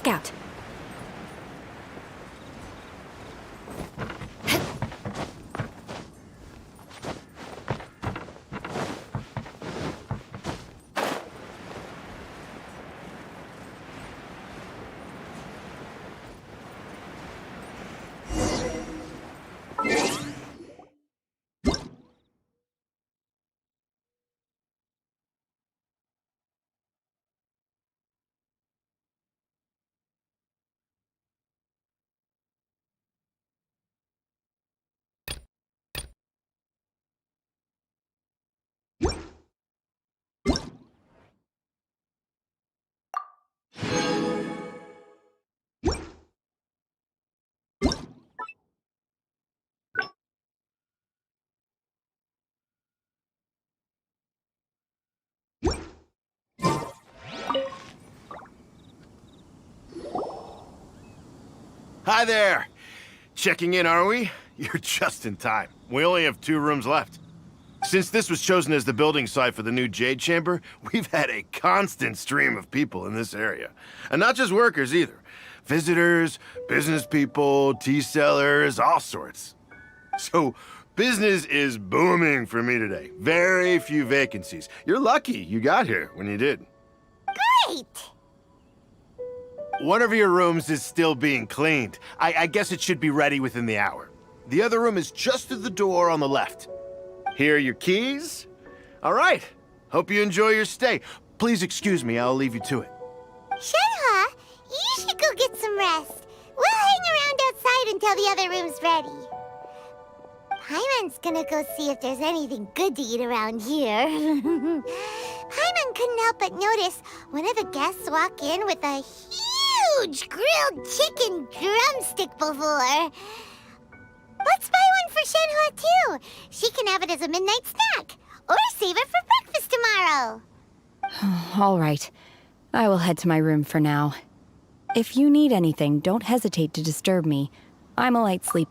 Scout. Hi there! Checking in, are we? You're just in time. We only have 2 rooms left. Since this was chosen as the building site for the new Jade Chamber, we've had a constant stream of people in this area. And not just workers either. Visitors, business people, tea sellers, all sorts. So, business is booming for me today. Very few vacancies. You're lucky you got here when you did. Great! One of your rooms is still being cleaned. I guess it should be ready within the hour. The other room is just through the door on the left. Here are your keys. All right. Hope you enjoy your stay. Please excuse me, I'll leave you to it. Shenhe, you should go get some rest. We'll hang around outside until the other room's ready. Paimon's gonna go see if there's anything good to eat around here. Paimon couldn't help but notice one of the guests walk in with a huge grilled chicken drumstick before. Let's buy one for Shenhe, too. She can have it as a midnight snack. Or save it for breakfast tomorrow. All right. I will head to my room for now. If you need anything, don't hesitate to disturb me. I'm a light sleep.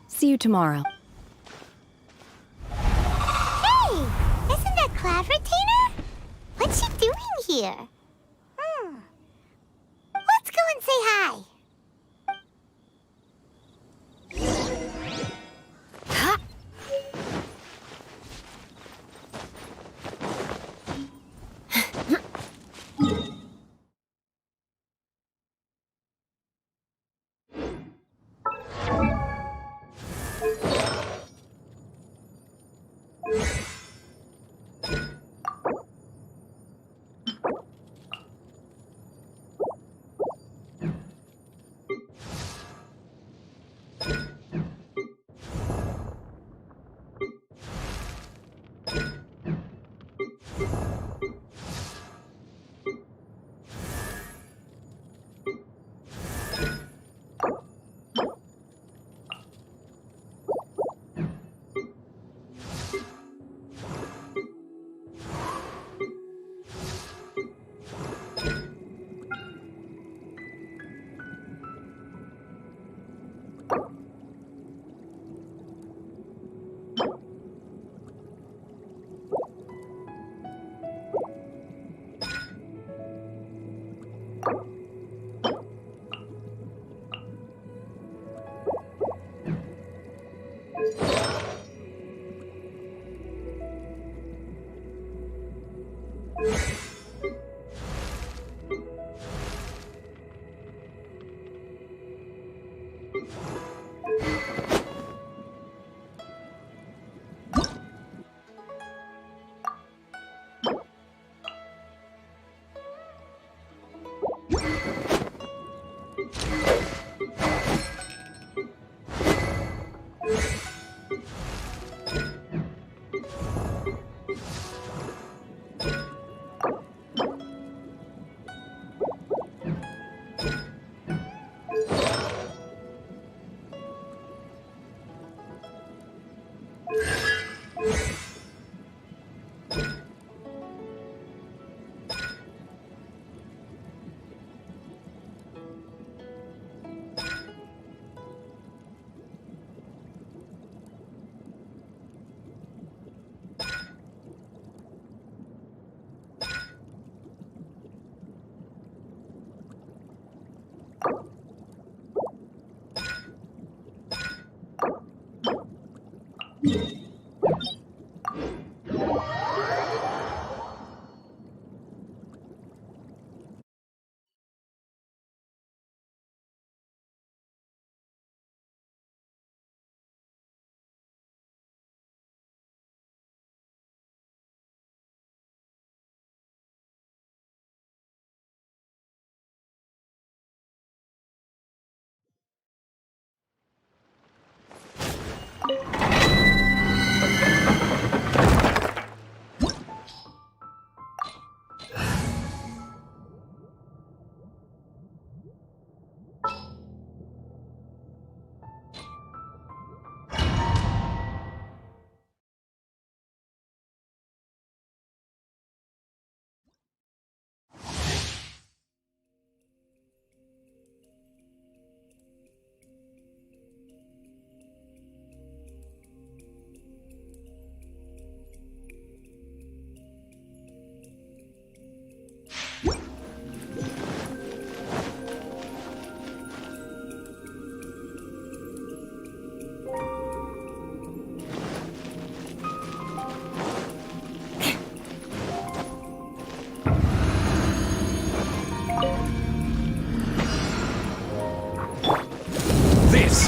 See you tomorrow. Hey! Isn't that Cloud Retainer? What's she doing here? Let's go and say hi.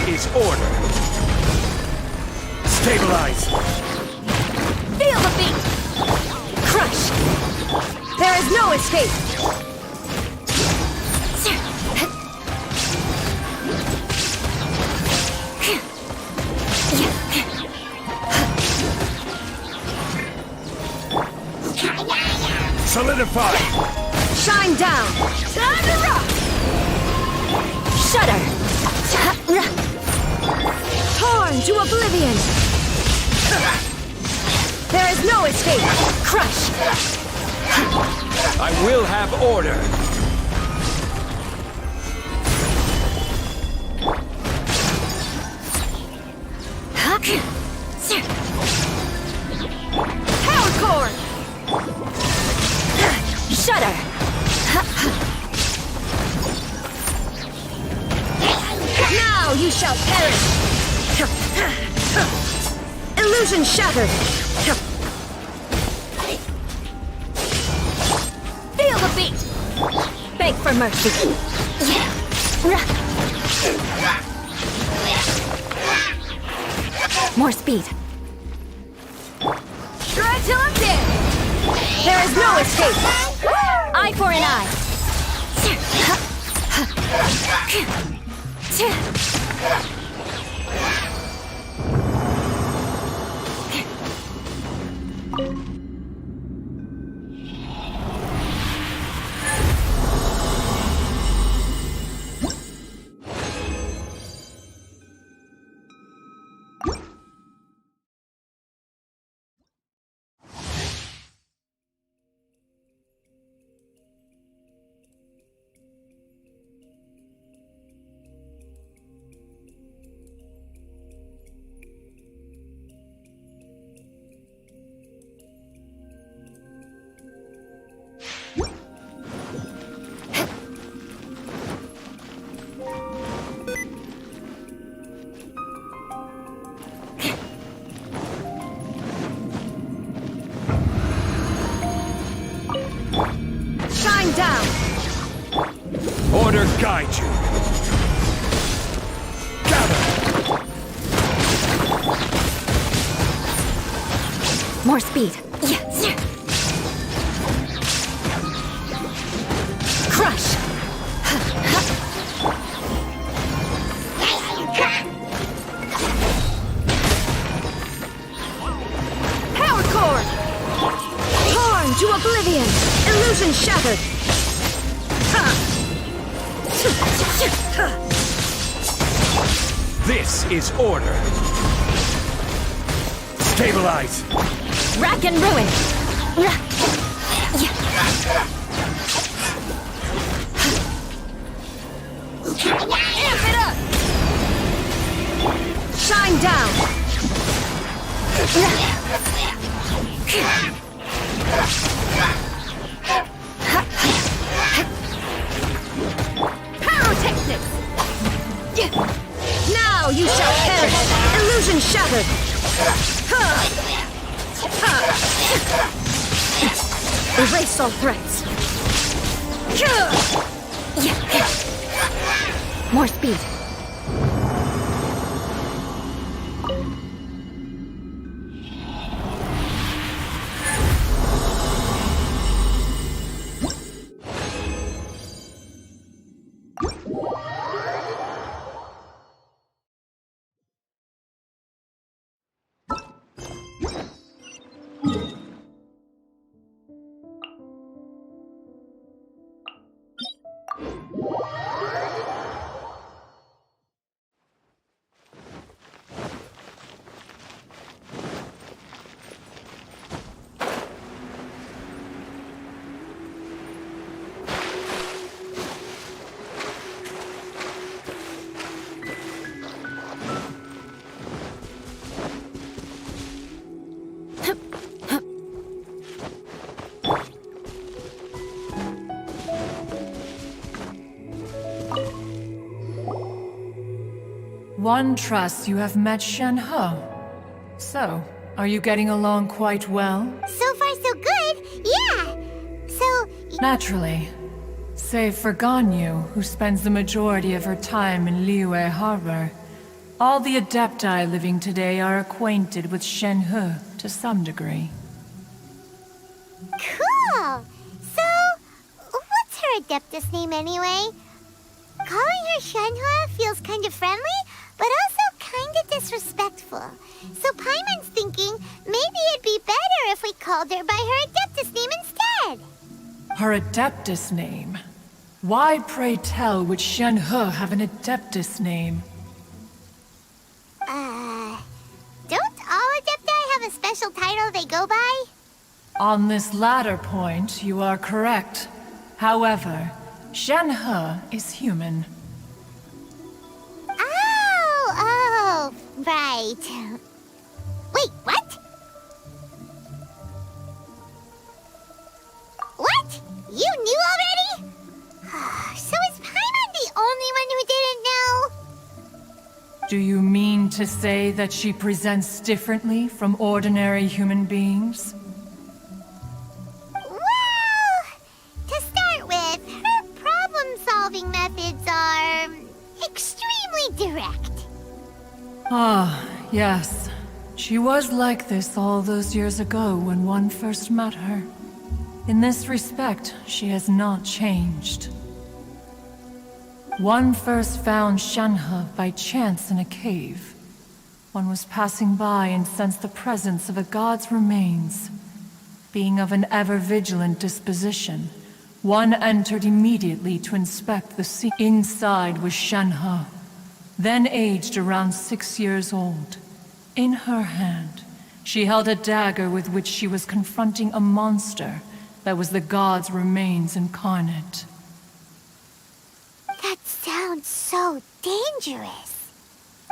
is order. Stabilize. Feel the beat! Crush! There is no escape! Solidify. Shine down! Time to rock! Shudder! Torn to oblivion! There is no escape! Crush! I will have order. Power core! Shudder! Now you shall perish! Illusion shattered! Feel the beat! Beg for mercy! More speed! Try till I'm dead! There is no escape! Eye for an eye! Down! Order guide you. Gather! More speed. Yes. Crush! Power core! Torn to oblivion! Illusion shattered! This is order. Stabilize. Rack and ruin. Amp it up. Shine down. Pyrotechnics. Now you shall perish! Illusion shattered! Erase all threats! More speed! One trusts you have met Shenhe. So, are you getting along quite well? So far so good, yeah. So, Naturally. Save for Ganyu, who spends the majority of her time in Liyue Harbor. All the Adepti living today are acquainted with Shenhe to some degree. Cool! So, what's her Adeptus name anyway? Calling her Shenhe feels kind of friendly, but also kind of disrespectful. So Paimon's thinking maybe it'd be better if we called her by her Adeptus name instead. Her Adeptus name? Why, pray tell, would Shenhe have an Adeptus name? Don't all Adepti have a special title they go by? On this latter point, you are correct. However, Shenhe is human. Oh, right. Wait, what? What? You knew already? So is Paimon the only one who didn't know? Do you mean to say that she presents differently from ordinary human beings? Well, to start with, her problem-solving methods are extremely direct. Ah, yes. She was like this all those years ago when one first met her. In this respect, she has not changed. One first found Shenhe by chance in a cave. One was passing by and sensed the presence of a god's remains. Being of an ever-vigilant disposition, one entered immediately to inspect the scene. Inside was Shenhe, then aged around 6 years old. In her hand, she held a dagger with which she was confronting a monster that was the god's remains incarnate. That sounds so dangerous.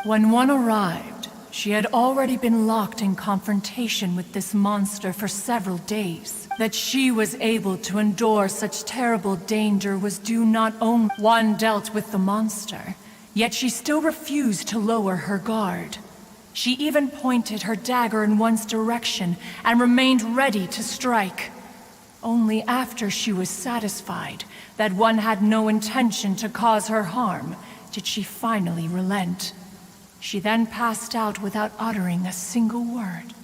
When one arrived, she had already been locked in confrontation with this monster for several days. That she was able to endure such terrible danger was due not only one dealt with the monster, yet she still refused to lower her guard. She even pointed her dagger in one's direction and remained ready to strike. Only after she was satisfied that one had no intention to cause her harm did she finally relent. She then passed out without uttering a single word.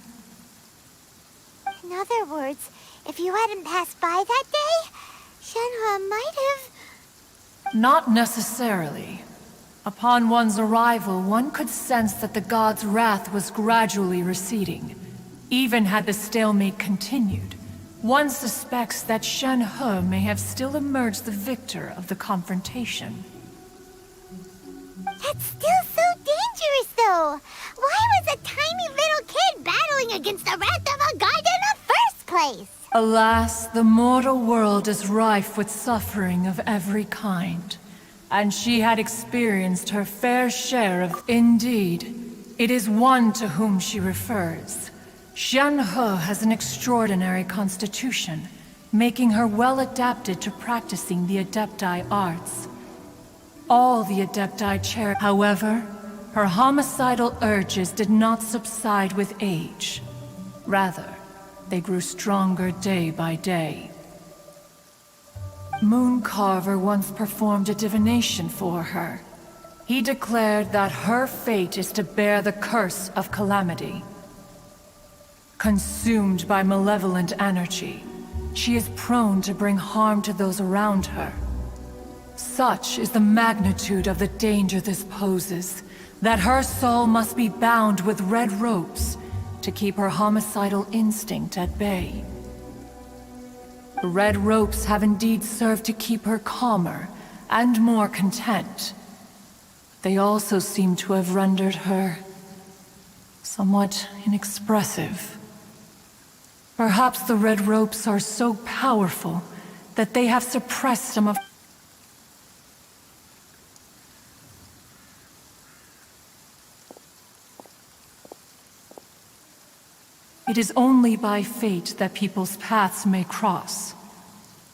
In other words, if you hadn't passed by that day, Shenhe might have... Not necessarily. Upon one's arrival, one could sense that the god's wrath was gradually receding. Even had the stalemate continued, one suspects that Shenhe may have still emerged the victor of the confrontation. That's still so dangerous, though. Why was a tiny little kid battling against the wrath of a god in the first place? Alas, the mortal world is rife with suffering of every kind, and she had experienced her fair share of... Indeed, it is one to whom she refers. Shenhe has an extraordinary constitution, making her well adapted to practicing the Adepti arts. All the Adepti cherish. However, her homicidal urges did not subside with age. Rather, they grew stronger day by day. Mooncarver once performed a divination for her. He declared that her fate is to bear the curse of calamity. Consumed by malevolent energy, she is prone to bring harm to those around her. Such is the magnitude of the danger this poses, that her soul must be bound with red ropes to keep her homicidal instinct at bay. The red ropes have indeed served to keep her calmer and more content. They also seem to have rendered her somewhat inexpressive. Perhaps the red ropes are so powerful that they have suppressed some of... It is only by fate that people's paths may cross.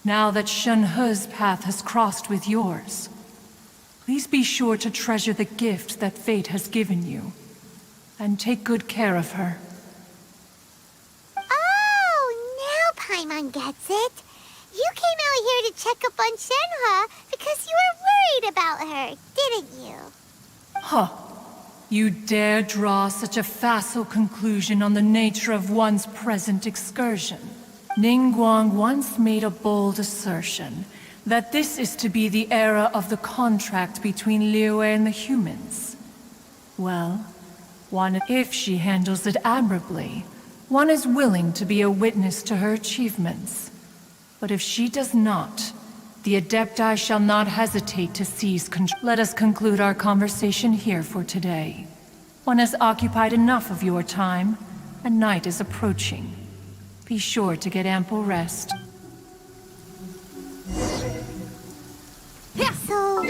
Now that Shenhe's path has crossed with yours, please be sure to treasure the gift that fate has given you, and take good care of her. Paimon gets it. You came out here to check up on Shenhe because you were worried about her, didn't you? Huh. You dare draw such a facile conclusion on the nature of one's present excursion? Ningguang once made a bold assertion that this is to be the era of the contract between Liyue and the humans. Well, if she handles it admirably, one is willing to be a witness to her achievements. But if she does not, the Adepti shall not hesitate to seize control. Let us conclude our conversation here for today. One has occupied enough of your time, and night is approaching. Be sure to get ample rest. So...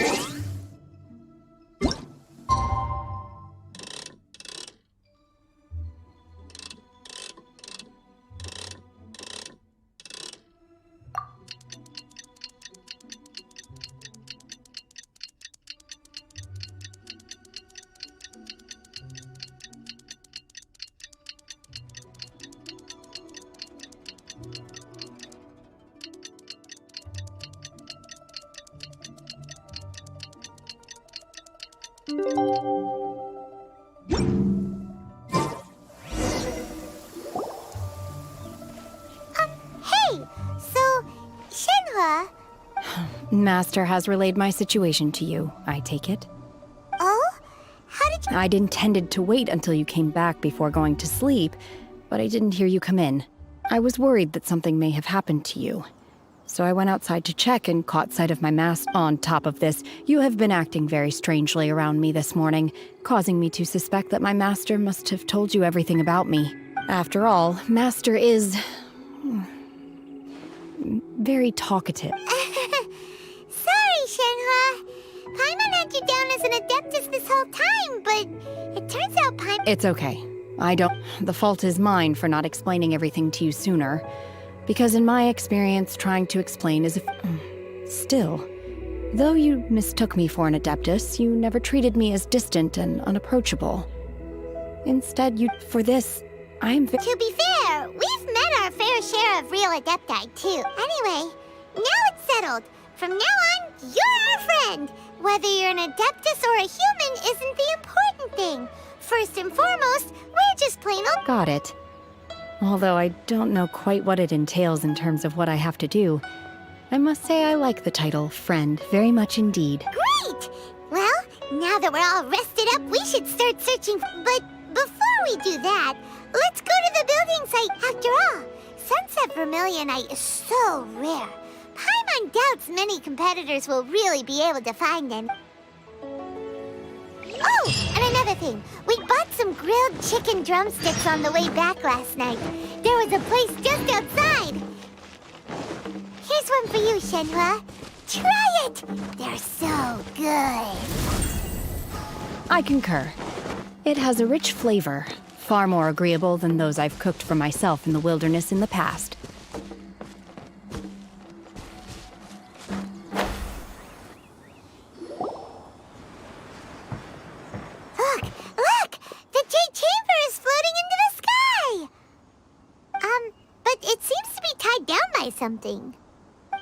Hey! So, Shenhe... Master has relayed my situation to you, I take it. Oh? How did you... I'd intended to wait until you came back before going to sleep, but I didn't hear you come in. I was worried that something may have happened to you. So I went outside to check and caught sight of my master. On top of this, you have been acting very strangely around me this morning, causing me to suspect that my master must have told you everything about me. After all, Master is... very talkative. Sorry, Shenhe. Paimon had you down as an Adeptus this whole time, but it turns out Paimon... It's okay. The fault is mine for not explaining everything to you sooner. Because in my experience, trying to explain is still, though you mistook me for an Adeptus, you never treated me as distant and unapproachable. Instead, for this, I'm To be fair, we've met our fair share of real Adepti, too. Anyway, now it's settled. From now on, you're our friend. Whether you're an Adeptus or a human isn't the important thing. First and foremost, we're just plain old... Got it. Although I don't know quite what it entails in terms of what I have to do, I must say I like the title friend very much indeed. Great! Well, now that we're all rested up, we should start searching. But before we do that, let's go to the building site. After all, Sunset Vermilionite is so rare. Paimon doubts many competitors will really be able to find them. Oh, and another thing. We bought some grilled chicken drumsticks on the way back last night. There was a place just outside. Here's one for you, Shenhe. Try it! They're so good. I concur. It has a rich flavor, far more agreeable than those I've cooked for myself in the wilderness in the past. Look! The Jade Chamber is floating into the sky! But it seems to be tied down by something.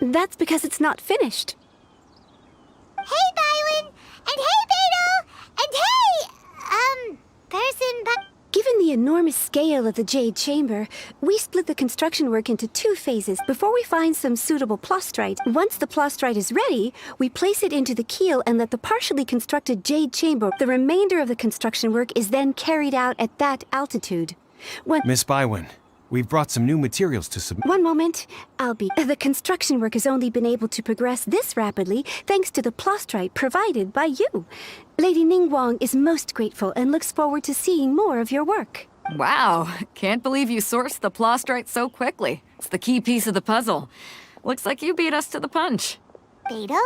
That's because it's not finished. Hey, Bywin! And hey, Beto! And hey, Given the enormous scale of the Jade Chamber, we split the construction work into 2 phases before we find some suitable plastrite. Once the plastrite is ready, we place it into the keel and let the partially constructed Jade Chamber. The remainder of the construction work is then carried out at that altitude. Miss Bywin, we've brought some new materials to submit. One moment, The construction work has only been able to progress this rapidly thanks to the plastrite provided by you. Lady Ningguang is most grateful and looks forward to seeing more of your work. Wow, can't believe you sourced the plastrite so quickly. It's the key piece of the puzzle. Looks like you beat us to the punch. Beto?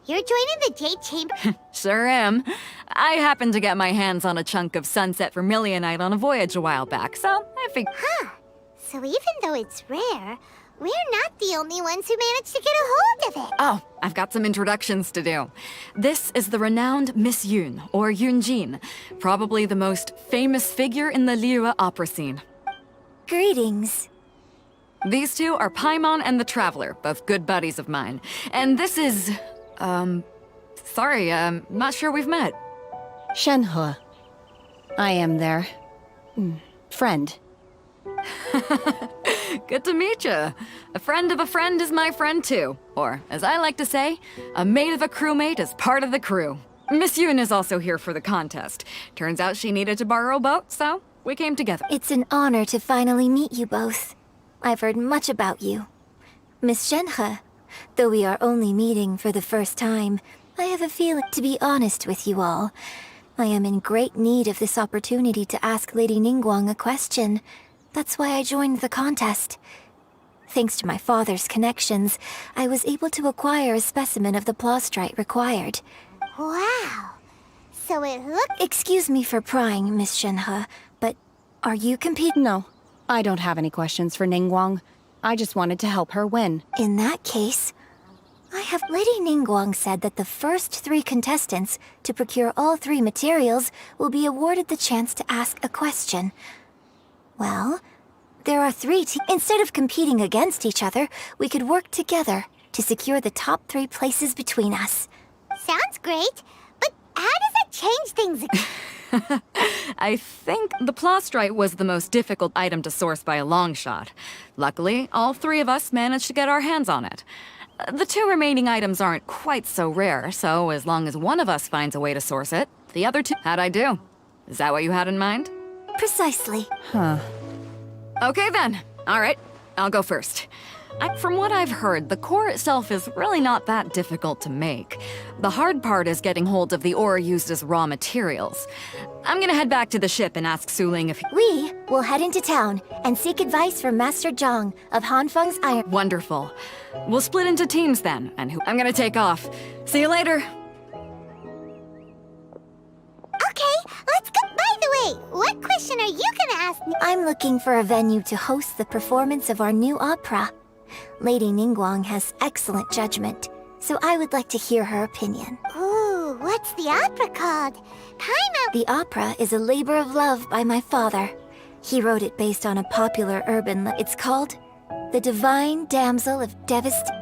You're joining the Jade Chamber? Sure am. I happened to get my hands on a chunk of Sunset Vermilionite on a voyage a while back, so I figured... Huh. So even though it's rare, we're not the only ones who managed to get a hold of it. Oh, I've got some introductions to do. This is the renowned Miss Yun, or Yunjin, probably the most famous figure in the Liyue opera scene. Greetings. These two are Paimon and the Traveler, both good buddies of mine. And this is... sorry, not sure we've met. Shenhe. I am their friend. Good to meet you. A friend of a friend is my friend too. Or, as I like to say, a mate of a crewmate is part of the crew. Miss Yoon is also here for the contest. Turns out she needed to borrow a boat, so we came together. It's an honor to finally meet you both. I've heard much about you. Miss Shenhe, though we are only meeting for the first time, I have a feeling, to be honest with you all, I am in great need of this opportunity to ask Lady Ningguang a question. That's why I joined the contest. Thanks to my father's connections, I was able to acquire a specimen of the plastrite required. Wow. So it looks... Excuse me for prying, Miss Shenhe, but are you competing? No, I don't have any questions for Ningguang. I just wanted to help her win. In that case, I have... Lady Ningguang said that the first 3 contestants to procure all 3 materials will be awarded the chance to ask a question. Well, there are 3 teams. Instead of competing against each other, we could work together to secure the top 3 places between us. Sounds great, but how does it change things? I think the plastrite was the most difficult item to source by a long shot. Luckily, all 3 of us managed to get our hands on it. The 2 remaining items aren't quite so rare, so as long as one of us finds a way to source it, the other 2... How'd I do? Is that what you had in mind? Precisely. Huh. Okay then. All right, I'll go first. From what I've heard, the core itself is really not that difficult to make. The hard part is getting hold of the ore used as raw materials. I'm gonna head back to the ship and ask Su Ling if... We will head into town and seek advice from Master Zhang of Hanfeng's Iron... Wonderful. We'll split into teams then, and I'm gonna take off. See you later. Okay, let's go. By the way, what question are you gonna ask me? I'm looking for a venue to host the performance of our new opera. Lady Ningguang has excellent judgment, so I would like to hear her opinion. Ooh, what's the opera called? Time out! The opera is a labor of love by my father. He wrote it based on a popular urban... It's called The Divine Damsel of Devastation.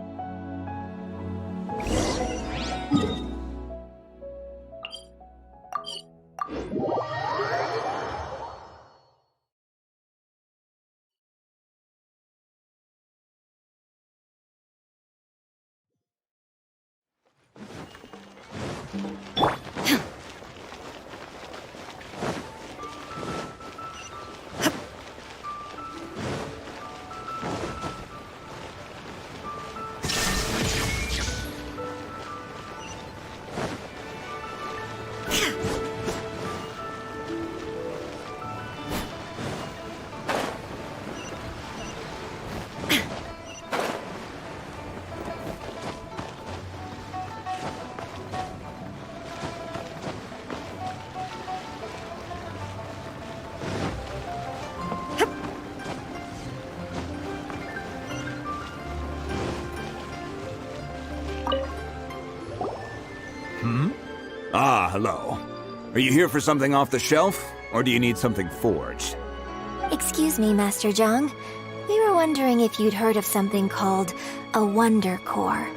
Ah, hello. Are you here for something off the shelf, or do you need something forged? Excuse me, Master Zhang. We were wondering if you'd heard of something called a Wonder Core.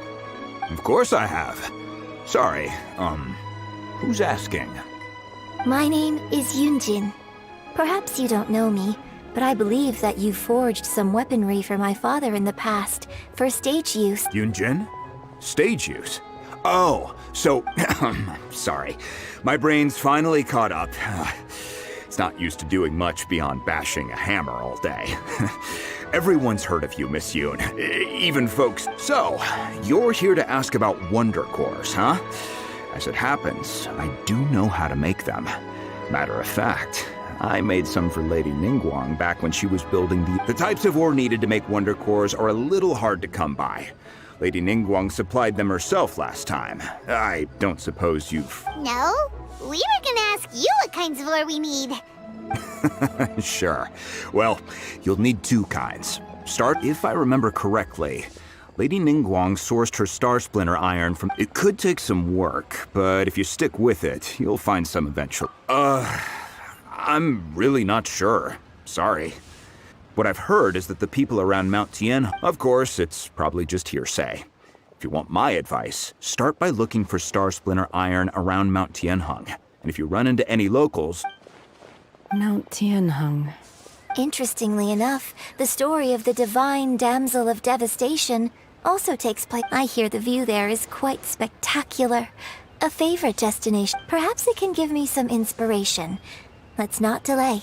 Of course I have. Sorry, who's asking? My name is Yunjin. Perhaps you don't know me, but I believe that you forged some weaponry for my father in the past, for stage use. Yunjin? Stage use? Oh, so... sorry. My brain's finally caught up. It's not used to doing much beyond bashing a hammer all day. Everyone's heard of you, Miss Yoon. Even folks... So, you're here to ask about Wonder Cores, huh? As it happens, I do know how to make them. Matter of fact, I made some for Lady Ningguang back when she was building the types of ore needed to make Wonder Cores are a little hard to come by. Lady Ningguang supplied them herself last time. I don't suppose you've... No, we were gonna ask you what kinds of ore we need. Sure. Well, you'll need 2 kinds. Start, if I remember correctly, Lady Ningguang sourced her Star Splinter iron from... It could take some work, but if you stick with it, you'll find some eventually. I'm really not sure. Sorry. What I've heard is that the people around Mount Tien... Of course, it's probably just hearsay. If you want my advice, start by looking for Star Splinter iron around Mount Tianheng. And if you run into any locals... Mount Tianheng. Interestingly enough, the story of the divine damsel of devastation also takes place. I hear the view there is quite spectacular. A favorite destination. Perhaps it can give me some inspiration. Let's not delay.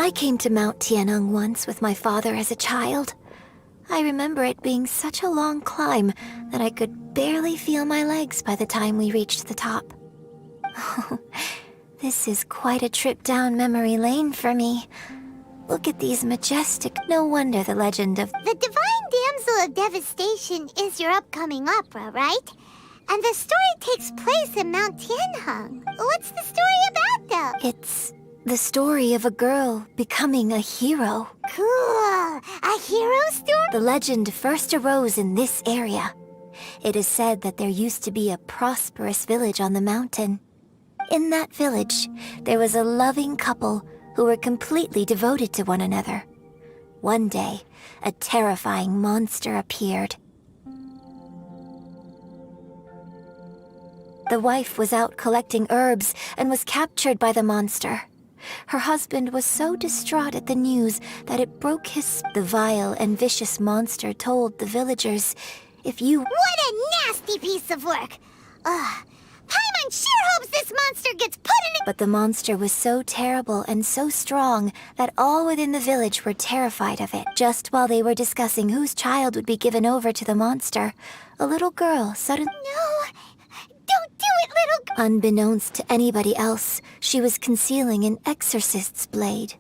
I came to Mount Tianheng once with my father as a child. I remember it being such a long climb that I could barely feel my legs by the time we reached the top. This is quite a trip down memory lane for me. Look at these majestic... No wonder the legend of... The Divine Damsel of Devastation is your upcoming opera, right? And the story takes place in Mount Tianheng. What's the story about, though? It's the story of a girl becoming a hero. Cool! A hero story? The legend first arose in this area. It is said that there used to be a prosperous village on the mountain. In that village, there was a loving couple who were completely devoted to one another. One day, a terrifying monster appeared. The wife was out collecting herbs and was captured by the monster. Her husband was so distraught at the news that it broke his... The vile and vicious monster told the villagers, if you... What a nasty piece of work! Ugh. Paimon sure hopes this monster gets put in it. But the monster was so terrible and so strong that all within the village were terrified of it. Just while they were discussing whose child would be given over to the monster, a little girl suddenly... No! Don't do it, little girl! Unbeknownst to anybody else, she was concealing an exorcist's blade.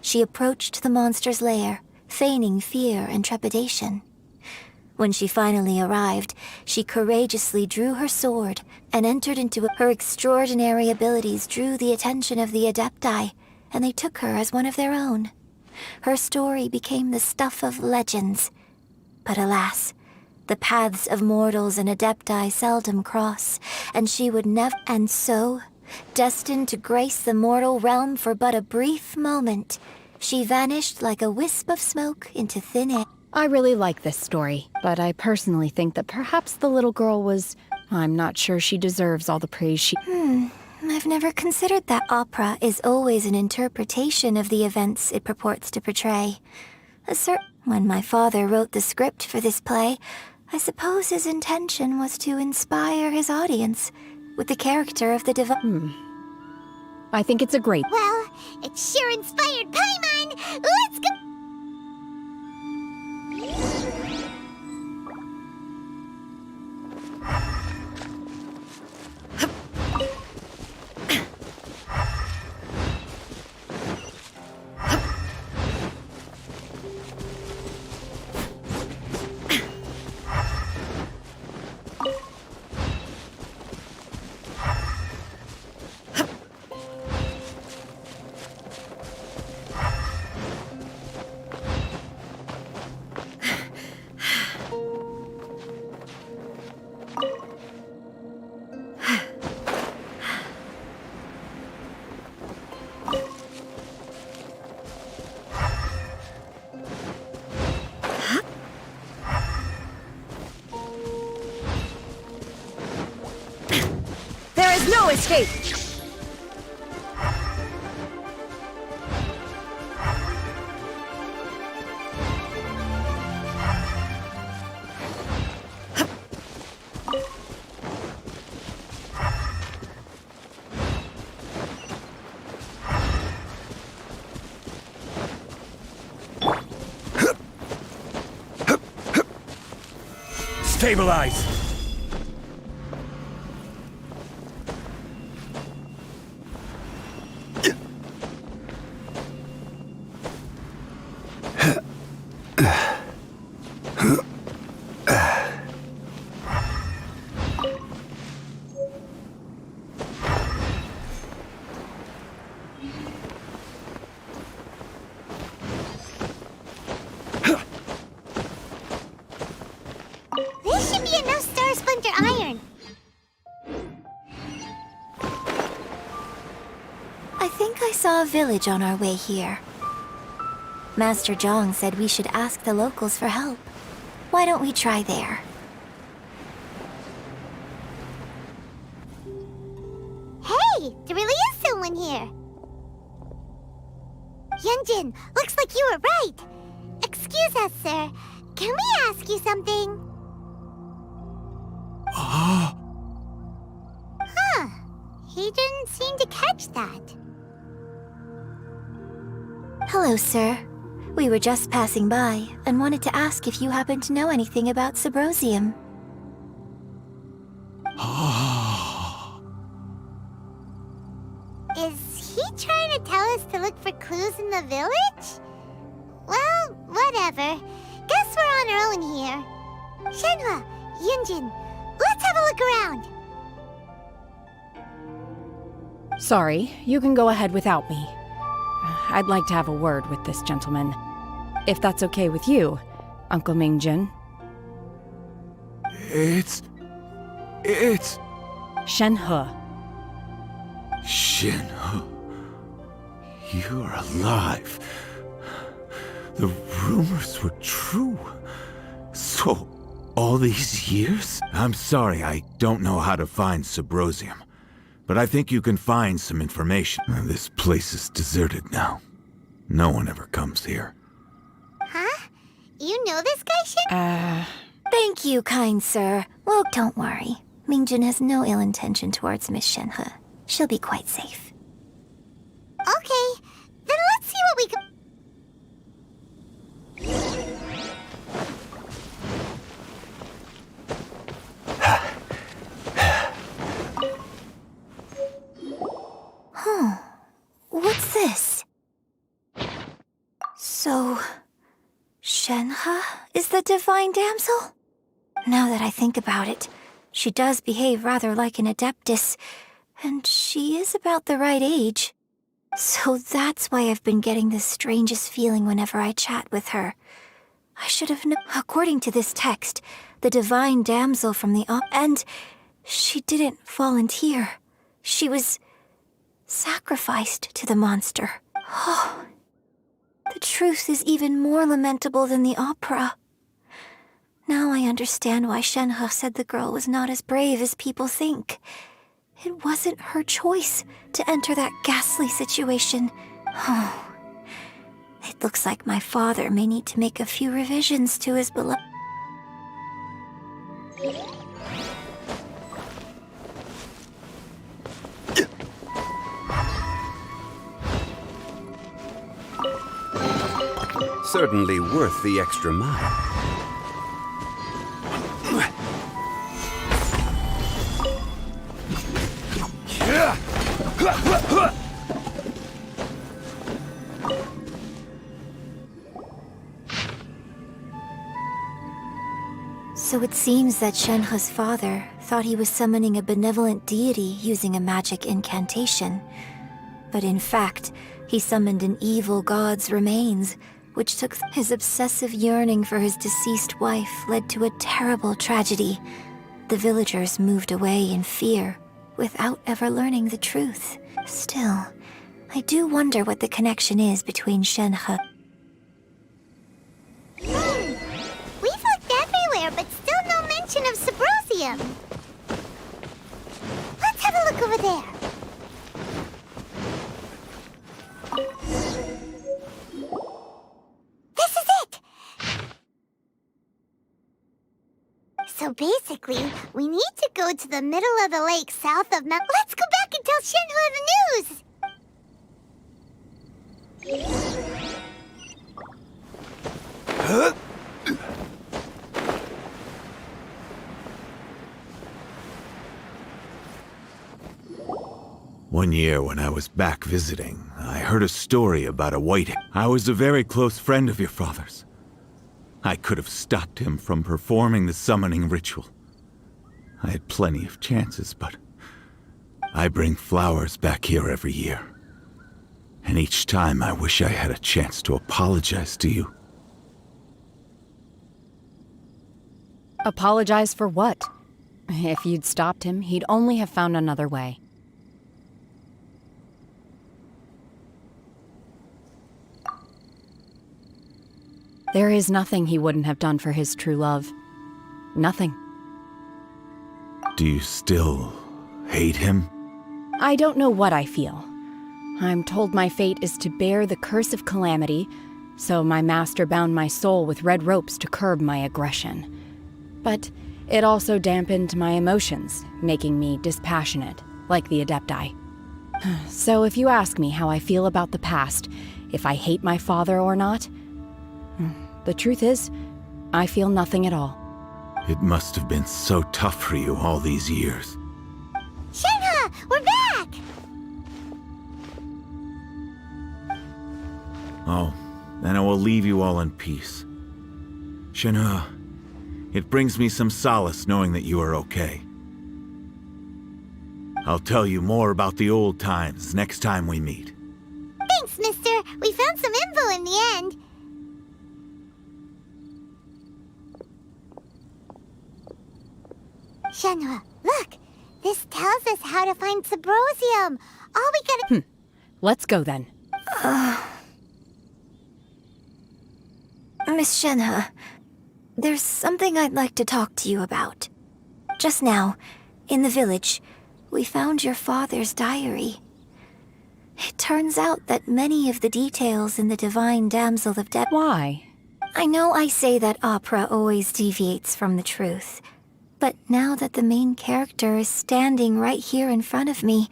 She approached the monster's lair, feigning fear and trepidation. When she finally arrived, she courageously drew her sword and entered into her extraordinary abilities drew the attention of the Adepti, and they took her as one of their own. Her story became the stuff of legends. But alas, the paths of mortals and Adepti seldom cross, and she would never... And so, destined to grace the mortal realm for but a brief moment, she vanished like a wisp of smoke into thin air. I really like this story, but I personally think that perhaps the little girl was... I'm not sure she deserves all the praise she... I've never considered that. Opera is always an interpretation of the events it purports to portray. When my father wrote the script for this play, I suppose his intention was to inspire his audience with the character of the divine... I think it's a great... Well, it sure inspired Paimon! Let's go... No escape! Stabilize! This should be enough I saw a village on our way here. Master Zhang said we should ask the locals for help. Why don't we try there? Hey, there really is someone here. Yunjin, looks like you were right. Excuse us, sir. Can we ask you something? Huh. He didn't seem to catch that. Hello, sir. We were just passing by and wanted to ask if you happen to know anything about Subrosium. Is he trying to tell us to look for clues in the village? Well, whatever. Guess we're on our own here. Shenhe, Yunjin, let's have a look around. Sorry, you can go ahead without me. I'd like to have a word with this gentleman. If that's okay with you, Uncle Mingjun. It's... Shenhe. Shenhe. You're alive. The rumors were true. So, all these years? I'm sorry, I don't know how to find Subrosium. But I think you can find some information. This place is deserted now. No one ever comes here. Huh? You know this guy, Shen? Thank you, kind sir. Well, don't worry. Mingjun has no ill intention towards Miss Shenhe. She'll be quite safe. Okay, then let's see what we can... What's this? So... Shenhe is the divine damsel? Now that I think about it, she does behave rather like an adeptus, and she is about the right age. So that's why I've been getting the strangest feeling whenever I chat with her. I should have known. According to this text, the divine damsel from the and she didn't volunteer. She was sacrificed to the monster. Oh, the truth is even more lamentable than the opera. Now I understand why Shenhe said the girl was not as brave as people think. It wasn't her choice to enter that ghastly situation. Oh, it looks like my father may need to make a few revisions to his beloved... Certainly worth the extra mile. So it seems that Shenhe's father thought he was summoning a benevolent deity using a magic incantation. But in fact, he summoned an evil god's remains, which took his obsessive yearning for his deceased wife led to a terrible tragedy. The villagers moved away in fear, without ever learning the truth. Still, I do wonder what the connection is between Shenhe. We've looked everywhere, but still no mention of Subrosium. Let's have a look over there. This is it! So basically, we need to go to the middle of the lake south of Mount... Let's go back and tell Shenhe the news! One year when I was back visiting, I heard a story about a white... I was a very close friend of your father's. I could have stopped him from performing the summoning ritual. I had plenty of chances, but... I bring flowers back here every year. And each time I wish I had a chance to apologize to you. Apologize for what? If you'd stopped him, he'd only have found another way. There is nothing he wouldn't have done for his true love. Nothing. Do you still hate him? I don't know what I feel. I'm told my fate is to bear the curse of calamity, so my master bound my soul with red ropes to curb my aggression. But it also dampened my emotions, making me dispassionate, like the Adepti. So if you ask me how I feel about the past, if I hate my father or not, the truth is, I feel nothing at all. It must have been so tough for you all these years. Shenhe, we're back! Oh, then I will leave you all in peace. Shenhe, it brings me some solace knowing that you are okay. I'll tell you more about the old times next time we meet. Thanks, mister. We found some info in the end. Shenhe, look! This tells us how to find Subrosium. All we gotta... Let's go then. Miss Shenhe, there's something I'd like to talk to you about. Just now, in the village, we found your father's diary. It turns out that many of the details in the Divine Damsel of Depth... Why? I know I say that opera always deviates from the truth, but now that the main character is standing right here in front of me,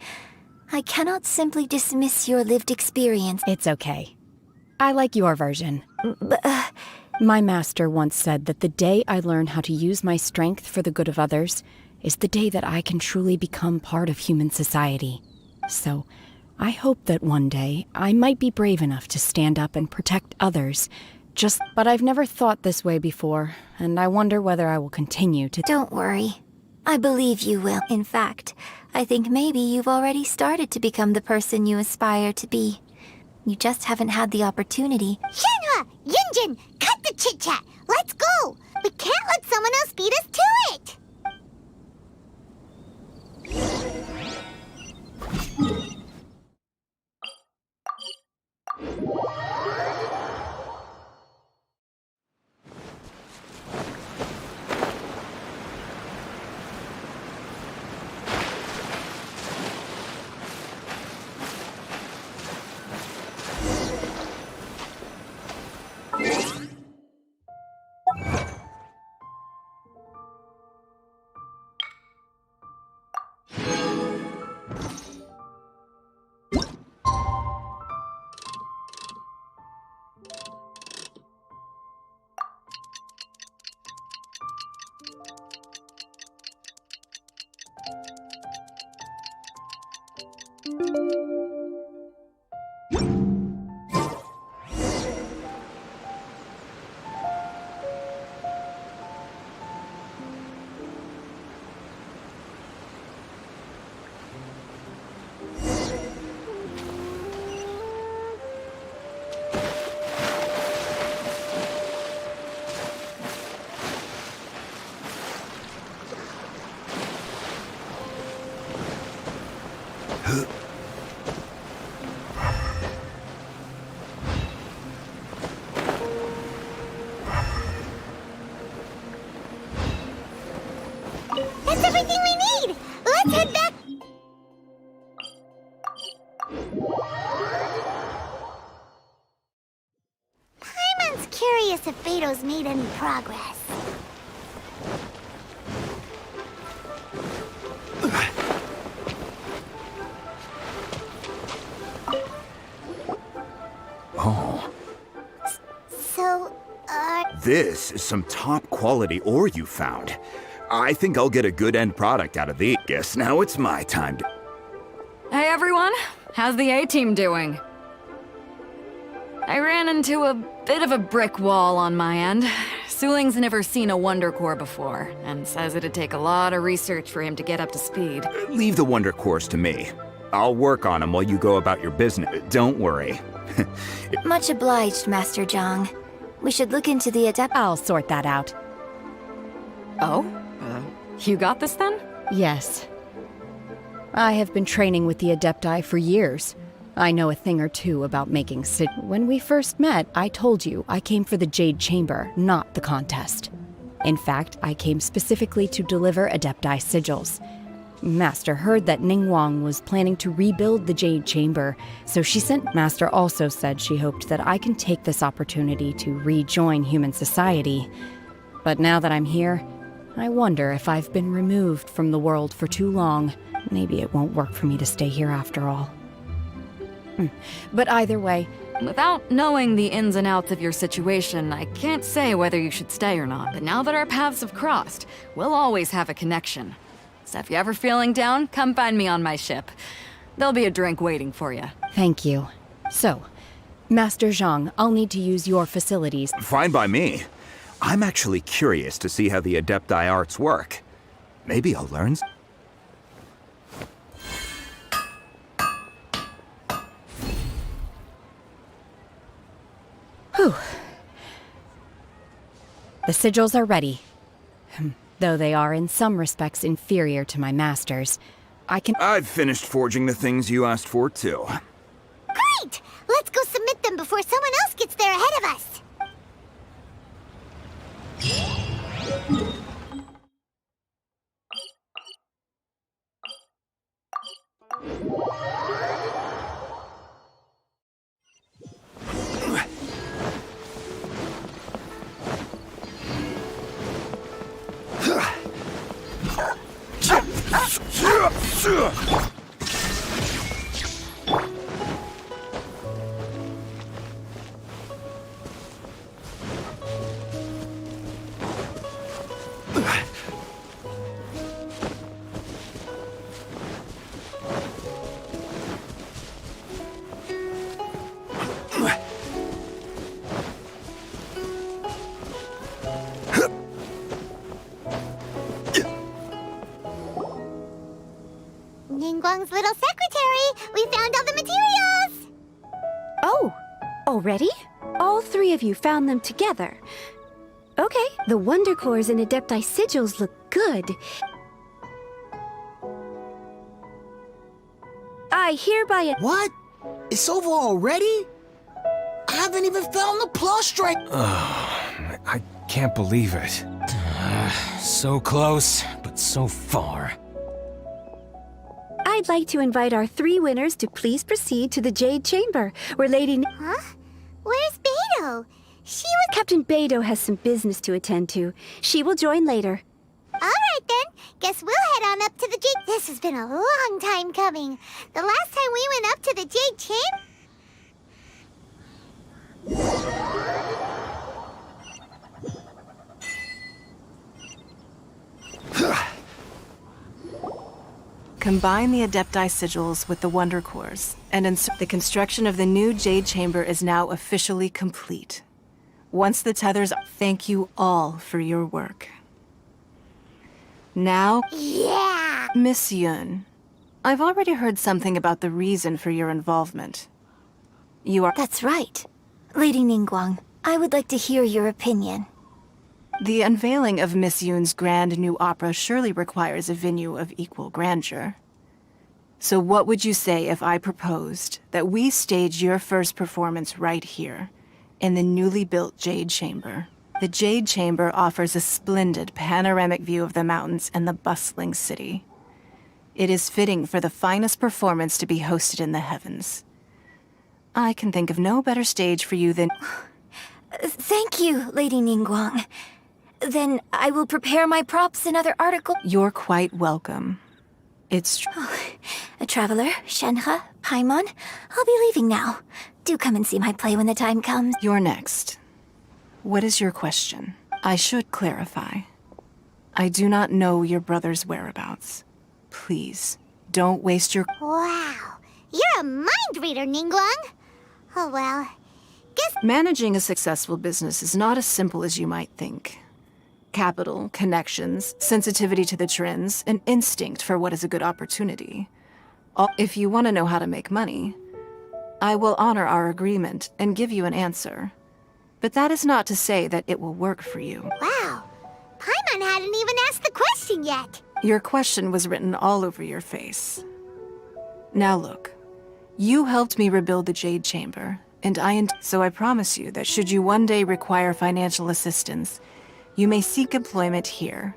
I cannot simply dismiss your lived experience. It's okay. I like your version. My master once said that the day I learn how to use my strength for the good of others is the day that I can truly become part of human society. So, I hope that one day I might be brave enough to stand up and protect others. But I've never thought this way before, and I wonder whether I will continue to... Don't worry. I believe you will. In fact, I think maybe you've already started to become the person you aspire to be. You just haven't had the opportunity. Shenhe! Yunjin! Cut the chit-chat! Let's go! We can't let someone else beat us to it! That's everything we need! Let's head back! Paimon's curious if Beto's made any progress. Oh. So, This is some top-quality ore you found. I think I'll get a good end product out of these. Guess now it's my time to... Hey everyone, how's the A-team doing? I ran into a bit of a brick wall on my end. Suling's never seen a Wonder Core before, and says it'd take a lot of research for him to get up to speed. Leave the Wonder Cores to me. I'll work on them while you go about your business. Don't worry. Much obliged, Master Zhang. We should look into the Adept... I'll sort that out. Oh? You got this then? Yes. I have been training with the Adepti for years. I know a thing or two about making When we first met, I told you I came for the Jade Chamber, not the contest. In fact, I came specifically to deliver Adepti sigils. Master heard that Ningguang was planning to rebuild the Jade Chamber, so she sent. Master also said she hoped that I can take this opportunity to rejoin human society. But now that I'm here, I wonder if I've been removed from the world for too long. Maybe it won't work for me to stay here after all. But either way, Without knowing the ins and outs of your situation, I can't say whether you should stay or not. But now that our paths have crossed, we'll always have a connection. So if you're ever feeling down, come find me on my ship. There'll be a drink waiting for you. thank you. So, Master Zhang, I'll need to use your facilities. Fine by me. I'm actually curious to see how the Adepti arts work. Maybe I'll learn. Whew. The sigils are ready. Though they are in some respects inferior to my master's. I've finished forging the things you asked for, too. Great! Let's go submit them before someone else gets there ahead of us. Ningguang's little secretary! We found all the materials! Oh, already? All three of you found them together. Okay, the Wonder Cores and Adepti sigils look good. I hereby... What? It's over already? I haven't even found the plush-strike. I can't believe it. So close, but so far. I'd like to invite our three winners to please proceed to the Jade Chamber, where Lady... Huh? Where's Beidou? She was... Captain Beidou has some business to attend to. She will join later. Alright then. Guess we'll head on up to the Jade... This has been a long time coming. The last time we went up to the Jade Chamber... Combine the Adepti sigils with the Wonder Cores, and the construction of the new Jade Chamber is now officially complete. Once the tethers... Thank you all for your work. Now... Yeah! Miss Yun, I've already heard something about the reason for your involvement. You are... That's right. Lady Ningguang, I would like to hear your opinion. The unveiling of Miss Yun's grand new opera surely requires a venue of equal grandeur. So what would you say if I proposed that we stage your first performance right here, in the newly built Jade Chamber? The Jade Chamber offers a splendid panoramic view of the mountains and the bustling city. It is fitting for the finest performance to be hosted in the heavens. I can think of no better stage for you than... Thank you, Lady Ningguang. Then I will prepare my props and other articles. You're quite welcome. It's A traveler, Shenhe, Paimon, I'll be leaving now. Do come and see my play when the time comes. You're next. What is your question? I should clarify. I do not know your brother's whereabouts. Please, don't waste your... Wow. You're a mind reader, Ningguang. Oh well. Guess... Managing a successful business is not as simple as you might think. Capital, connections, sensitivity to the trends, an instinct for what is a good opportunity. If you want to know how to make money, I will honor our agreement and give you an answer. But that is not to say that it will work for you. Wow. Paimon hadn't even asked the question yet. Your question was written all over your face. Now look, You helped me rebuild the Jade Chamber, and so I promise you that should you one day require financial assistance, you may seek employment here.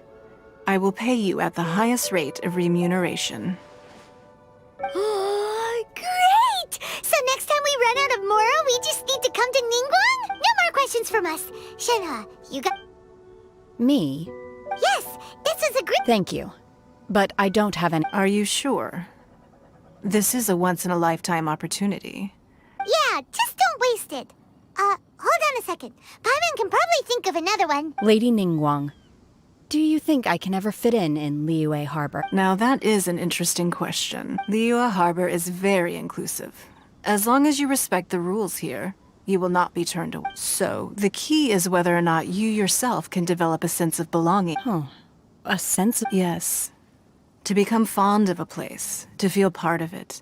I will pay you at the highest rate of remuneration. Oh, great! So next time we run out of Moro, we just need to come to Ningguang? No more questions from us. Shenhe, you got... Me? Yes, this is a great... Thank you. But I don't have any... Are you sure? This is a once-in-a-lifetime opportunity. Yeah, just don't waste it. Hold on a second. Paimon can probably think of another one. Lady Ningguang, do you think I can ever fit in Liyue Harbor? Now that is an interesting question. Liyue Harbor is very inclusive. As long as you respect the rules here, you will not be turned away. So, the key is whether or not you yourself can develop a sense of belonging. Oh, a sense of... Yes. To become fond of a place, to feel part of it.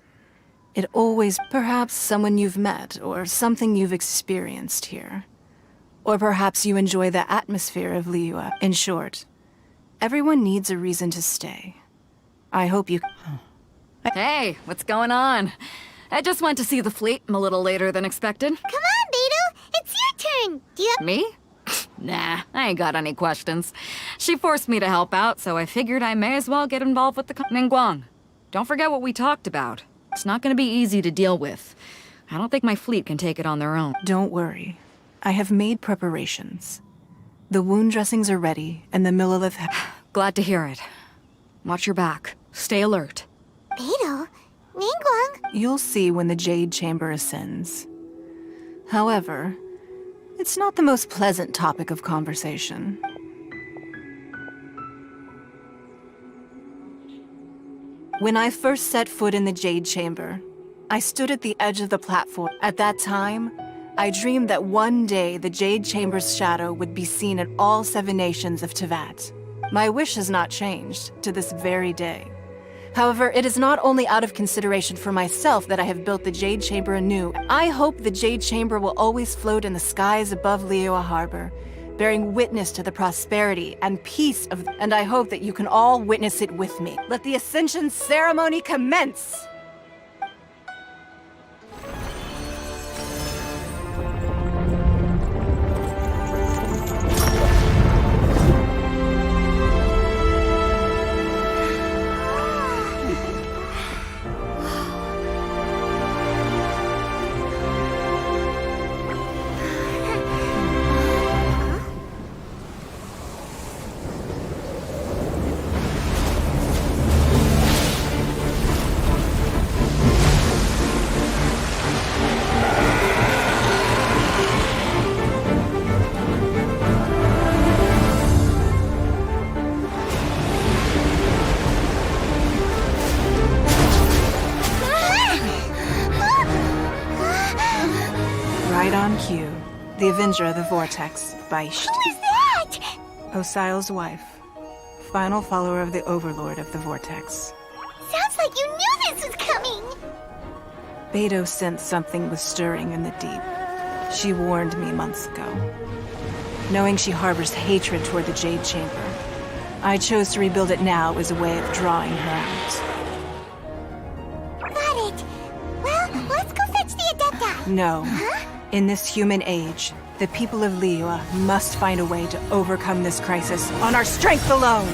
It always... Perhaps someone you've met, or something you've experienced here. Or perhaps you enjoy the atmosphere of Liyue. In short, everyone needs a reason to stay. I hope you... Hey, what's going on? I just went to see the fleet. I'm a little later than expected. Come on, Beidou! It's your turn! Do you have... Me? Nah, I ain't got any questions. She forced me to help out, so I figured I may as well get involved with the Ningguang. Don't forget what we talked about. It's not gonna be easy to deal with. I don't think my fleet can take it on their own. Don't worry. I have made preparations. The wound dressings are ready, and the Millelith... Glad to hear it. Watch your back. Stay alert. Beidou? Ningguang? You'll see when the Jade Chamber ascends. However, it's not the most pleasant topic of conversation. When I first set foot in the Jade Chamber, I stood at the edge of the platform. At that time, I dreamed that one day the Jade Chamber's shadow would be seen in all 7 nations of Teyvat. My wish has not changed to this very day. However, it is not only out of consideration for myself that I have built the Jade Chamber anew. I hope the Jade Chamber will always float in the skies above Liyue Harbor, bearing witness to the prosperity and peace of... And I hope that you can all witness it with me. Let the Ascension ceremony commence! Right on cue. The Avenger of the Vortex by Who is that? Osial's wife. Final follower of the Overlord of the Vortex. Sounds like you knew this was coming! Beidou sensed something was stirring in the deep. She warned me months ago. Knowing she harbors hatred toward the Jade Chamber, I chose to rebuild it now as a way of drawing her out. Got it! Well, let's go fetch the Adepta! No. Huh? In this human age, the people of Liyue must find a way to overcome this crisis on our strength alone!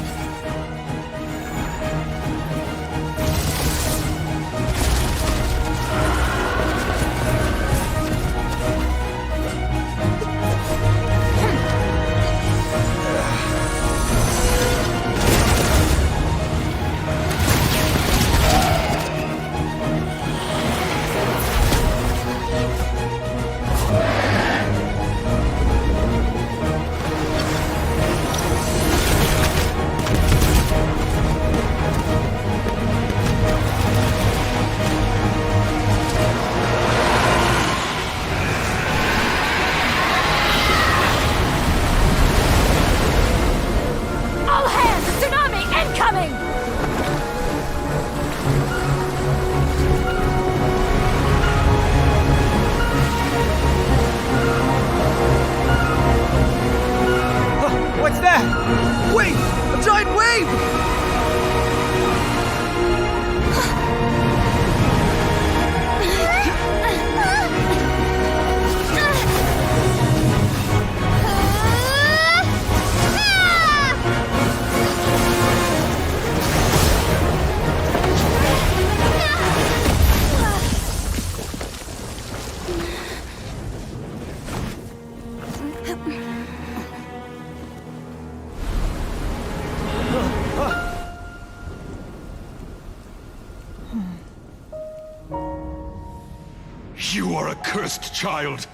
You are a cursed child.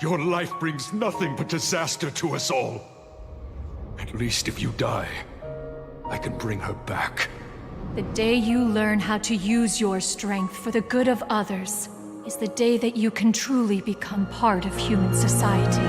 Your life brings nothing but disaster to us all. At least if you die, I can bring her back. The day you learn how to use your strength for the good of others is the day that you can truly become part of human society.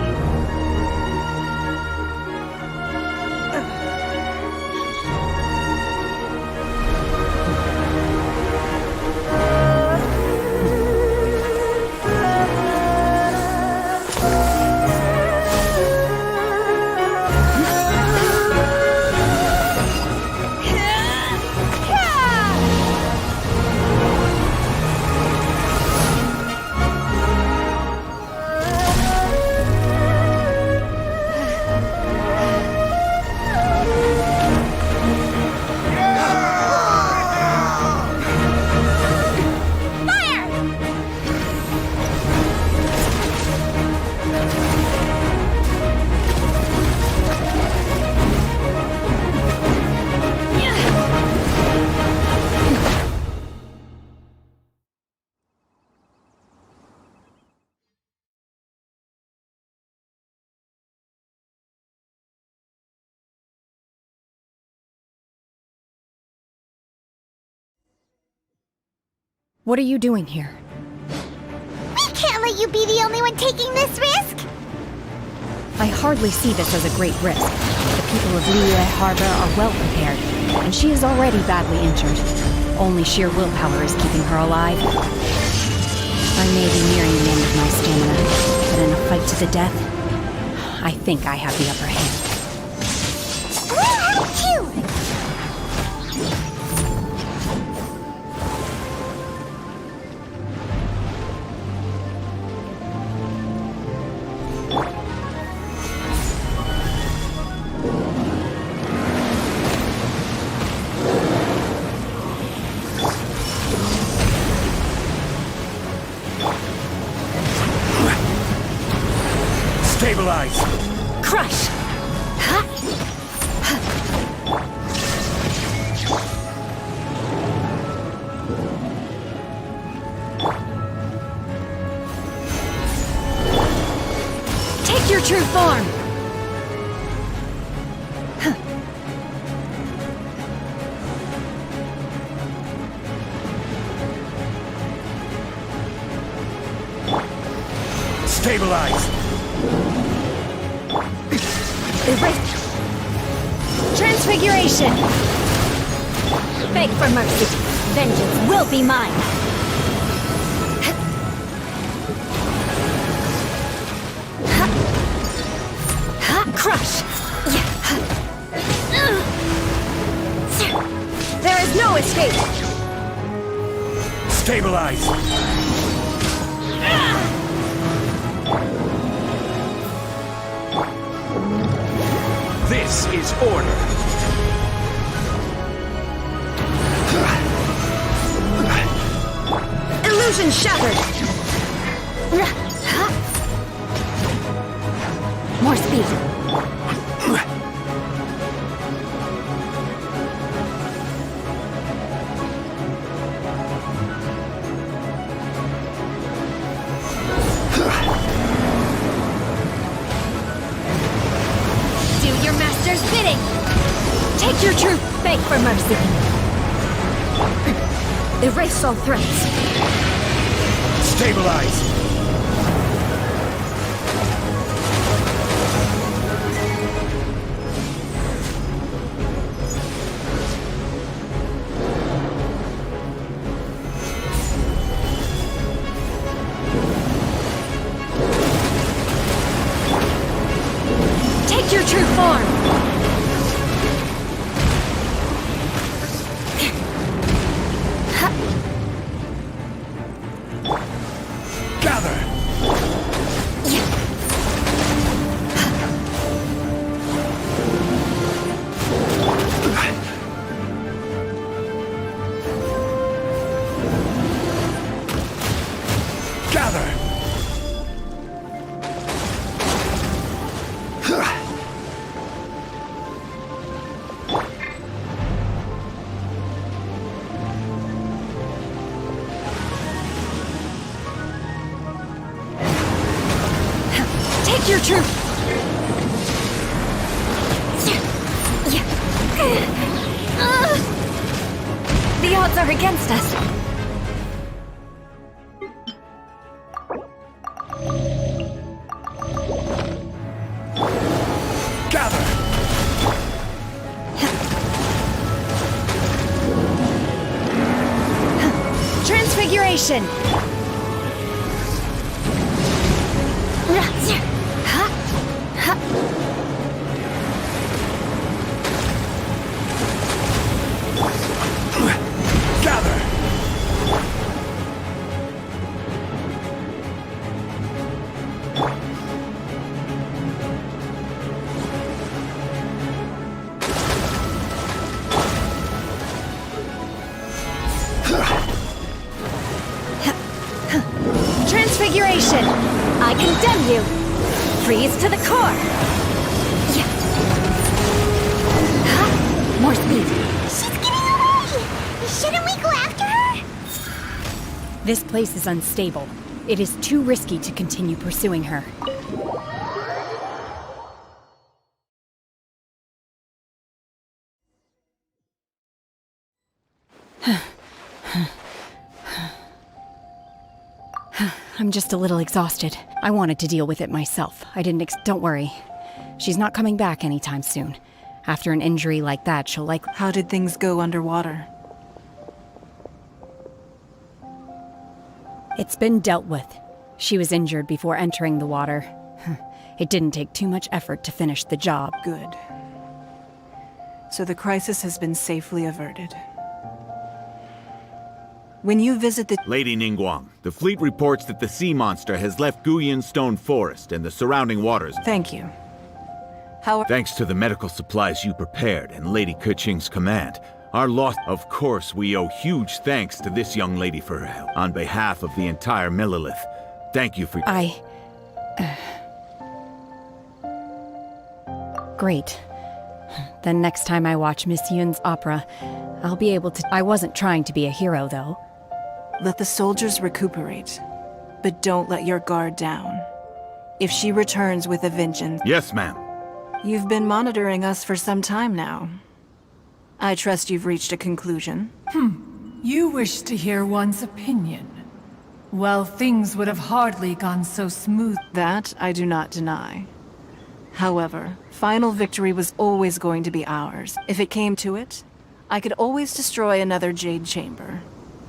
What are you doing here? We can't let you be the only one taking this risk! I hardly see this as a great risk. The people of Liyue Harbor are well prepared, and she is already badly injured. Only sheer willpower is keeping her alive. I may be nearing the end of my stamina, but in a fight to the death, I think I have the upper hand. We'll help you! Stabilize! Crush! Take your true form! Stabilize! Erase! Transfiguration! Beg for mercy. Vengeance will be mine! Crush! There is no escape! Stabilize! This is order. Illusion shattered! More speed! Do your master's bidding! Take your truth, beg for mercy! Erase all threats! Stabilize! Take your true form! Gather! truth! The odds are against us. Gather! Transfiguration! Gather! Transfiguration! I condemn you! Freeze to the core! More speed. She's getting away! Shouldn't we go after her? This place is unstable. It is too risky to continue pursuing her. I'm just a little exhausted. I wanted to deal with it myself. I didn't don't worry. She's not coming back anytime soon. After an injury like that, she'll likely— How did things go underwater? It's been dealt with. She was injured before entering the water. It didn't take too much effort to finish the job. Good. So the crisis has been safely averted. When you visit the— Lady Ningguang, the fleet reports that the sea monster has left Guyan Stone Forest and the surrounding waters. Thank you. How— Thanks to the medical supplies you prepared and Lady Keqing's command, our loss— Of course, we owe huge thanks to this young lady for her help. On behalf of the entire Millelith, thank you for— Great. Then next time I watch Miss Yun's opera, I'll be able to— I wasn't trying to be a hero, though. Let the soldiers recuperate, but don't let your guard down. If she returns with a vengeance— Yes, ma'am. You've been monitoring us for some time now. I trust you've reached a conclusion. You wish to hear one's opinion. Well, things would have hardly gone so smooth. That I do not deny. However, final victory was always going to be ours. If it came to it, I could always destroy another Jade Chamber.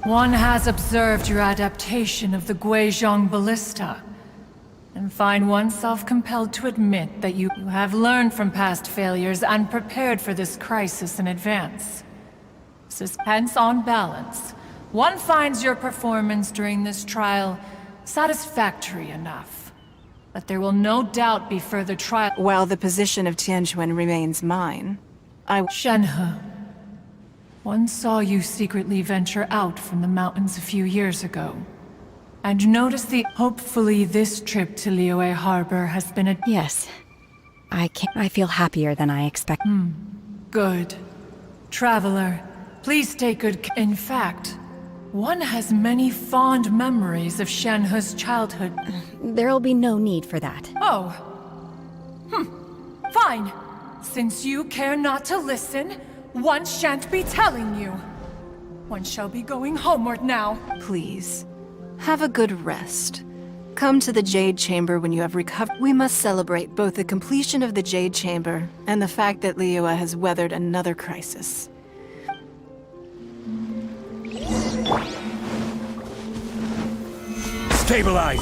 One has observed your adaptation of the Guizhong Ballista, and find oneself compelled to admit that you have learned from past failures and prepared for this crisis in advance. Hence, on balance, one finds your performance during this trial satisfactory enough. But there will no doubt be further trial— While the position of Tianquan remains mine, Shenhe. One saw you secretly venture out from the mountains a few years ago. And noticed hopefully this trip to Liyue Harbor has been a— Yes. I feel happier than I expected. Good. Traveler, please take good In fact, one has many fond memories of Shenhe's childhood. There'll be no need for that. Oh. Fine. Since you care not to listen, one shan't be telling you. One shall be going homeward now. please, have a good rest. Come to the Jade Chamber when you have recovered. We must celebrate both the completion of the Jade Chamber and the fact that Liyue has weathered another crisis. Stabilize!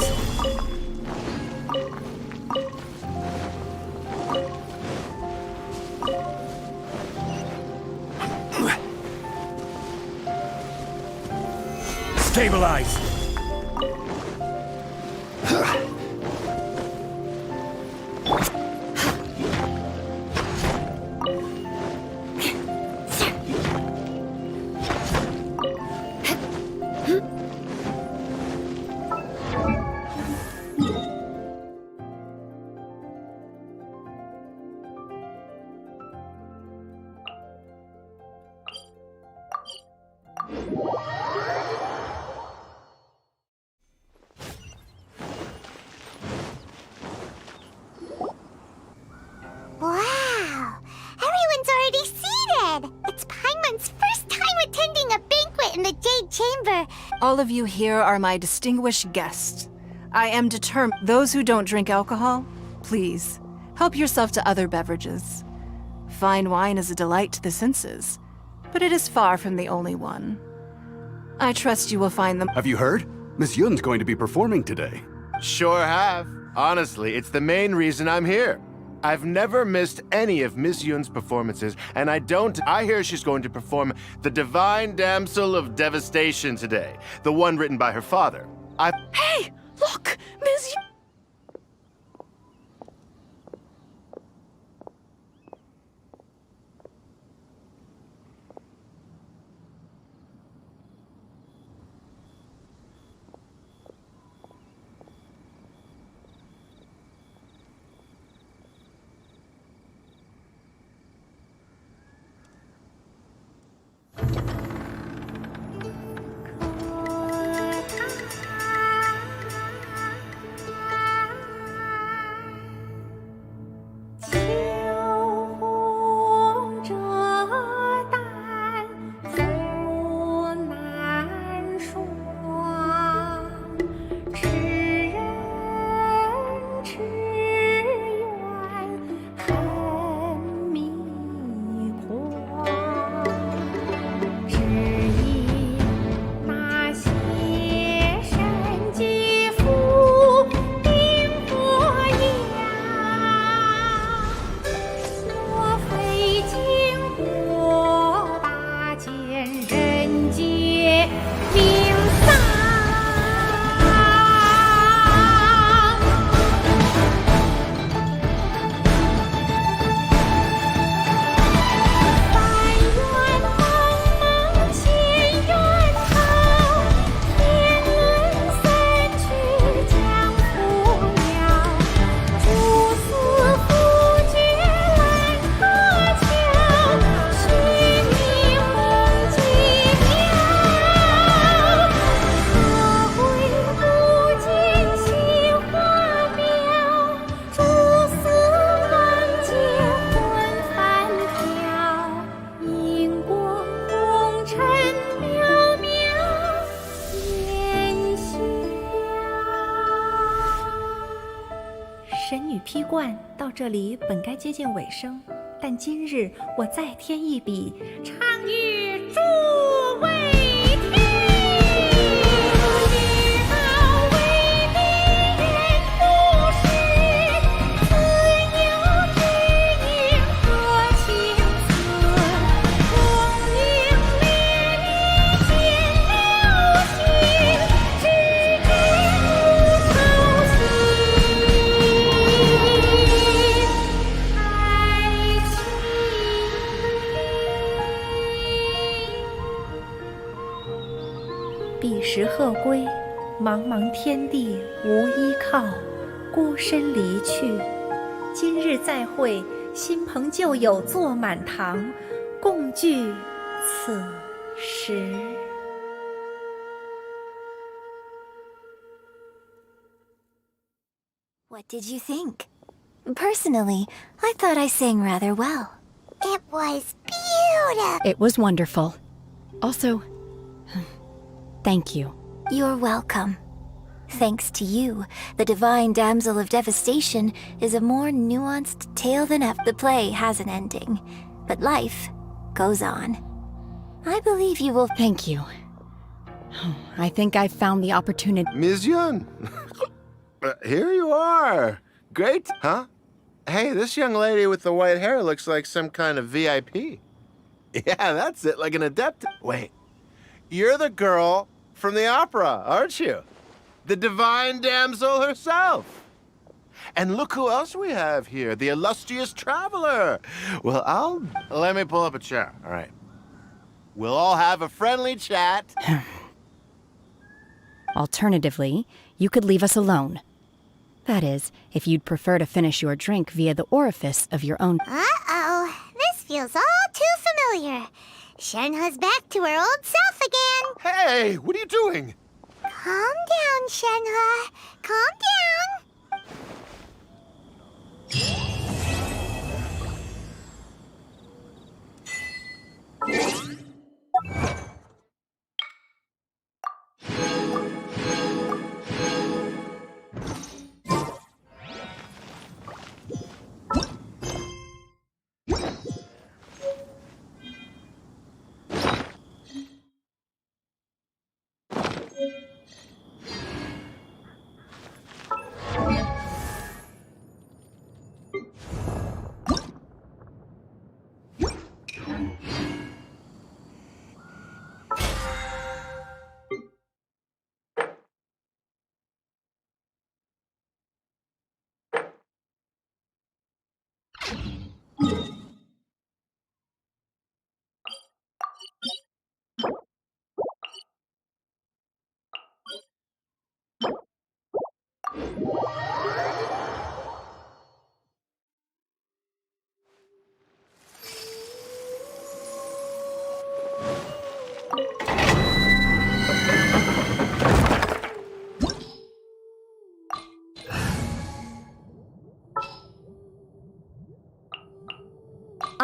Stabilize! the Jade Chamber. All of you here are my distinguished guests. I am determined. Those who don't drink alcohol, please, help yourself to other beverages. Fine wine is a delight to the senses, but it is far from the only one. I trust you will find them. Have you heard? Miss Yun's going to be performing today. Sure have. Honestly, it's the main reason I'm here. I've never missed any of Miss Yun's performances, and I hear she's going to perform The Divine Damsel of Devastation today, the one written by her father. Hey! Look! Miss Yun!批冠到这里本该接近尾声，但今日我再添一笔，唱与诸位听。知道为敌人不是，自有知音和情思。功名烈烈见了心，只知无愁心。彼时鹤归，茫茫天地无依靠，孤身离去。今日再会，新朋旧友坐满堂，共聚此时。What did you think? Personally, I thought I sang rather well. It was beautiful. It was wonderful. Also, thank you. You're welcome. Thanks to you, the Divine Damsel of Devastation is a more nuanced tale than ever. The play has an ending, but life goes on. I believe you will... Thank you. I think I've found the opportunity... Ms. Yun! Here you are! Great, huh? Hey, this young lady with the white hair looks like some kind of VIP. Yeah, that's it, like an adept. Wait, you're the girl from the opera, aren't you? The Divine Damsel herself. And look who else we have here, the illustrious traveler. Well, let me pull up a chair, all right. We'll all have a friendly chat. Alternatively, you could leave us alone. That is, if you'd prefer to finish your drink via the orifice of your own... Uh-oh, this feels all too familiar. Shenhe's back to her old self again. Hey, what are you doing? Calm down, Shenhe. Calm down.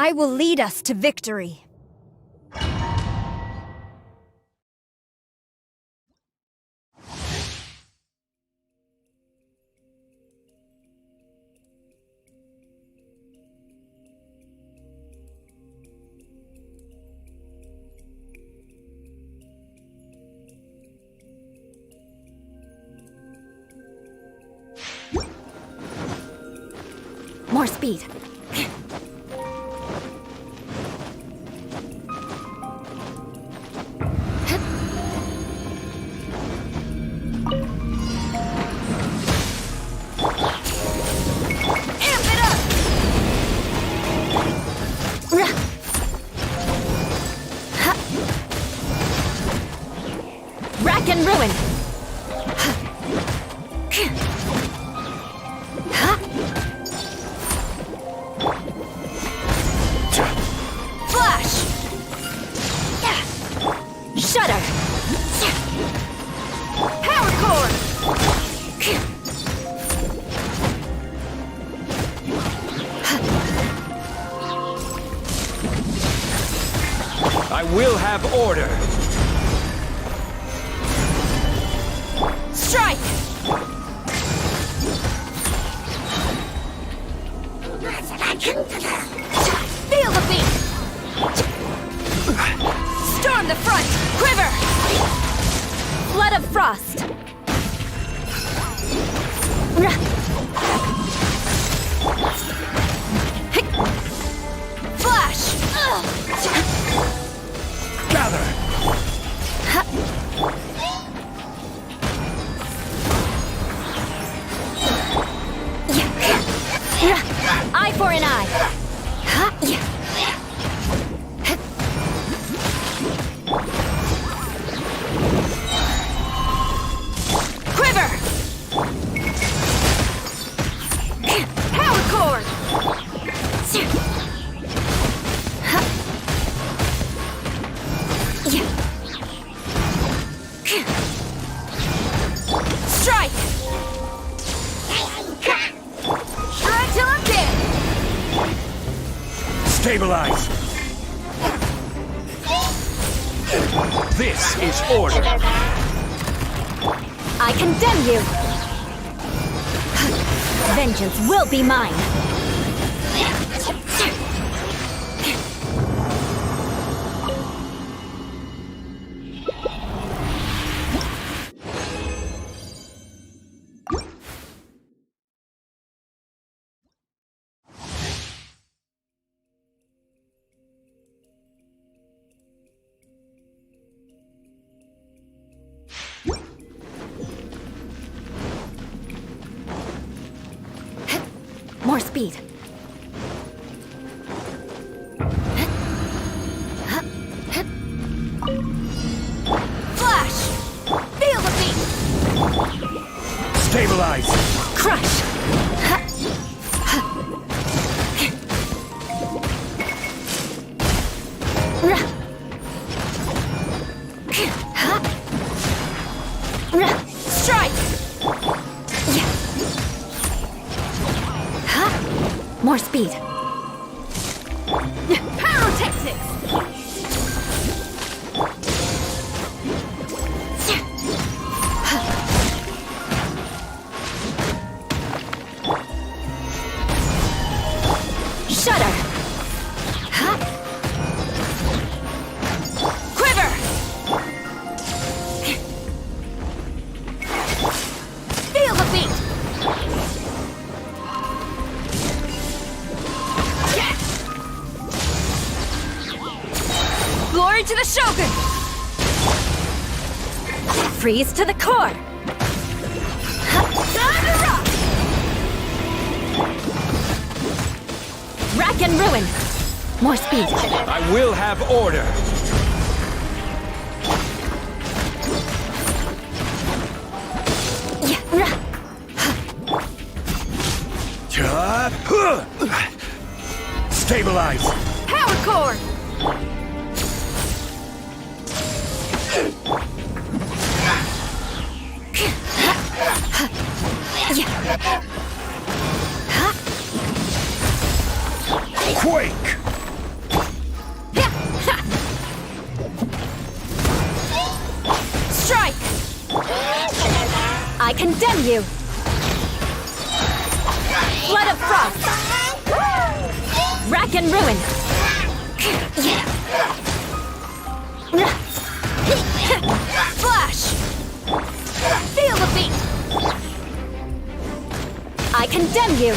I will lead us to victory. More speed. Rack and ruin! Flash! Shudder! Power core! I will have order. Strike! Feel the beat! Storm the front! Quiver! Flood of frost! Flash! Gather! Eye for an eye. Quiver. Power cord. Strike. Strike till I'm dead. Stabilize! This is order! I condemn you! Vengeance will be mine! More speed. Flash! Feel the beat! Stabilize! Crush! Strike! More speed. Pyrotechnics! Shudder. Quiver! Feel the beat! Glory to the Shogun! Freeze to the core. Time to rock! Rack and ruin. More speed. I will have order! Stabilize! Power cord! Quake! I condemn you! Flood of frost! Rack and ruin! Flash! Feel the beat! I condemn you!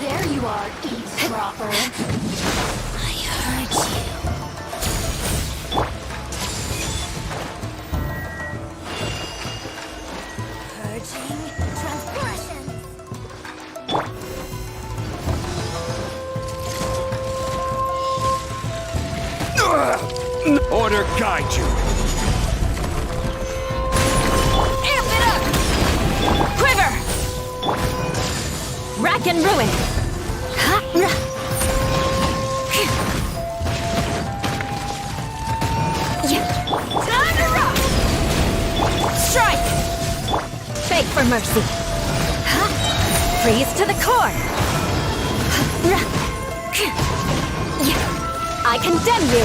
There you are, eavesdropper. I heard you. Purging transgressions. Order guide you. Amp it up! Quiver! Rack and ruin! Time to rock! Strike! Beg for mercy! Freeze to the core! I condemn you!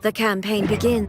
The campaign begins.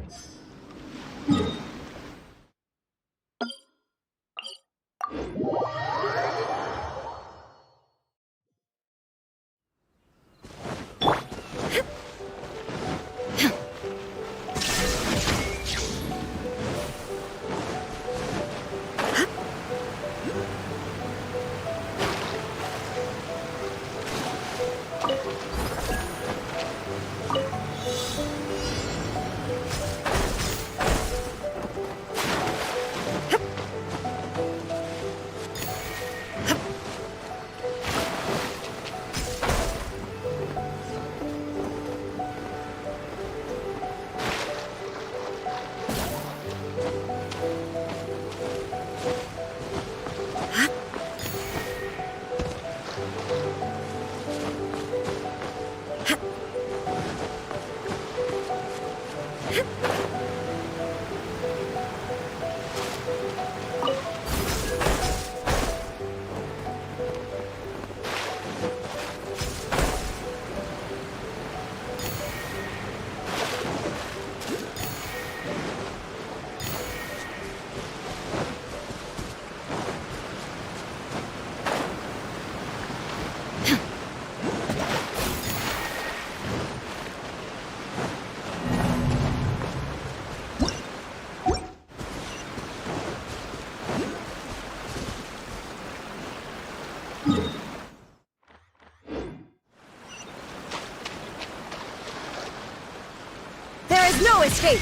There is no escape!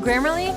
Grammarly?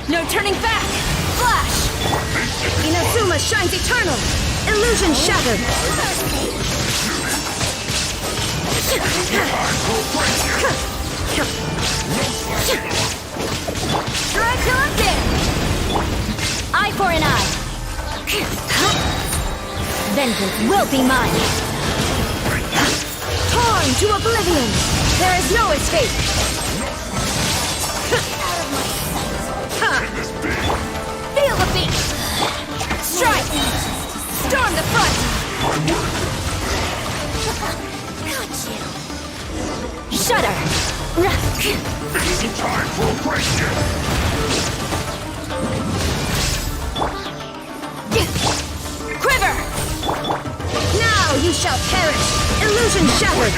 No turning back! Flash! Inazuma shines eternal! Illusion shattered! Strike till I'm dead! Eye for an eye! Vengeance will be mine! Torn to oblivion! There is no escape! Feel the beat! Strike! Time for a question! Quiver! Now you shall perish! Illusion shattered!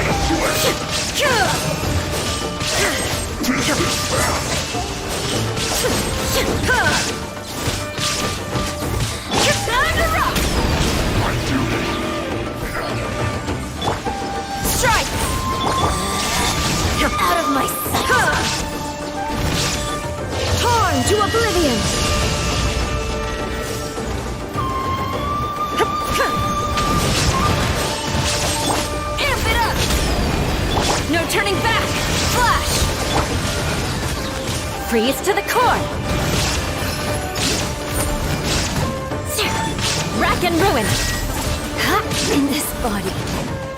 Strike! Out of my sight! Torn to oblivion! Amp it up! No turning back! Flash! Freeze to the core! Rack and ruin! In this body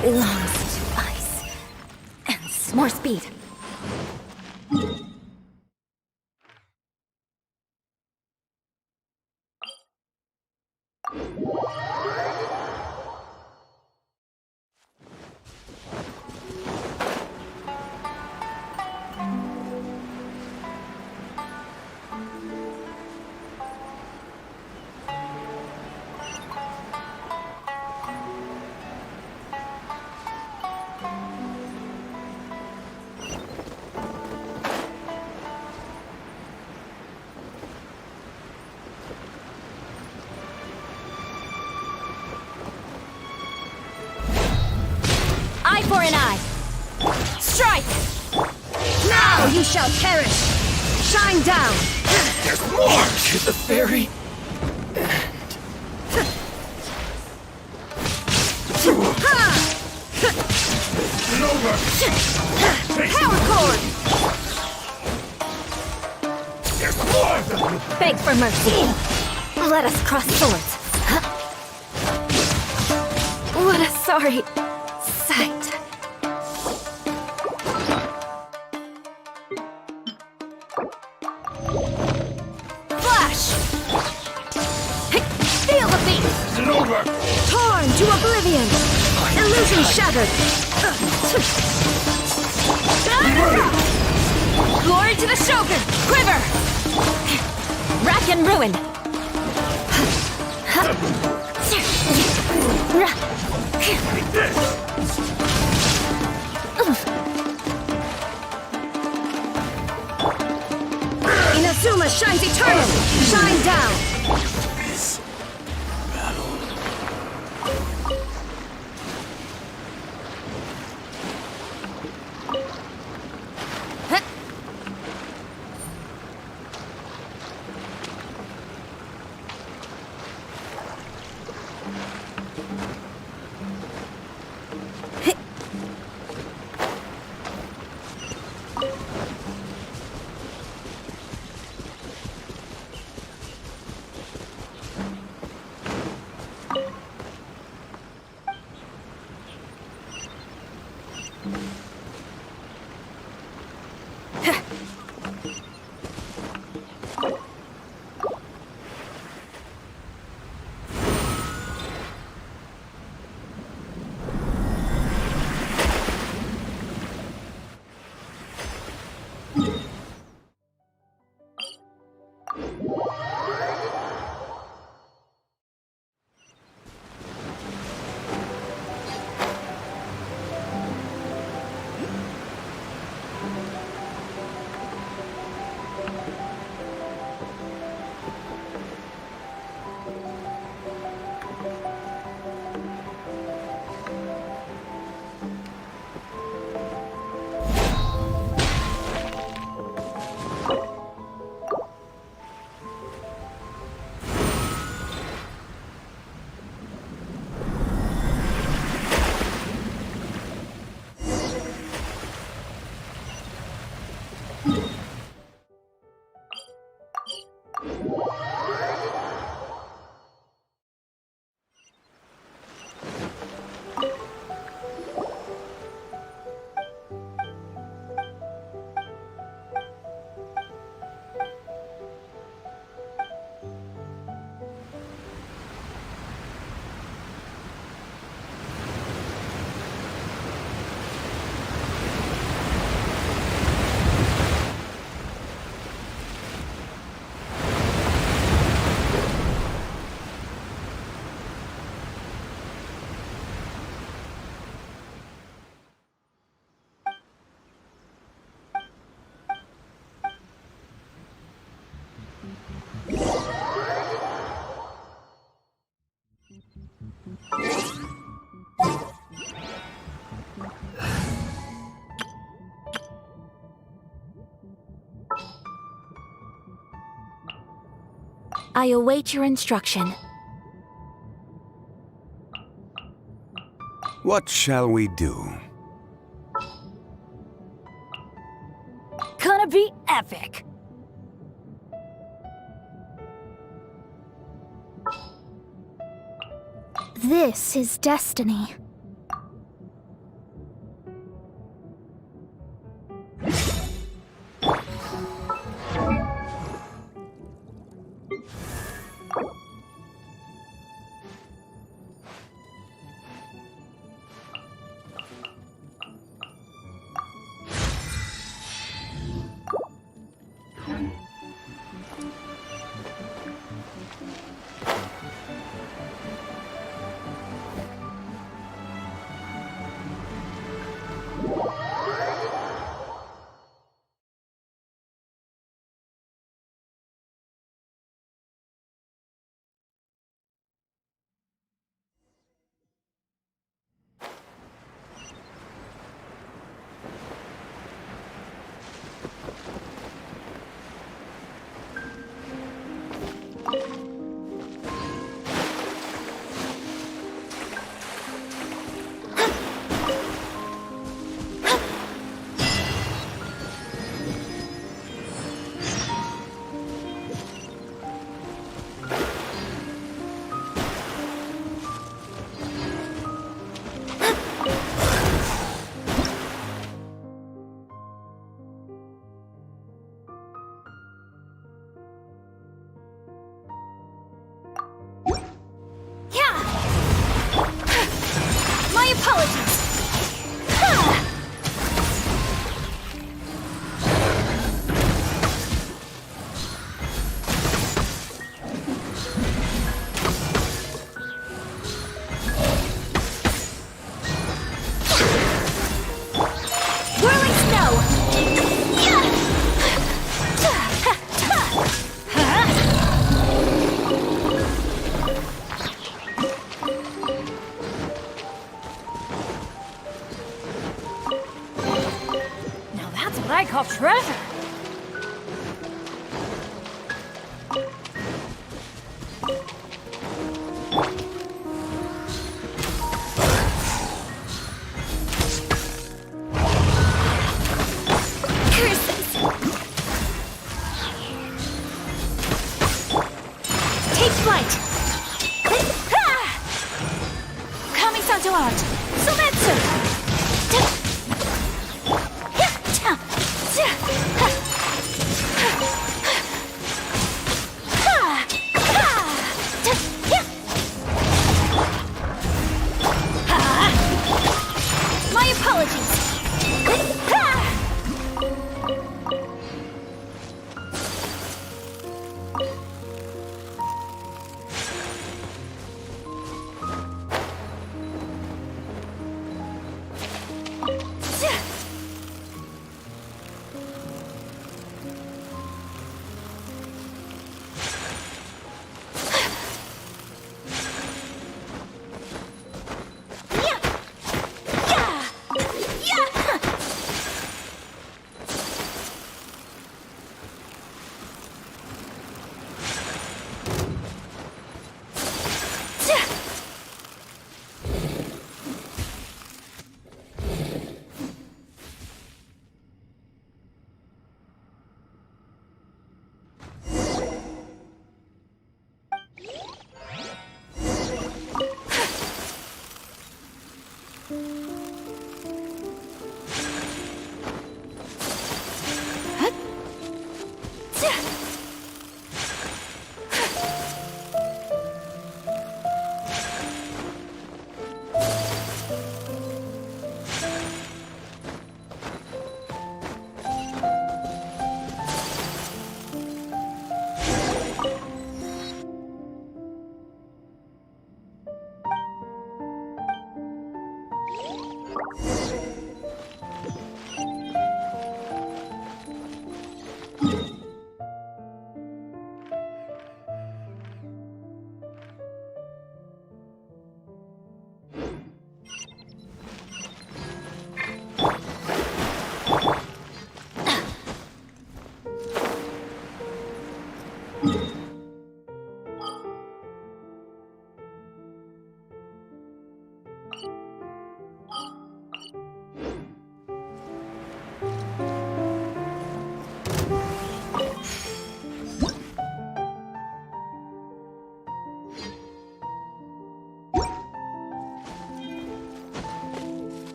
belongs to ice. And more speed. Eye for an eye! Strike! Now you shall perish! Shine down! There's more to the very Power cord! There's more! Beg for mercy! Let us cross swords! What a sorry sight! Flash! Feel the beat! It's over! Torn to oblivion! Illusion shattered! Glory to the Shogun! Quiver! Rack and ruin! Inazuma shines eternal! Shine down! I await your instruction. What shall we do? Gonna be epic. This is destiny. My apologies. Whirling snow! Now that's what I call treasure. Curses! Take flight! Coming to art. Sometsu! My apologies!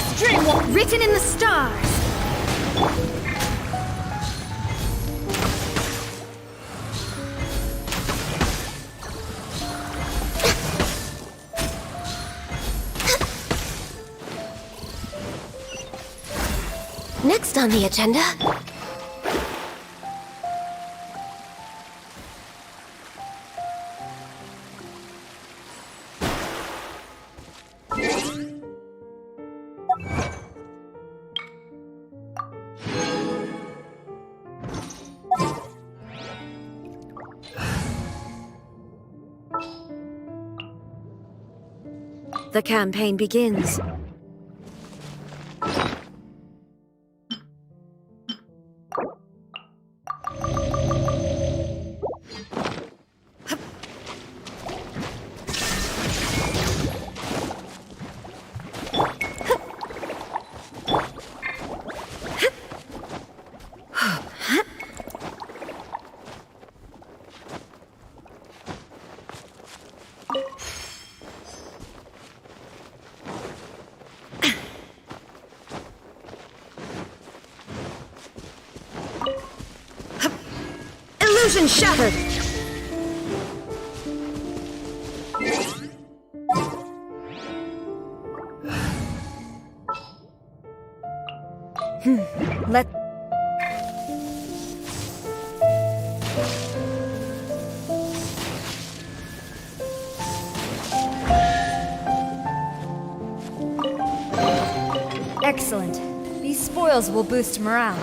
This dream written in the stars. Next on the agenda... The campaign begins. Illusion shattered! Let... Excellent. These spoils will boost morale.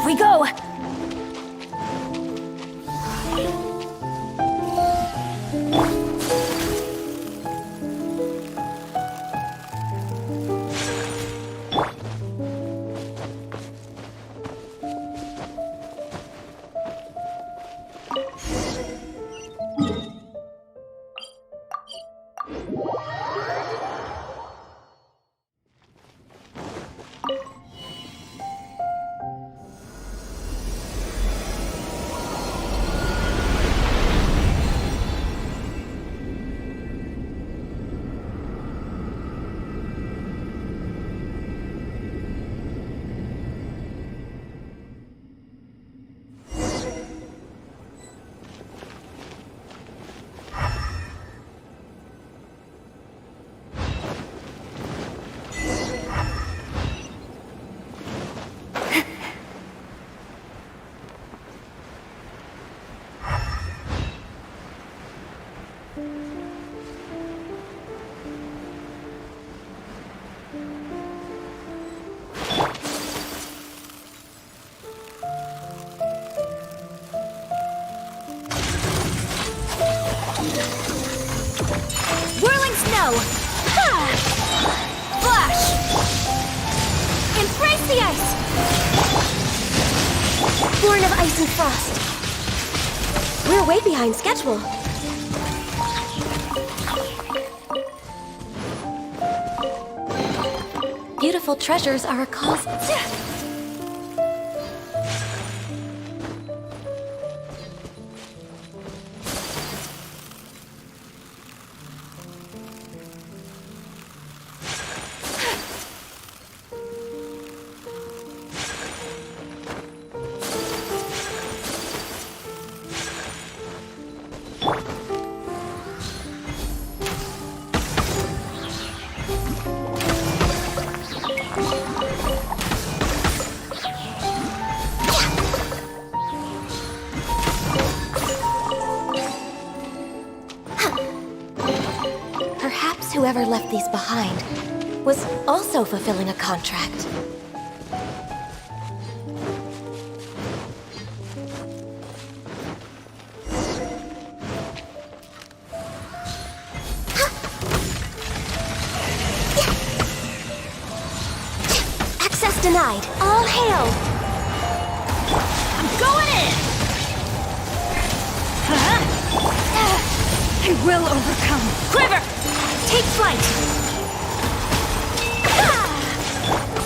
We go! Snow! Ha! Flash! Embrace the ice! Born of ice and frost. We're way behind schedule. Beautiful treasures are a cause... Whoever left these behind was also fulfilling a contract. Access denied. All hail! I'm going in! I will overcome. Quiver! Take flight!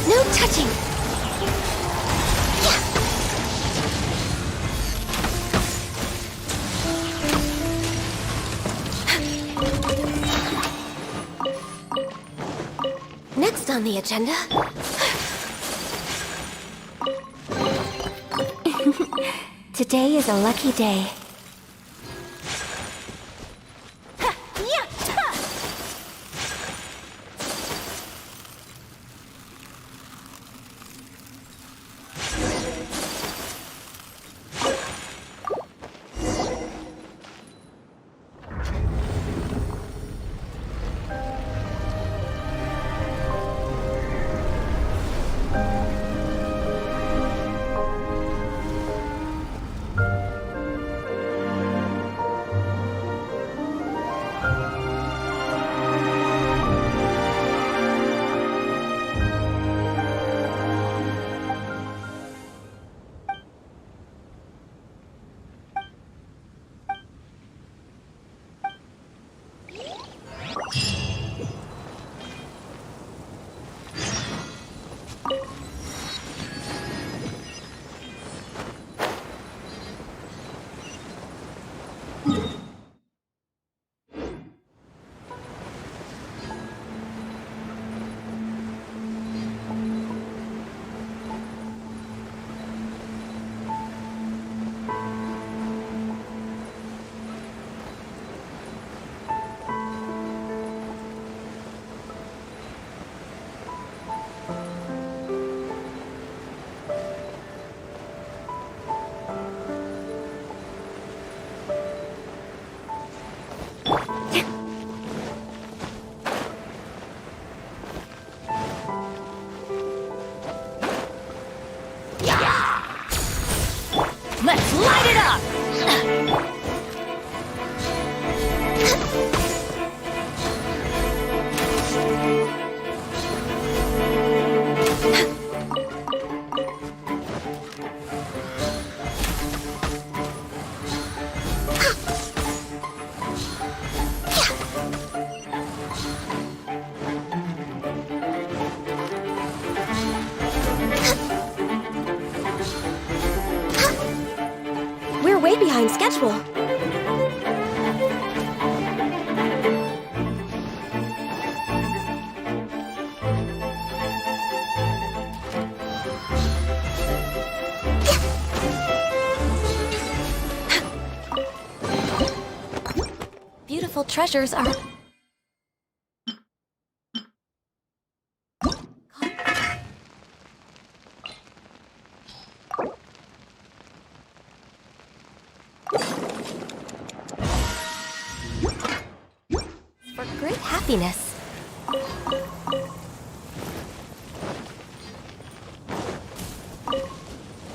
No touching! Next on the agenda... Today is a lucky day. Let's light it up! We're way behind schedule. Beautiful treasures are... for great happiness.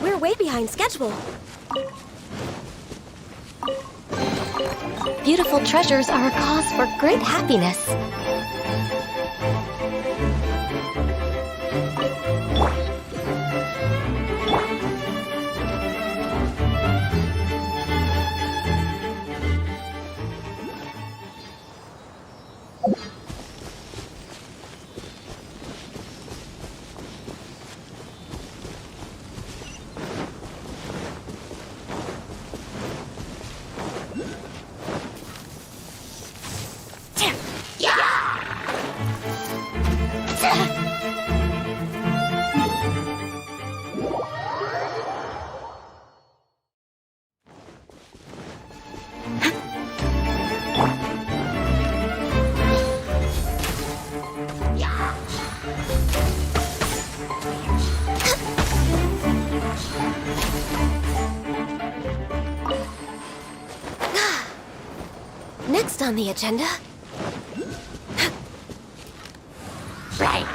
We're way behind schedule. Beautiful treasures are a cause for great happiness. Next on the agenda... Right.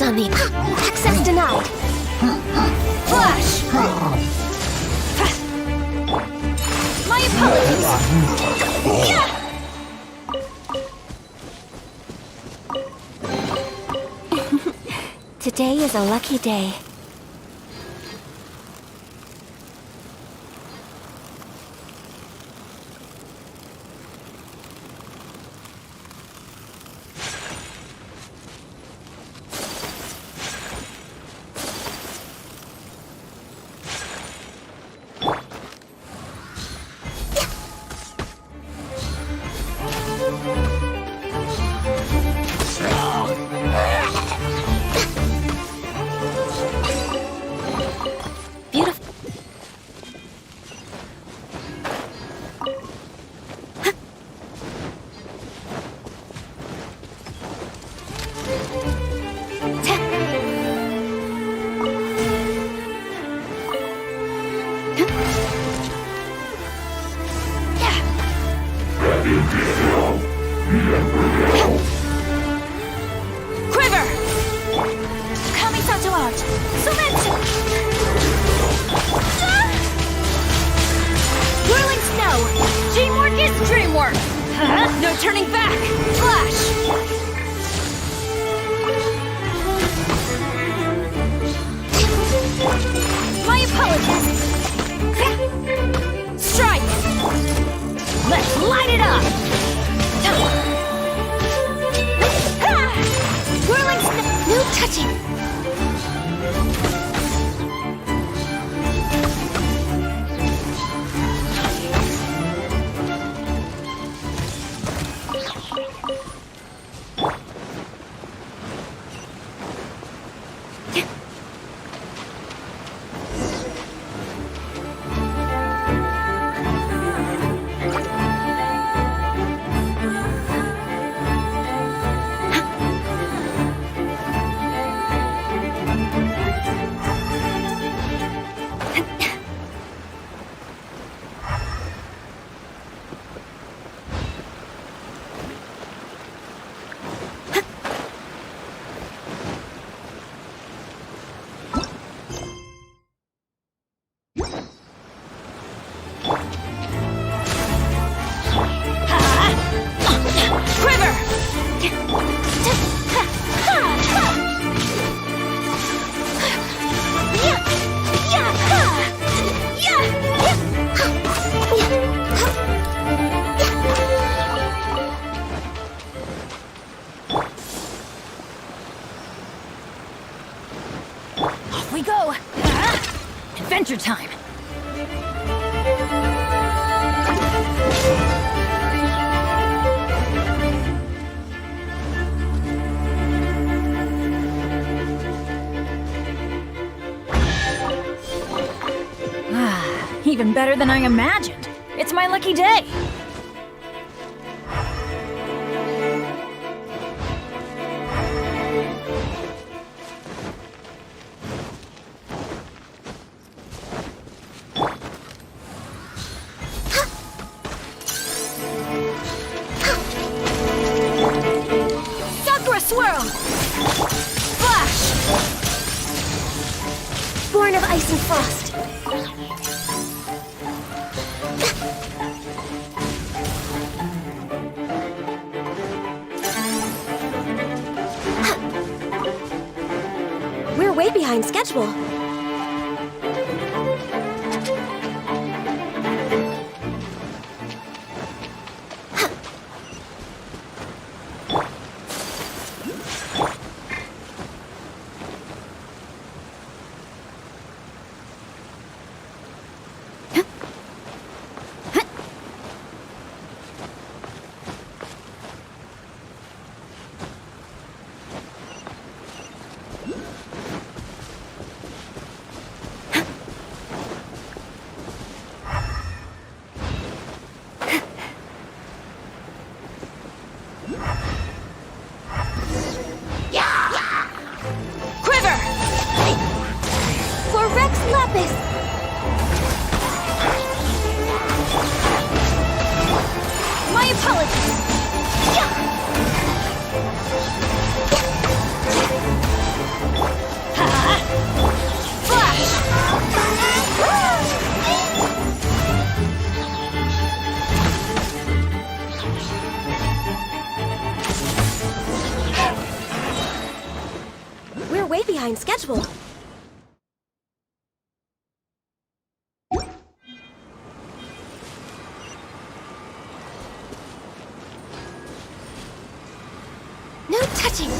on me. Access denied. Flash! My apologies! Today is a lucky day. Quiver! Kamisato out! Cement! Whirling snow! Teamwork is dreamwork! No turning back! Flash! My apologies! Strike! Let's light it up! Whirling snow! No touching! Off we go! Adventure time! Even better than I imagined. It's my lucky day. Sakura swirl! Flash! Born of ice and frost. We're way behind schedule. behind schedule. No touching!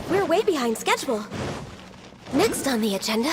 We're way behind schedule. Next on the agenda...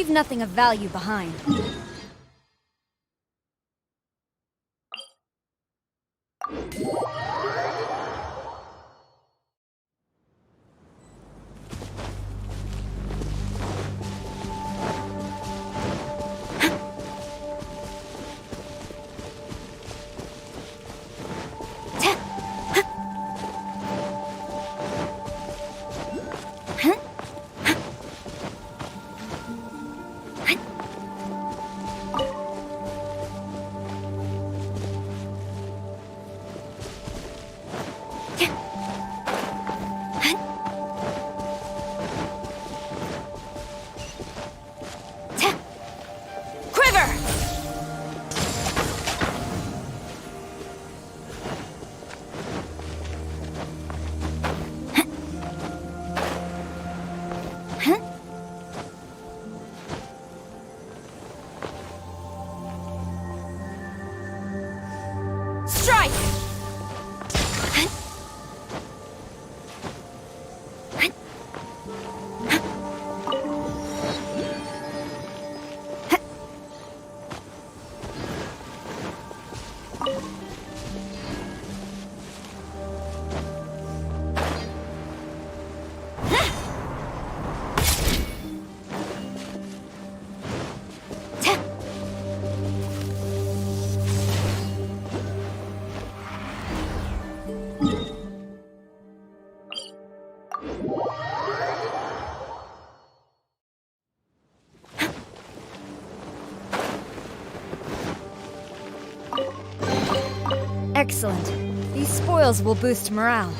leave nothing of value behind. Excellent. These spoils will boost morale.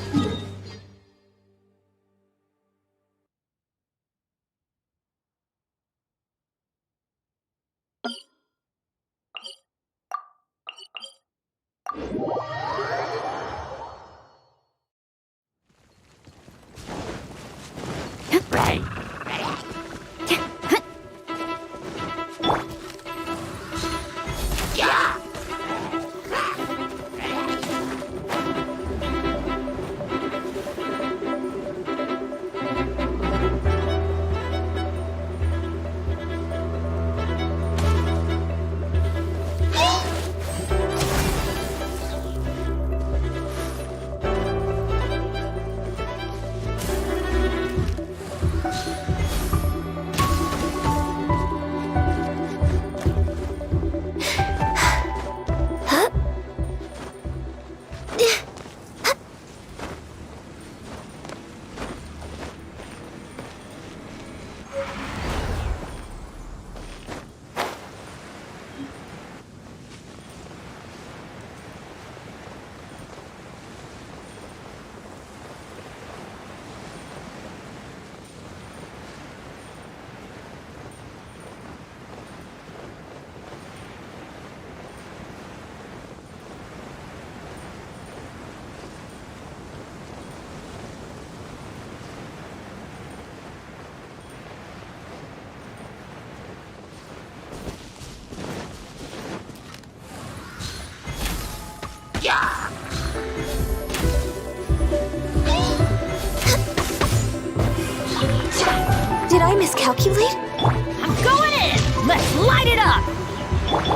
Did I miscalculate? I'm going in! Let's light it up!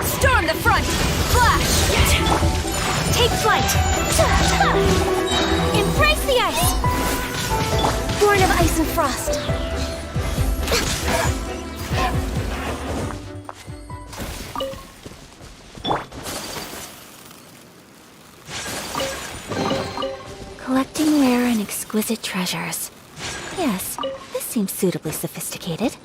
Storm the front! Flash! Take flight! Embrace the ice! Born of ice and frost. Collecting rare and exquisite treasures. Yes, this seems suitably sophisticated.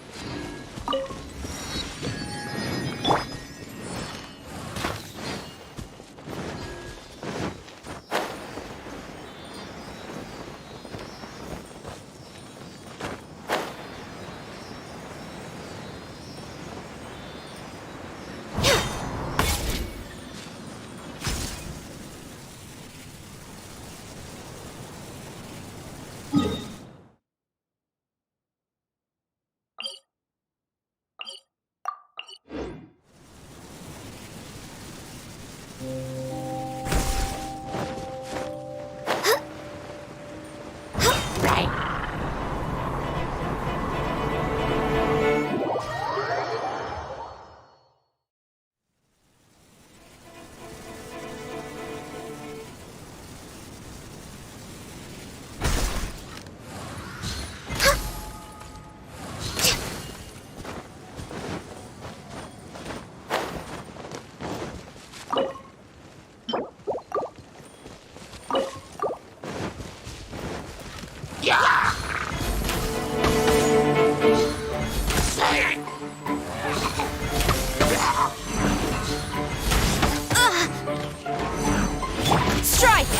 Strike!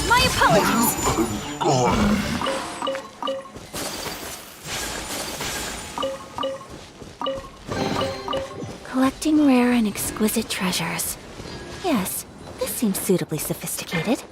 My apologies! Collecting rare and exquisite treasures. Yes, this seems suitably sophisticated.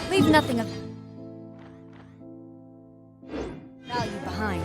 Leave nothing of value behind.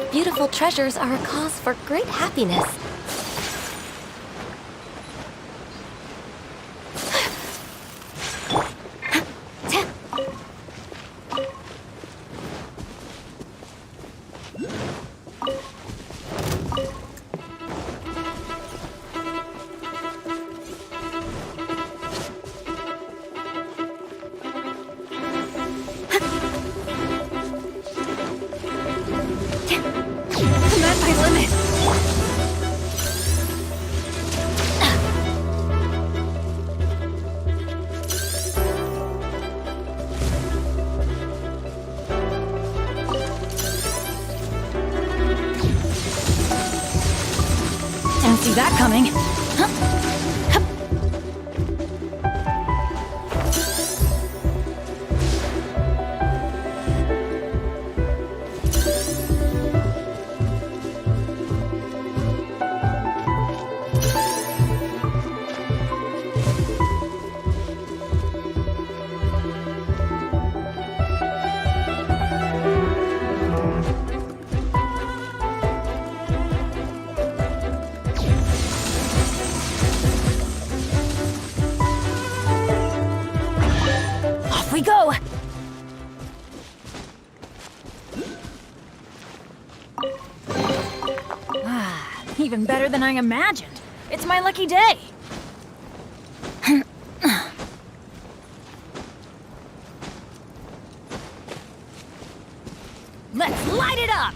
Beautiful treasures are a cause for great happiness. Didn't see that coming. We go! Even better than I imagined. It's my lucky day. Let's light it up!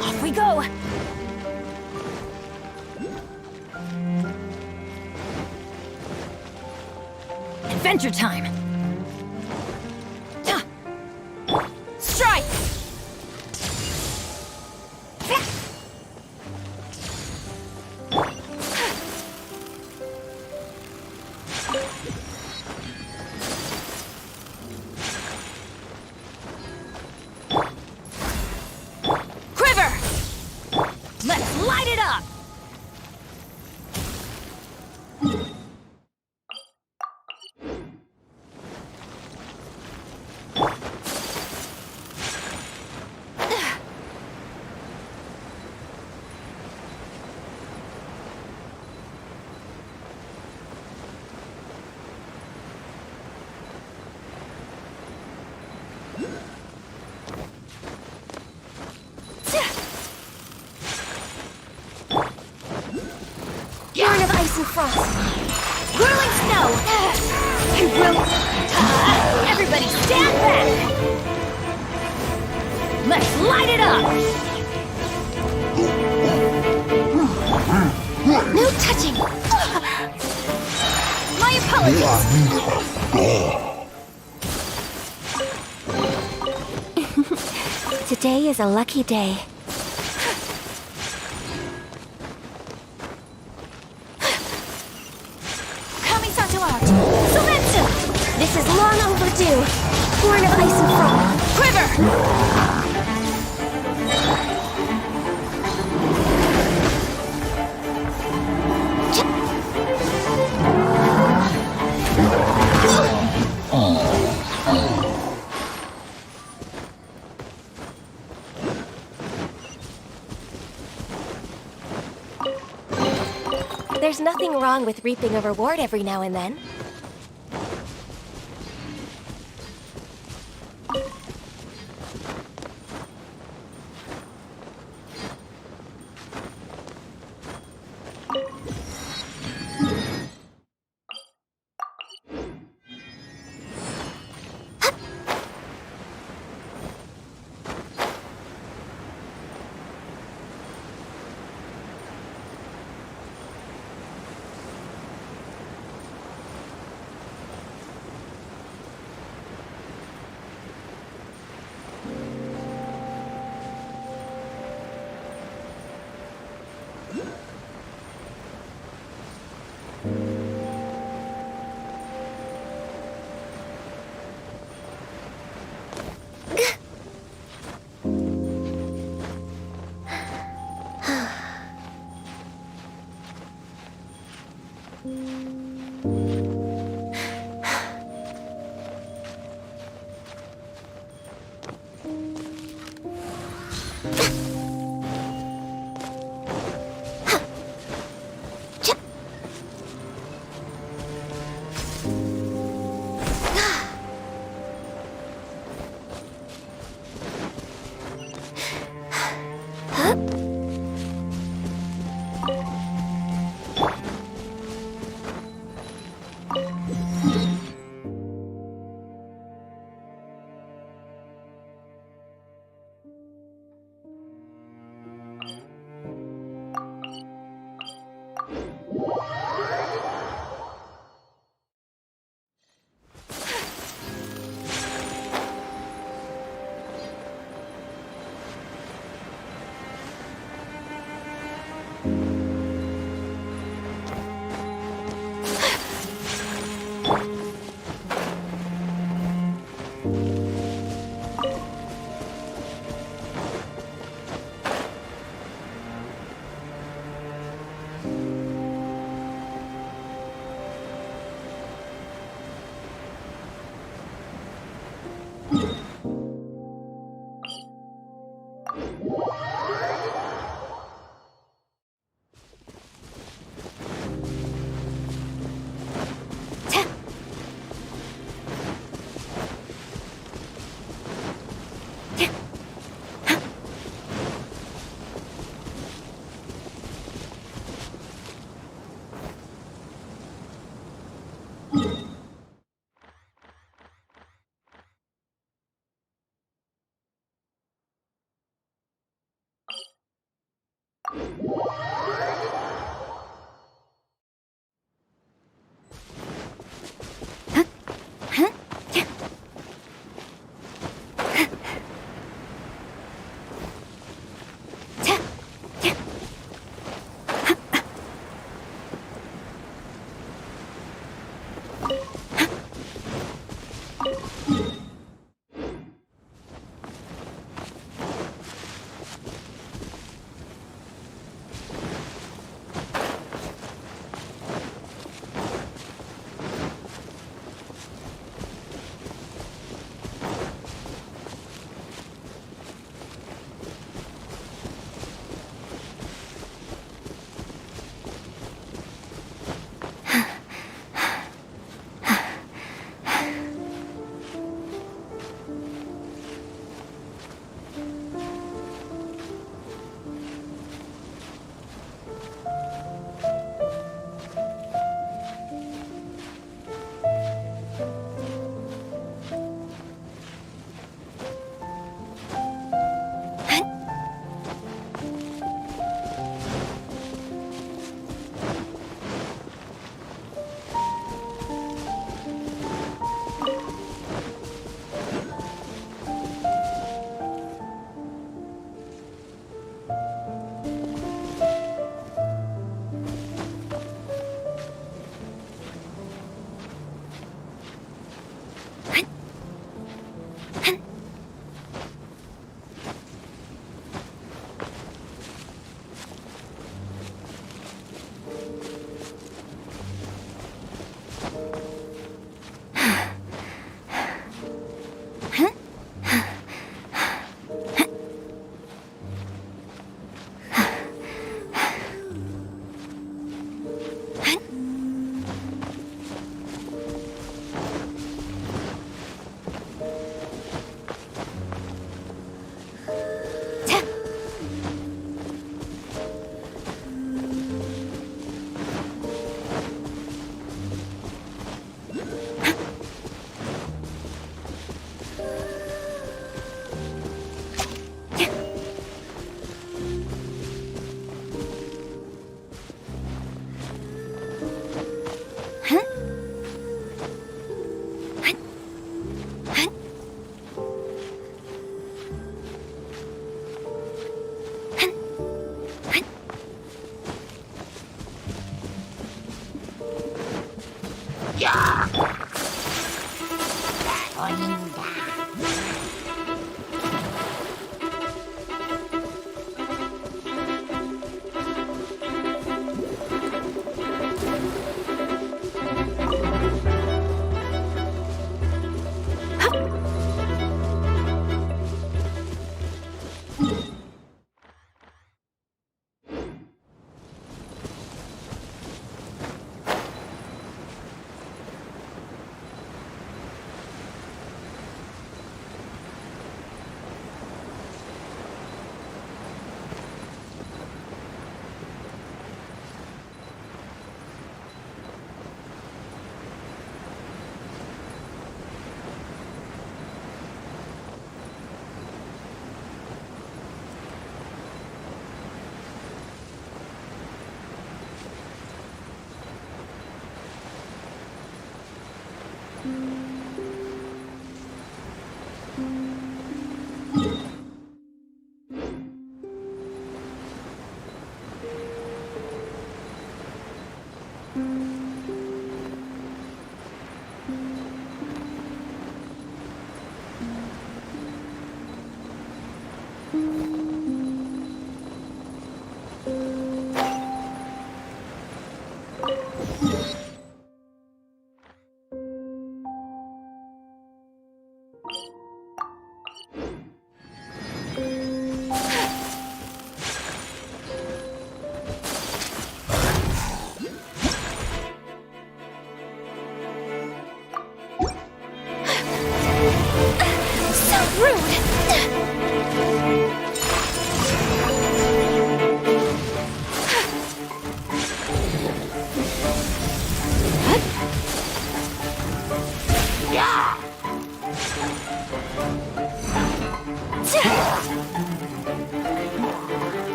Off we go! Adventure time! Strike! Quiver! Let's light it up! Yarn of ice and frost. Whirling snow! I will... Everybody stand back! Let's light it up! No touching. My apologies! Today is a lucky day. This is long overdue. Horn of ice and frost. Quiver! There's nothing wrong with reaping a reward every now and then.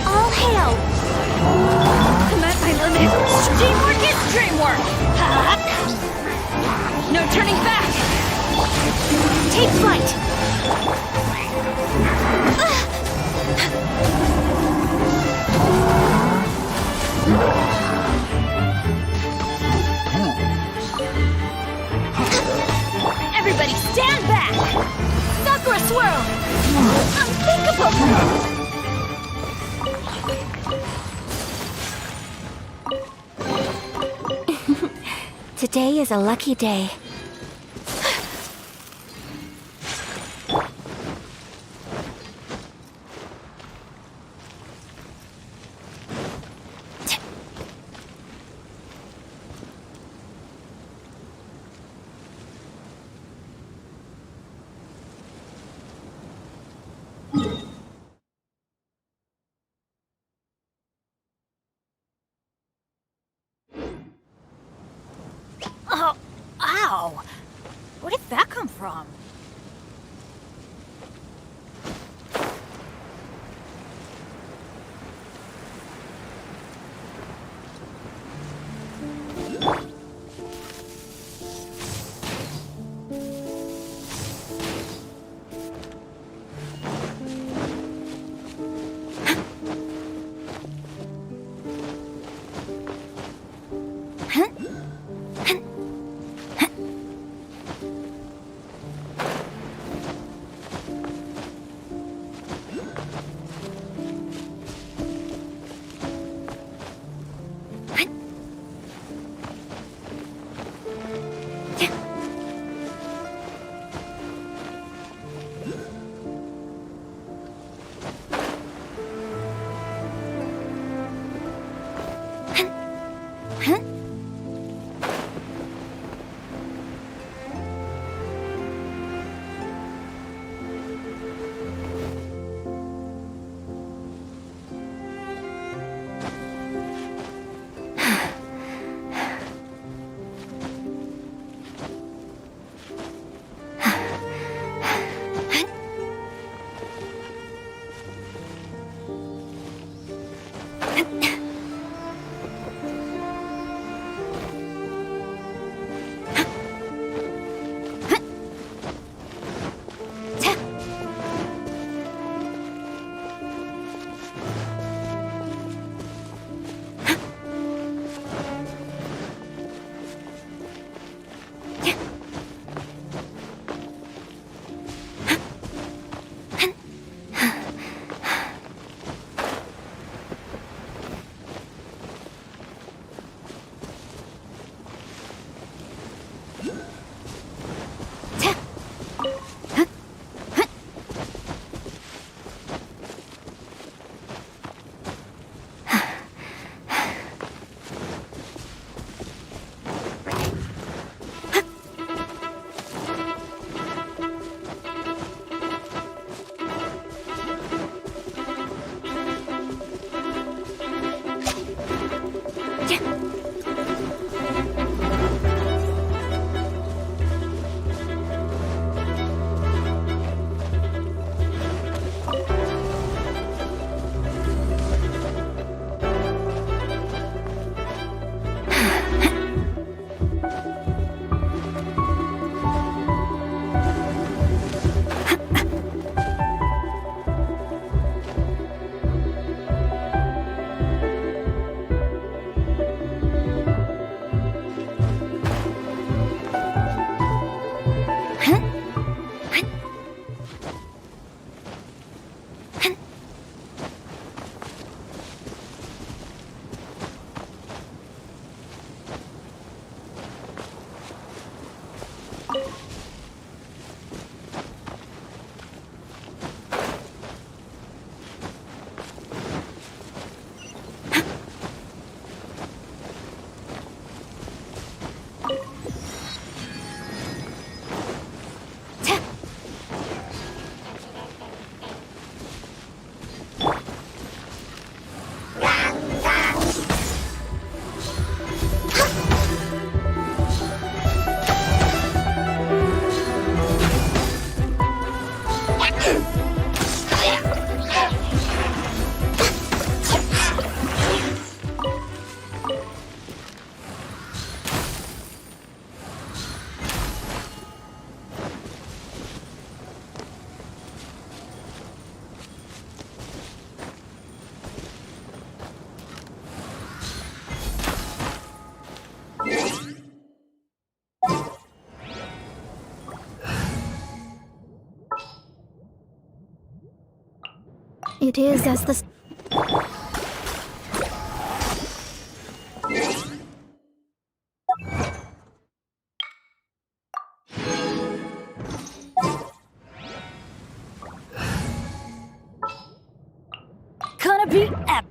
All hail! I'm at my limit. Teamwork is dreamwork! No turning back! Take flight! Everybody stand back! Sakura swirl! Unthinkable! Today is a lucky day. Oh, ow! Where did that come from? It is as the... Gonna be epic.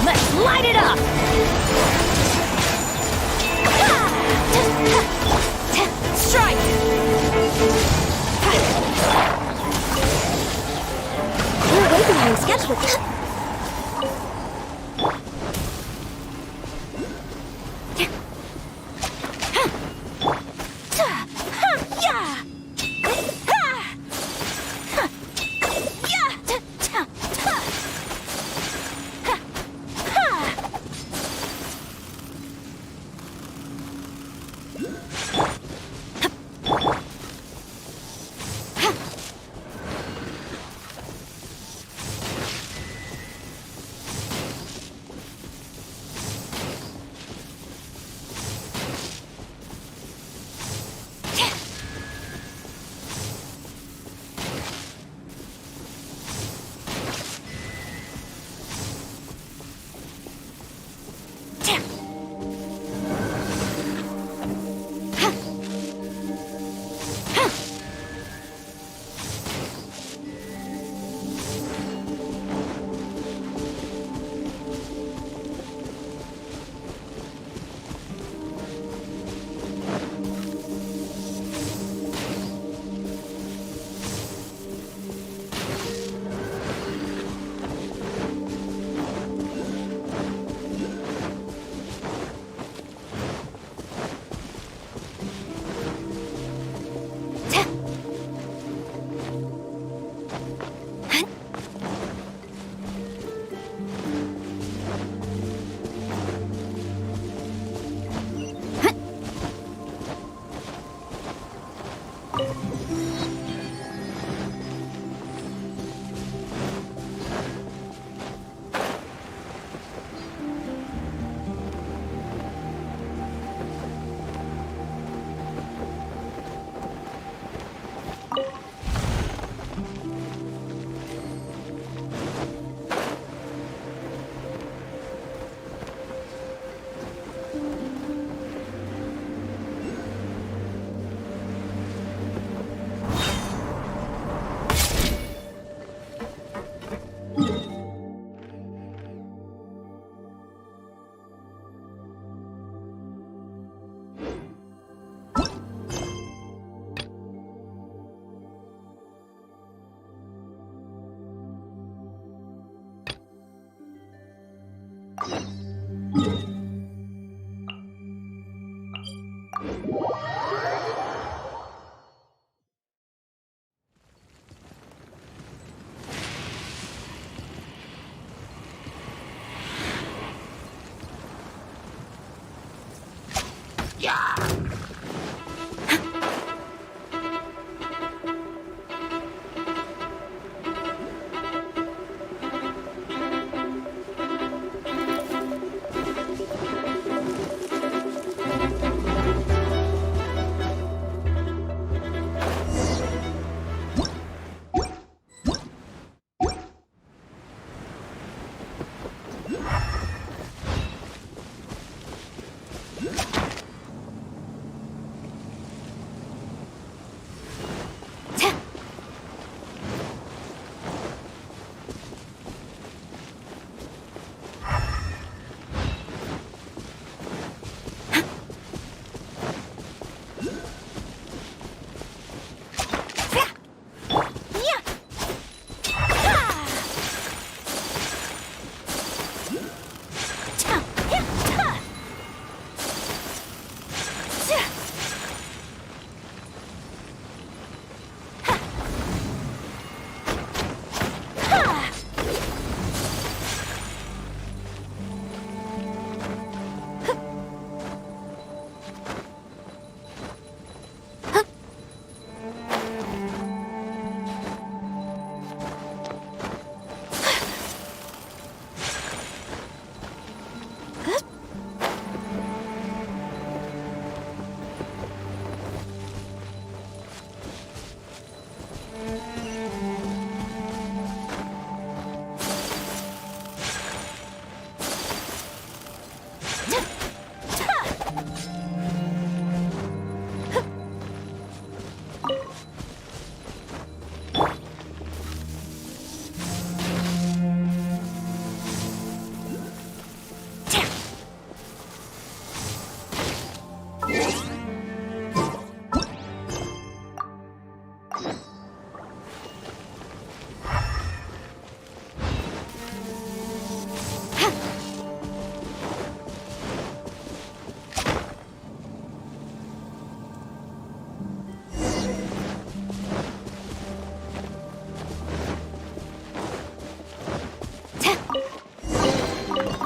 Let's light it up! Strike! We're way behind schedule.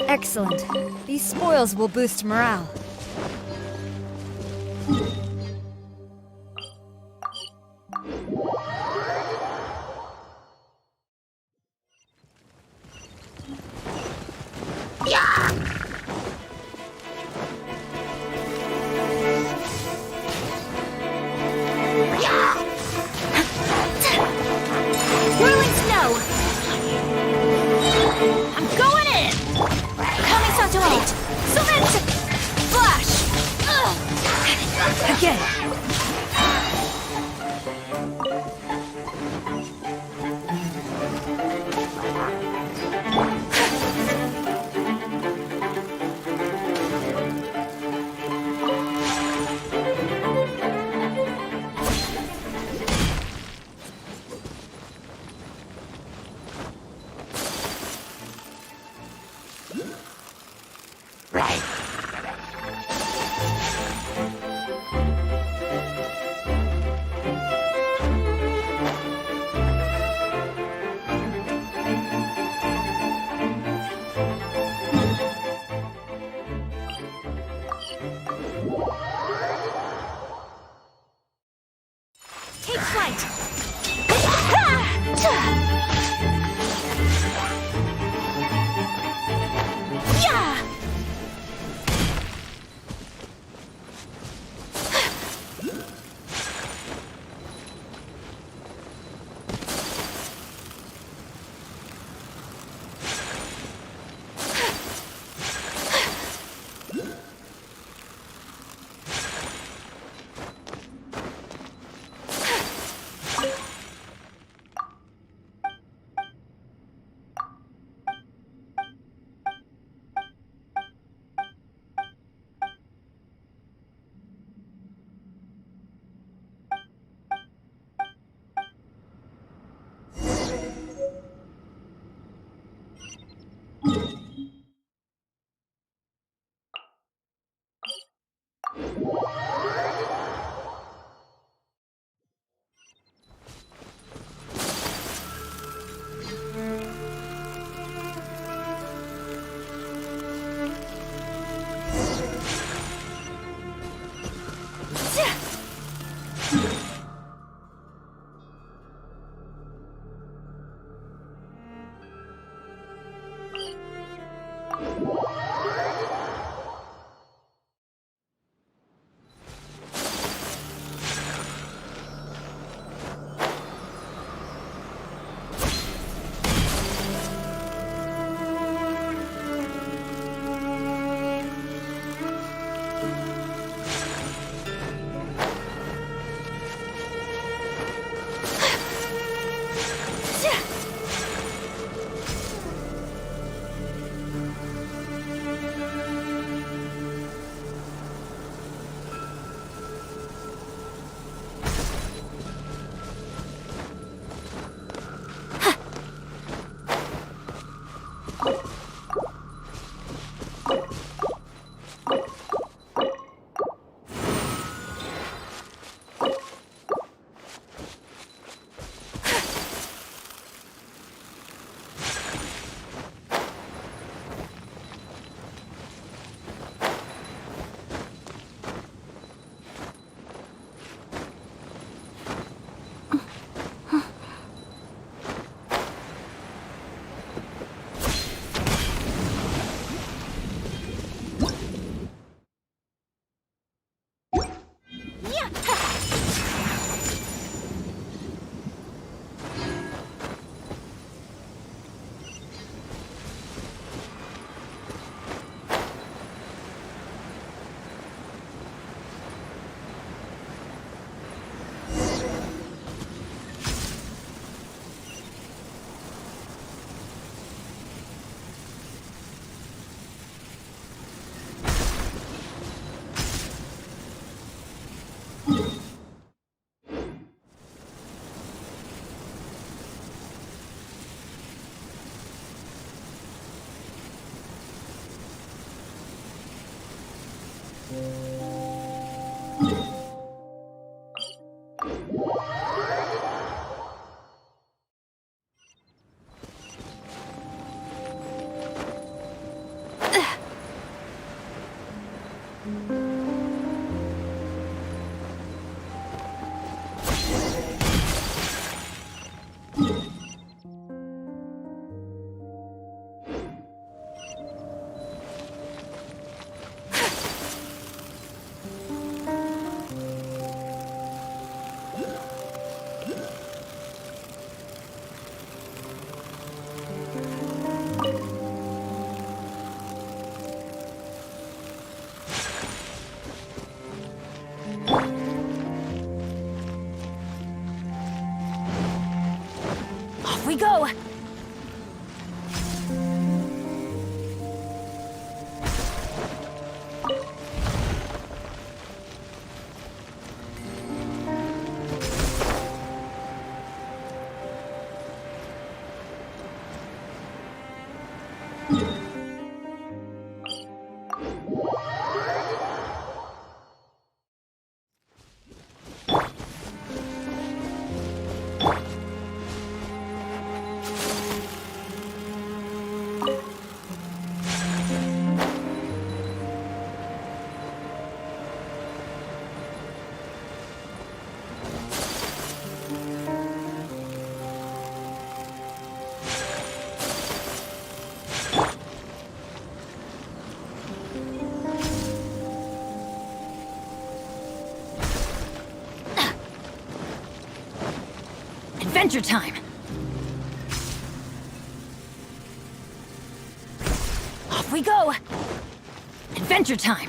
Excellent. These spoils will boost morale. Whirling snow! I'm going in! Coming satellite! Submit! Flash! Again! Take flight! Yeah! go! Adventure time! Off we go! Adventure time!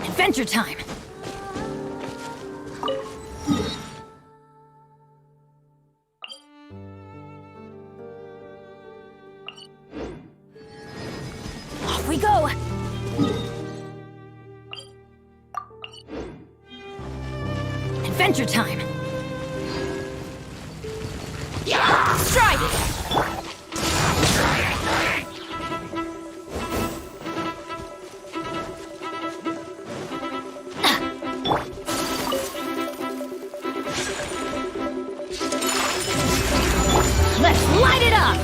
Adventure time! Off we go! Adventure time! Strike! Let's light it up!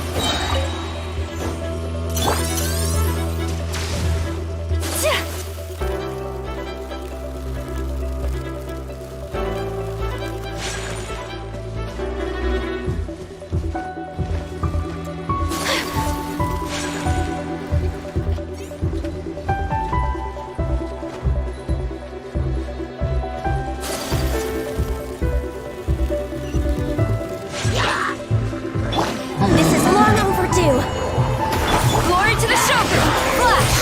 This is long overdue. Glory to the Shogun! Flash!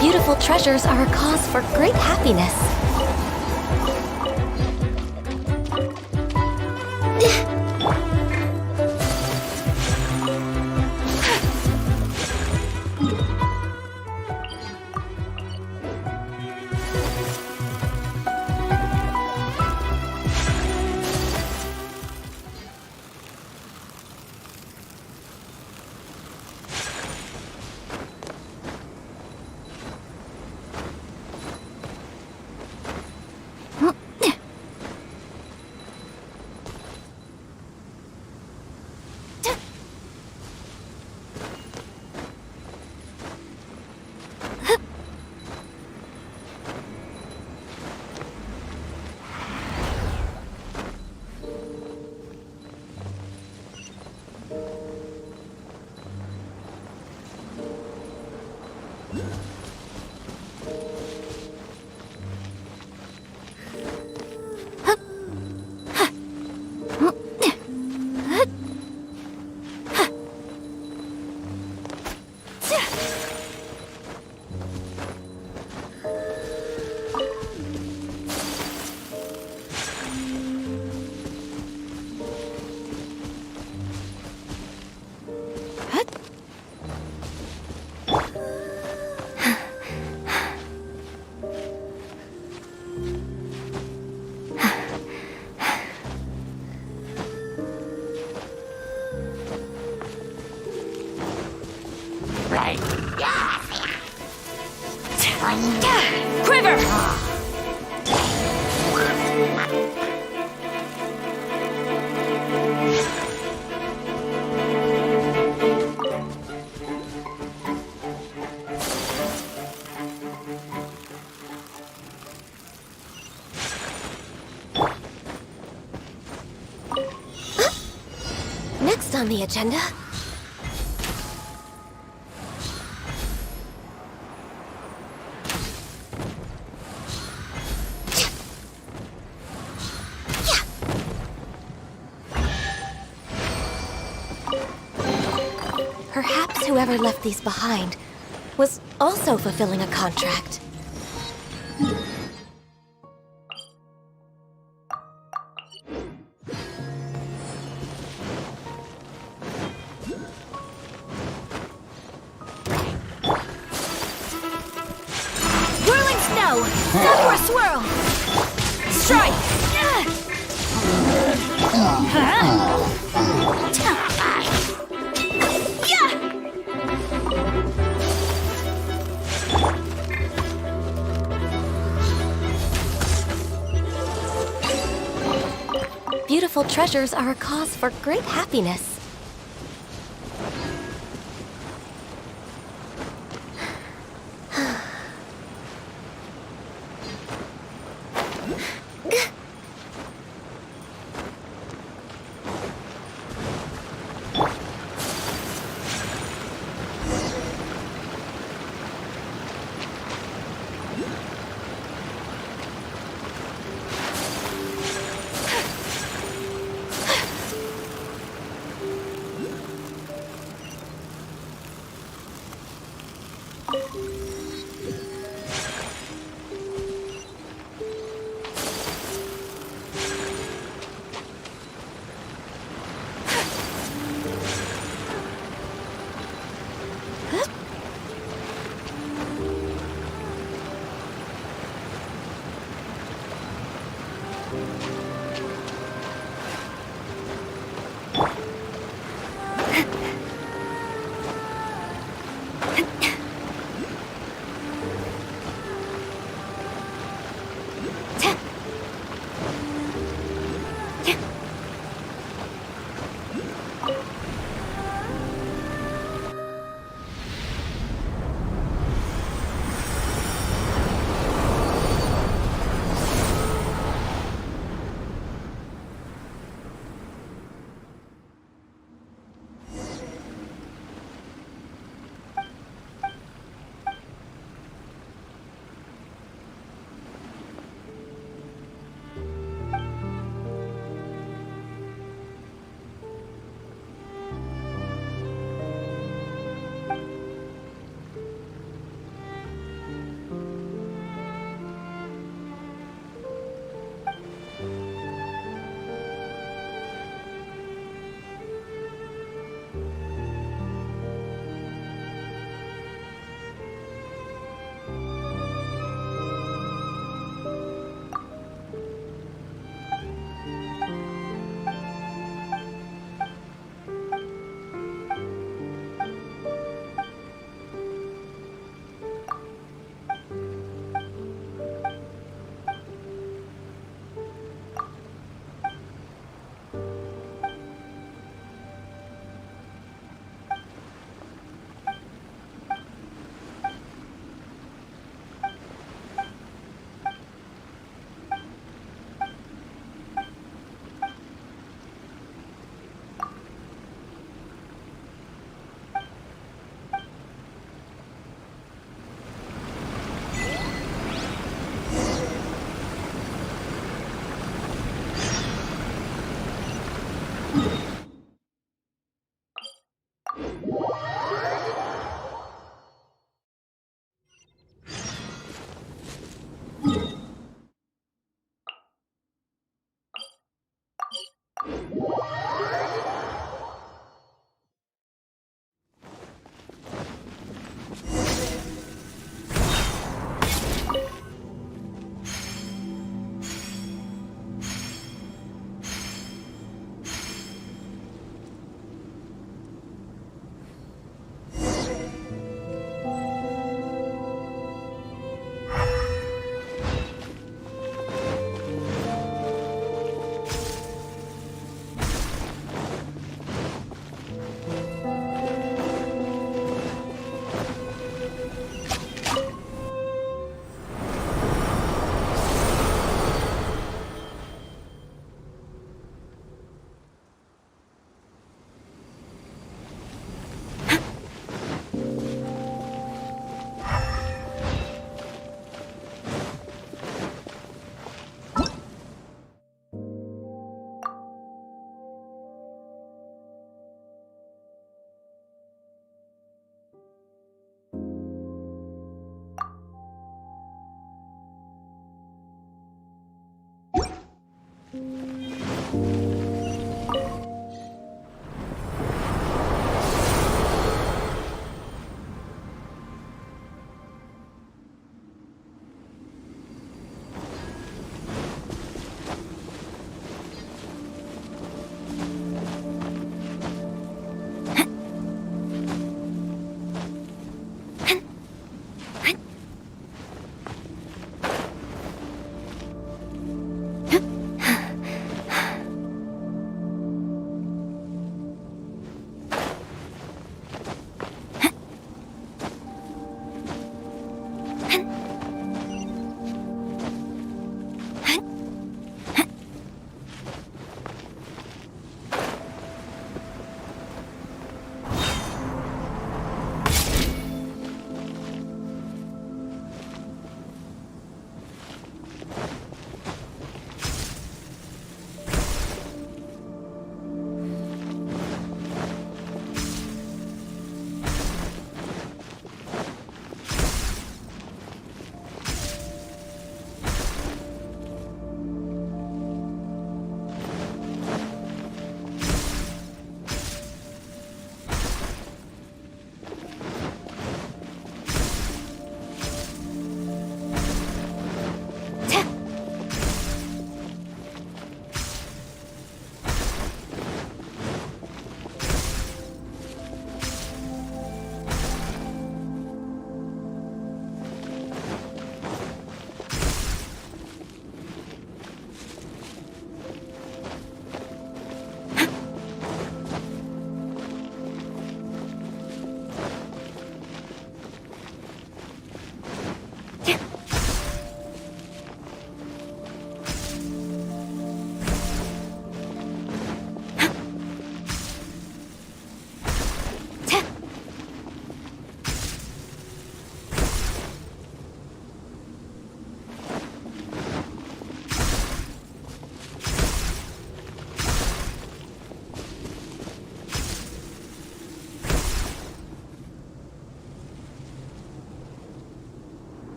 Beautiful treasures are a cause for great happiness. Quiver! Next on the agenda. Perhaps whoever left these behind was also fulfilling a contract. Whirling snow! Southward swirl! Strike! Beautiful treasures are a cause for great happiness.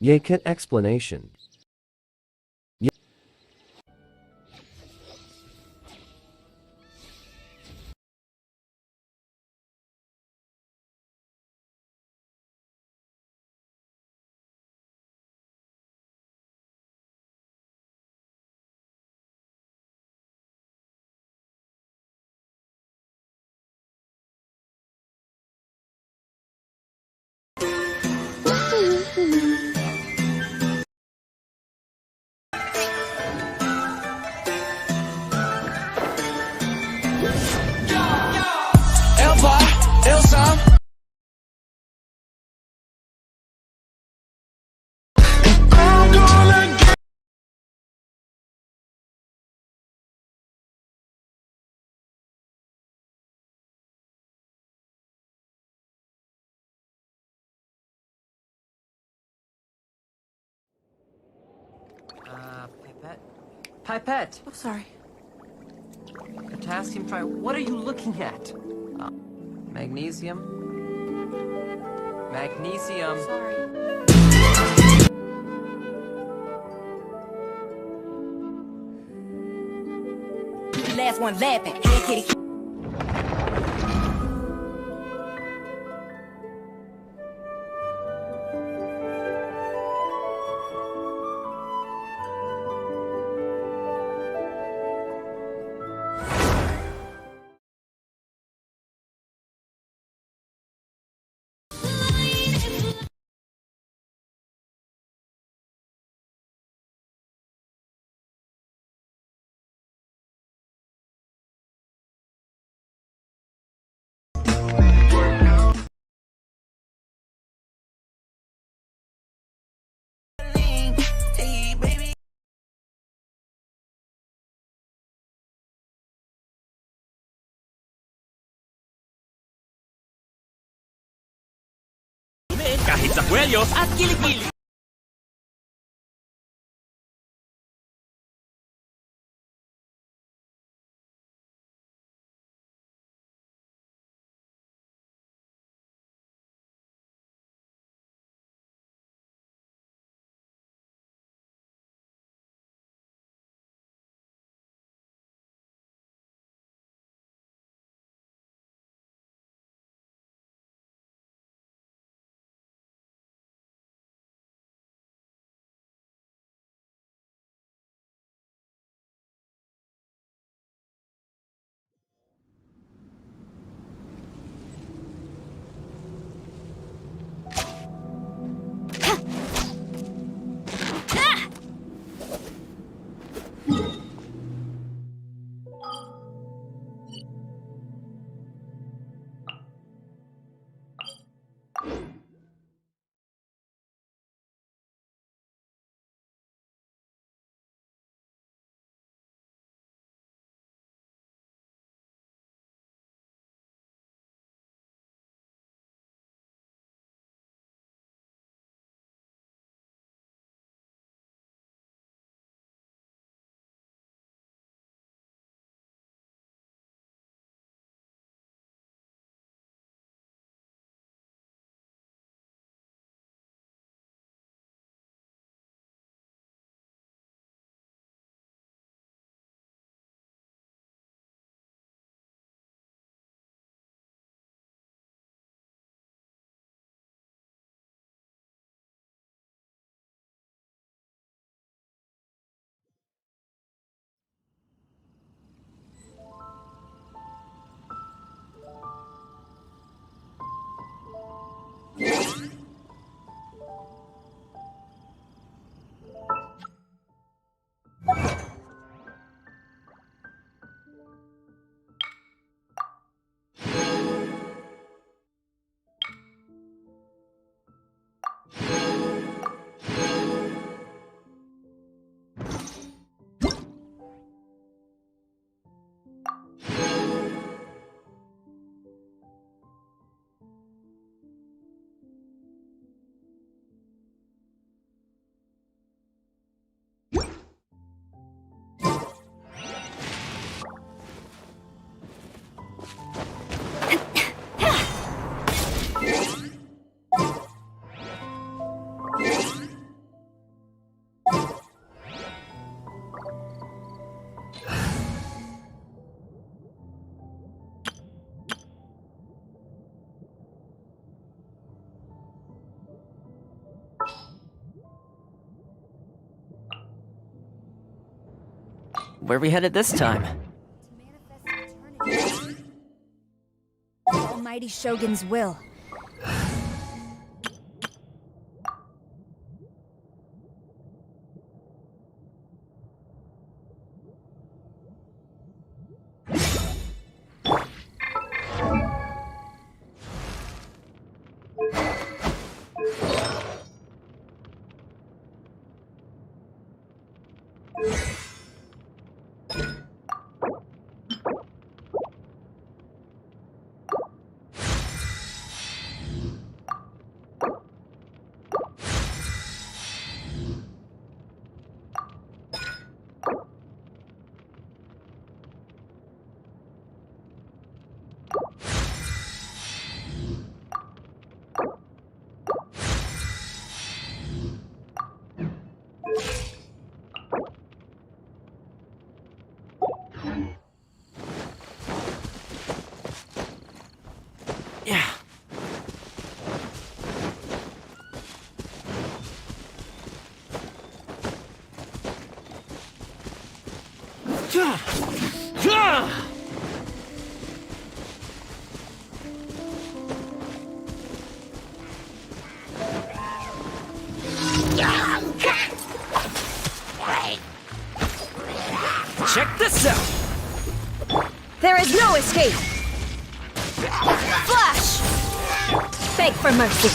Yeket explanation. Pipette? Pipette! Oh, sorry. Potassium tri... What are you looking at? Magnesium? Magnesium. Sorry. Last one laughing. Hey, kitty. Kahit sa kwelyos at kilikili. Where are we headed this time? Almighty Shogun's will. Yeah. Check this out! There is no escape! Flash! Beg for mercy.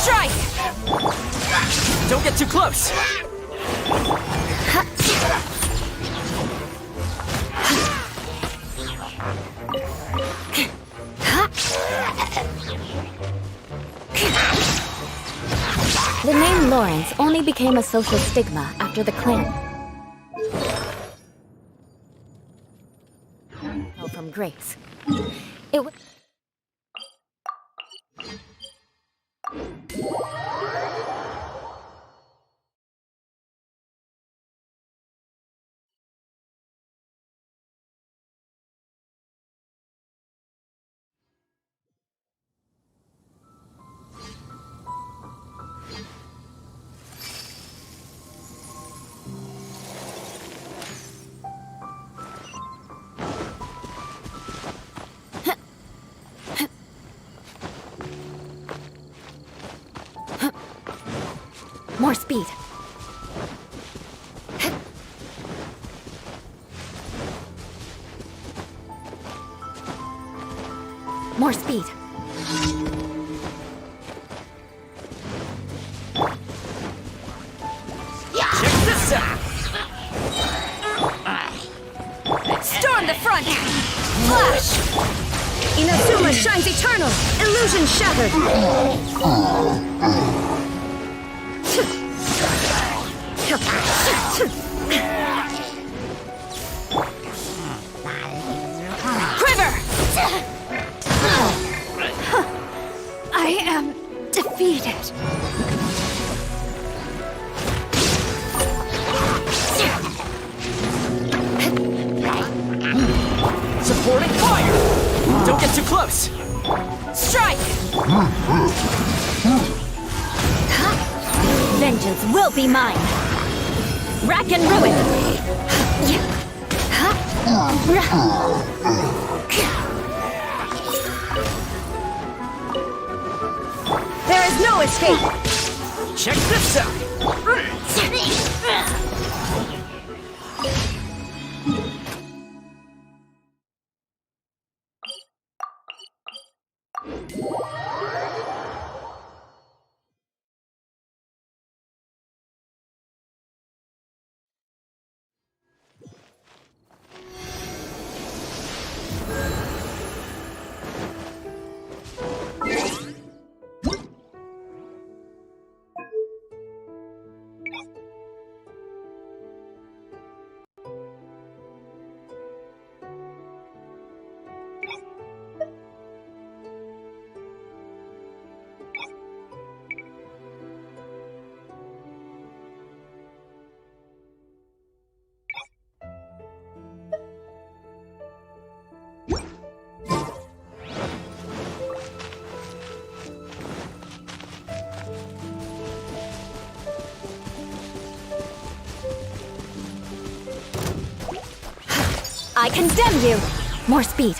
Strike! Don't get too close! The name Lawrence only became a social stigma after the clan. From Grace. It was. More speed. More speed. Check this out! Storm the front! Flash! Inazuma shines eternal! Illusion shattered! Quiver! I am defeated. Supporting fire! Don't get too close! Strike! Vengeance will be mine. Rack and ruin. There is no escape. Check this out! I condemn you! More speed.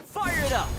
Fire it up!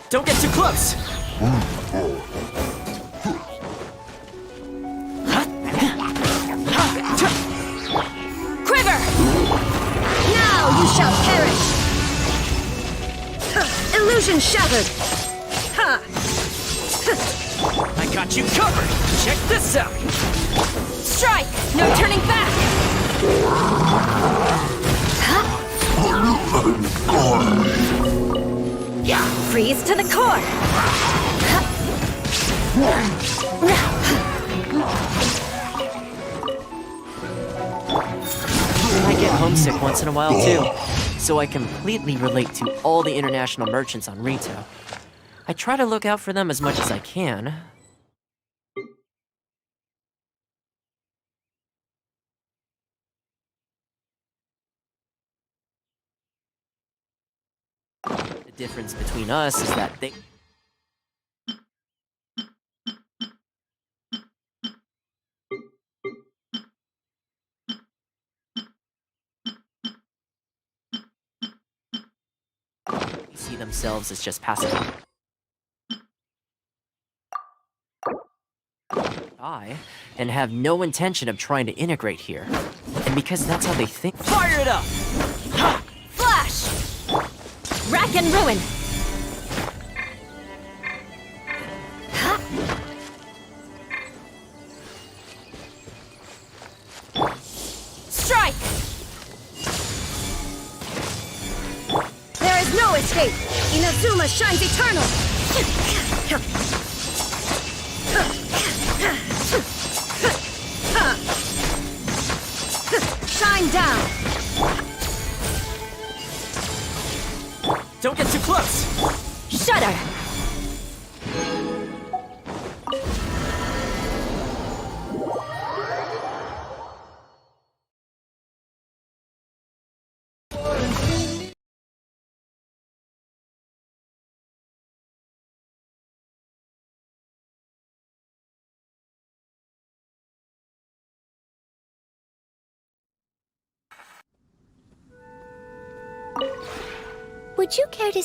Don't get too close! Quiver! Now you shall perish! Illusion shattered! Ha! I got you covered! Check this out! Strike! No turning back! Freeze to the core! I get homesick once in a while too, so I completely relate to all the international merchants on Rito. I try to look out for them as much as I can. The difference between us is that they... see themselves as just passive. And have no intention of trying to integrate here. And because that's how they think... Fire it up! Flash! Rack and ruin! Strike! There is no escape! Inazuma shines eternal! Shine down! Don't get too close! Shudder! Would you care to...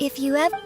If you ever...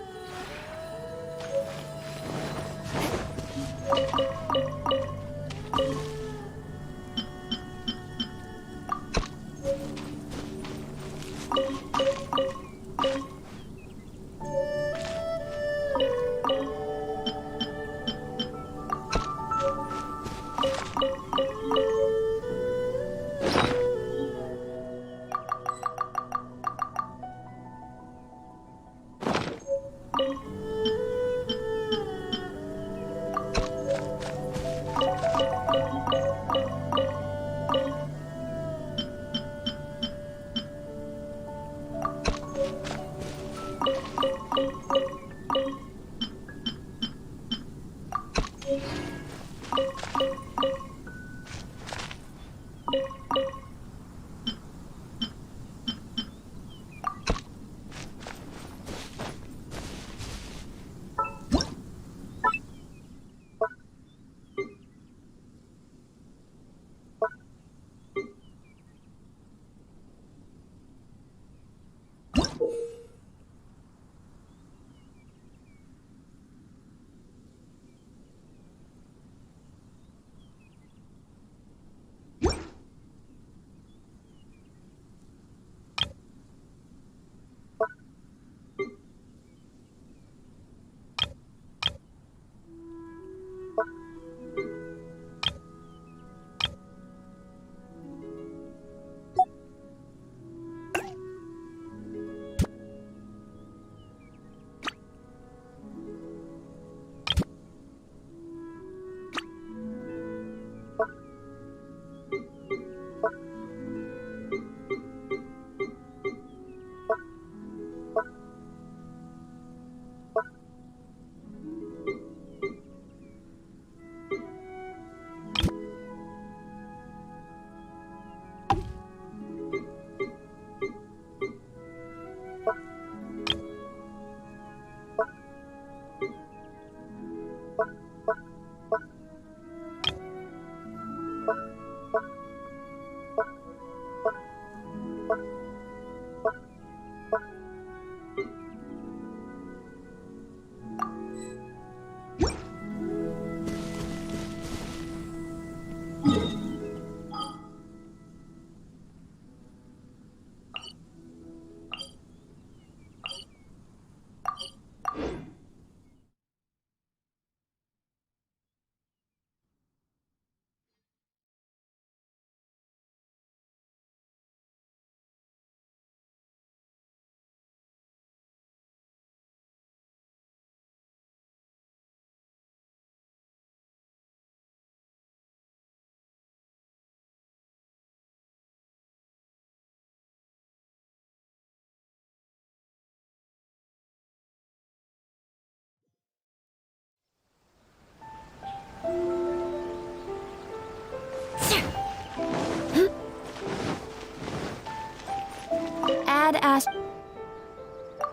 Ad Ast...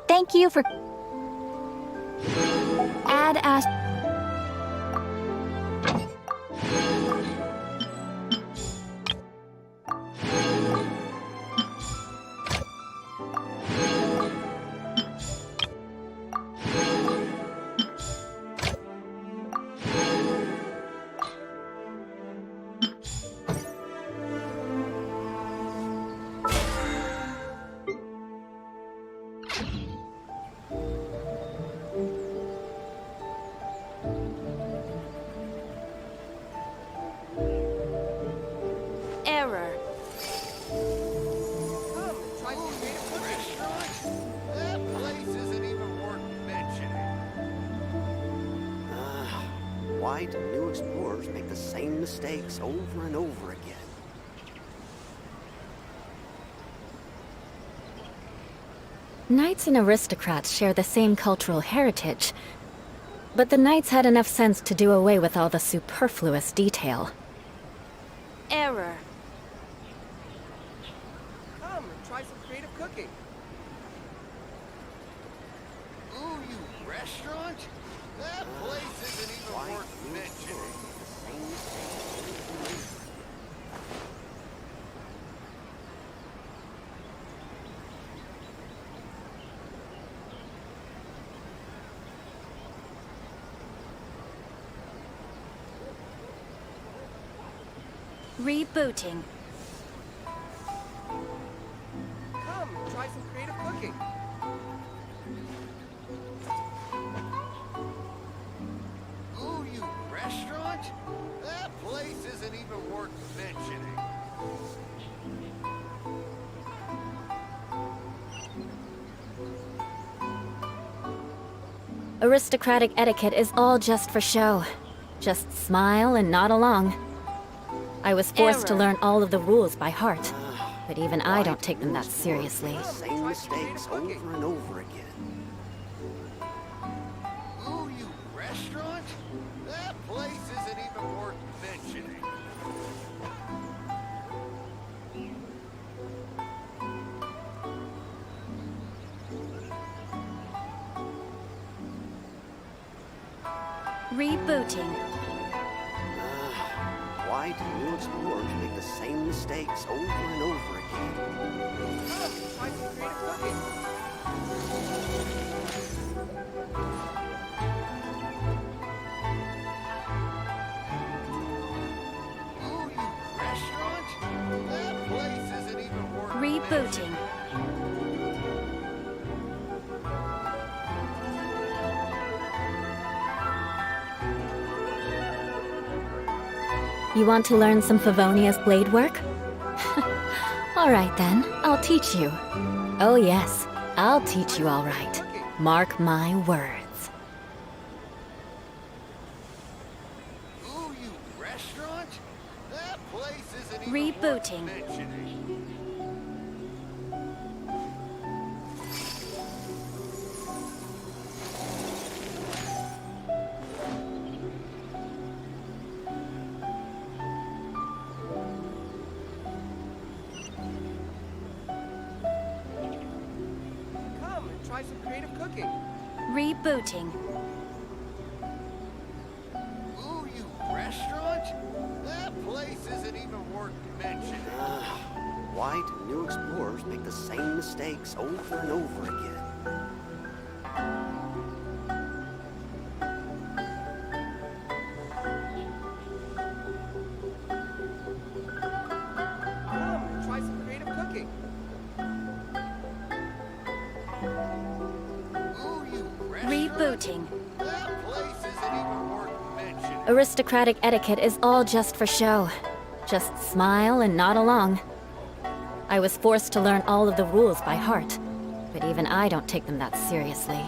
Thank you for... Ad Ast... Error. That place isn't even worth mentioning. Why do new explorers make the same mistakes over and over again? Knights and aristocrats share the same cultural heritage, but the knights had enough sense to do away with all the superfluous detail. Error. Come and try some creative cooking. Ooh, you restaurant? That place isn't even worth mentioning. Rebooting. Come, try some creative cooking. Ooh, you restaurant? That place isn't even worth mentioning. Aristocratic etiquette is all just for show. Just smile and nod along. I was forced to learn all of the rules by heart, but even I don't take them that seriously. Same mistakes over and over again. Ooh, you restaurant? That place isn't even worth mentioning. Rebooting. Why do new explorers make the same mistakes over and over again? Come, try some creative cooking. Ooh, you restaurant? That place isn't even worth Rebooting. You want to learn some Favonia's blade work? All right then, I'll teach you. Oh yes, I'll teach you all right. Mark my words. Ooh, you restaurant? That place isn't even Rebooting. worth mentioning. Come and try some creative cooking. Rebooting. Ooh, you restaurant? That place isn't even worth mentioning. Why do new explorers make the same mistakes over and over again? Come and try some creative cooking. Ooh, you restaurant? Rebooting. That place isn't even worth mentioning. Aristocratic etiquette is all just for show. Just smile and nod along. I was forced to learn all of the rules by heart, but even I don't take them that seriously.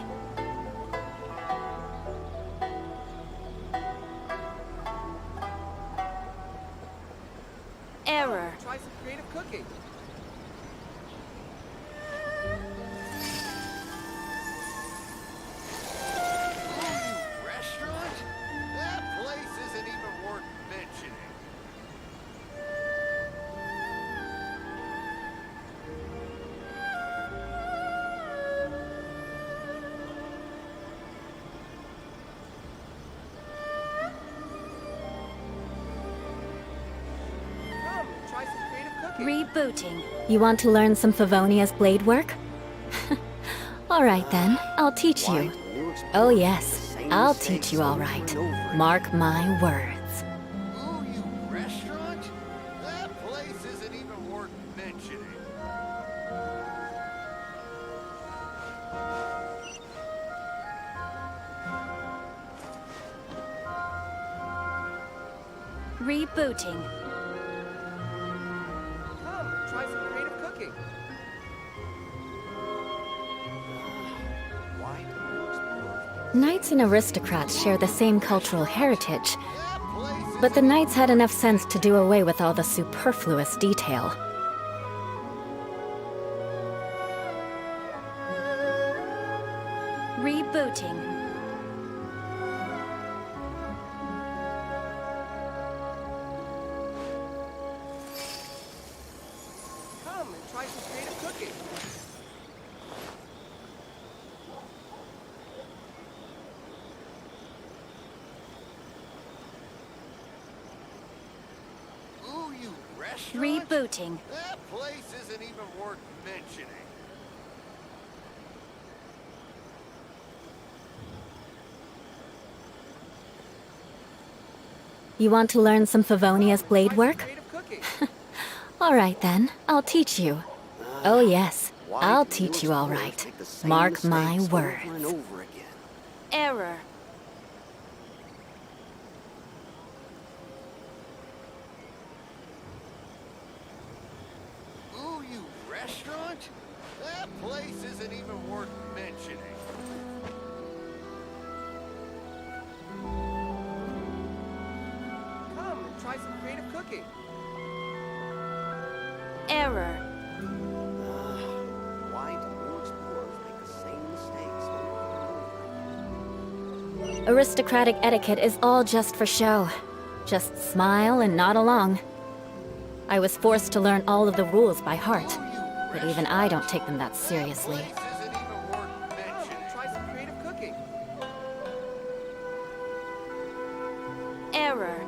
Error. Try some creative cooking. Restaurant? That place isn't even worth mentioning. Come and try some creative cooking. Rebooting. You want to learn some Favonia's blade work? All right then, I'll teach you. Oh yes, I'll teach you all right. Mark my words. Ooh, you restaurant? That place isn't even worth mentioning. Rebooting. Come and try some creative cooking. Knights and aristocrats share the same cultural heritage, but the knights had enough sense to do away with all the superfluous detail. Rebooting. Come and try some creative cooking. Ooh, you restaurant? Rebooting. That place isn't even worth mentioning. You want to learn some Favonia's blade work? Creative cooking. All right then, I'll teach you. Oh yes, I'll teach you all right. Mark my words. Over and over again. Error. Ooh, you restaurant? That place isn't even worth mentioning. Come and try some creative cooking. Error. Why do new explorers make the same mistakes over and over? Aristocratic etiquette is all just for show. Just smile and nod along. I was forced to learn all of the rules by heart, but even I don't take them that seriously. Come and try some creative cooking. Error.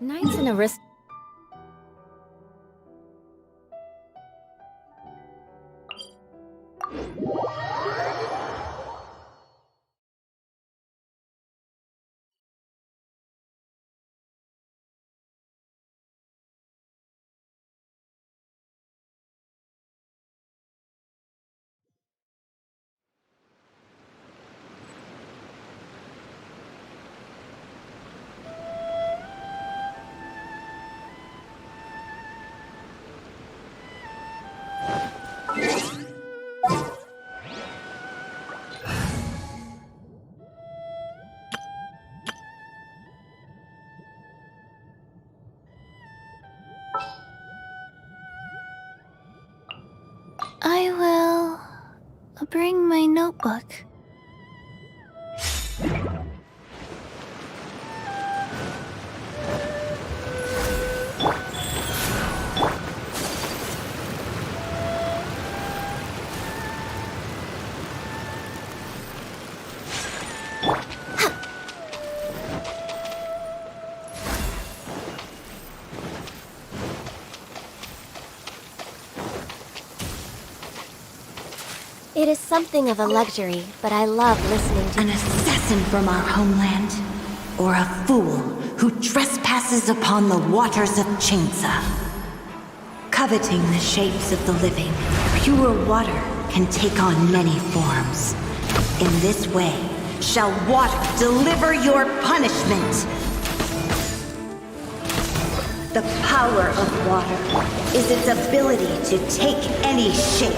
Knights and arist- I will bring my notebook. It is something of a luxury, but I love listening to an assassin from our homeland, or a fool who trespasses upon the waters of Chainsa. Coveting the shapes of the living, pure water can take on many forms. In this way, shall water deliver your punishment. The power of water is its ability to take any shape.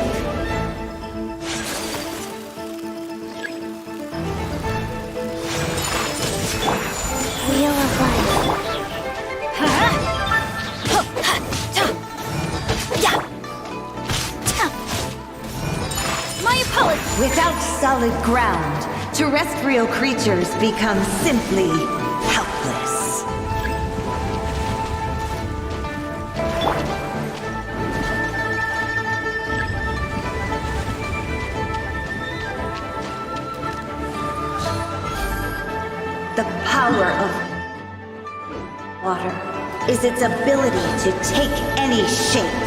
touch solid ground, terrestrial creatures become simply helpless. The power of water is its ability to take any shape.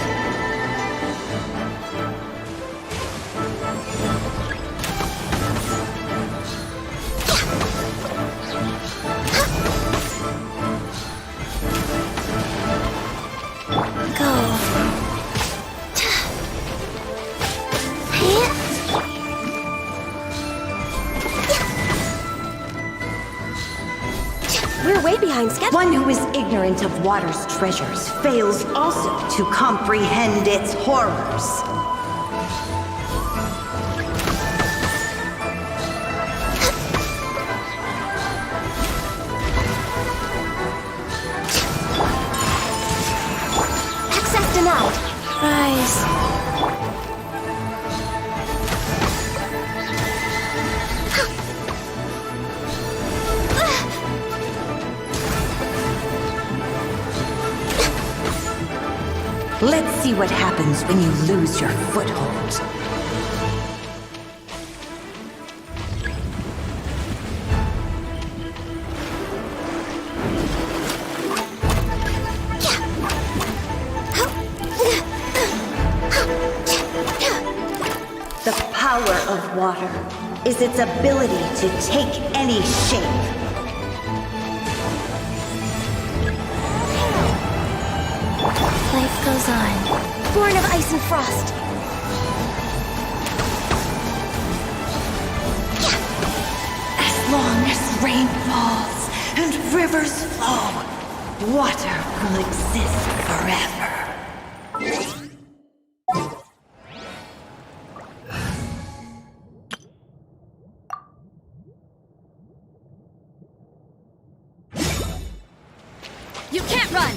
We're way behind schedule. One who is ignorant of water's treasures fails also to comprehend its horrors. Access denied. Rise. Let's see what happens when you lose your foothold. The power of water is its ability to take any shape. Life goes on. Born of ice and frost. As long as rain falls and rivers flow, water will exist forever. You can't run!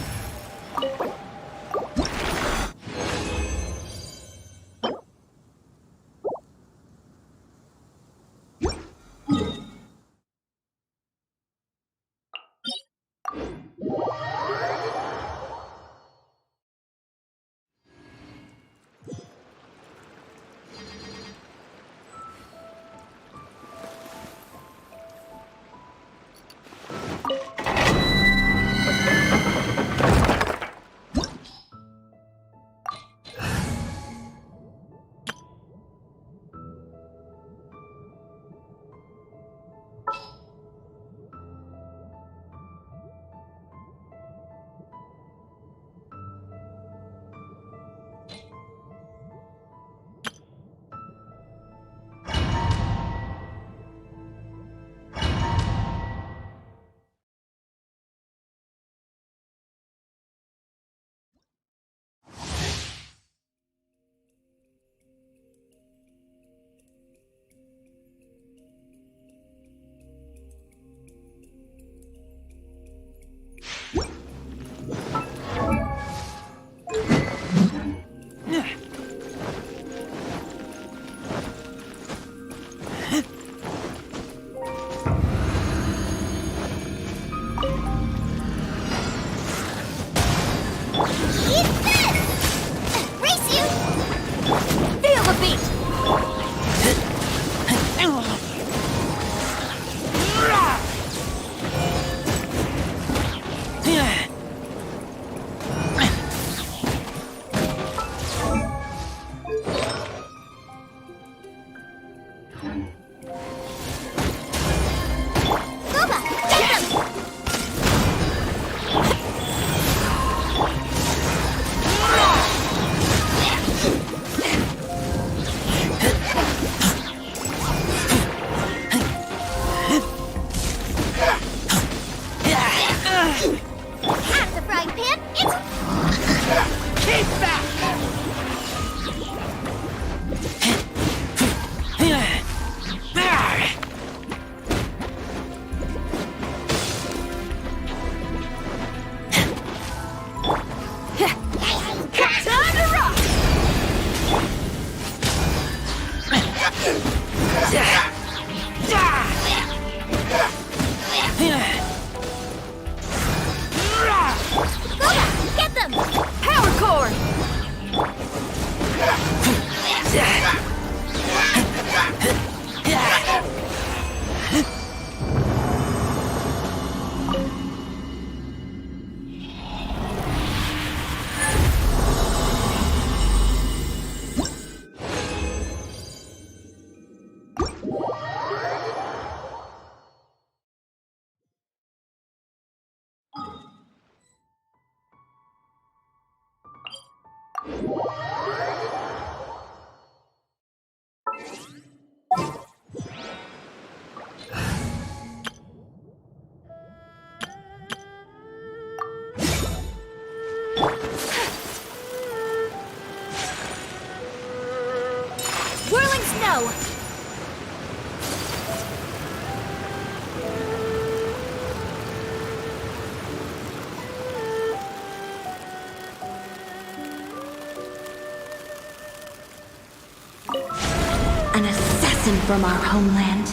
An assassin from our homeland,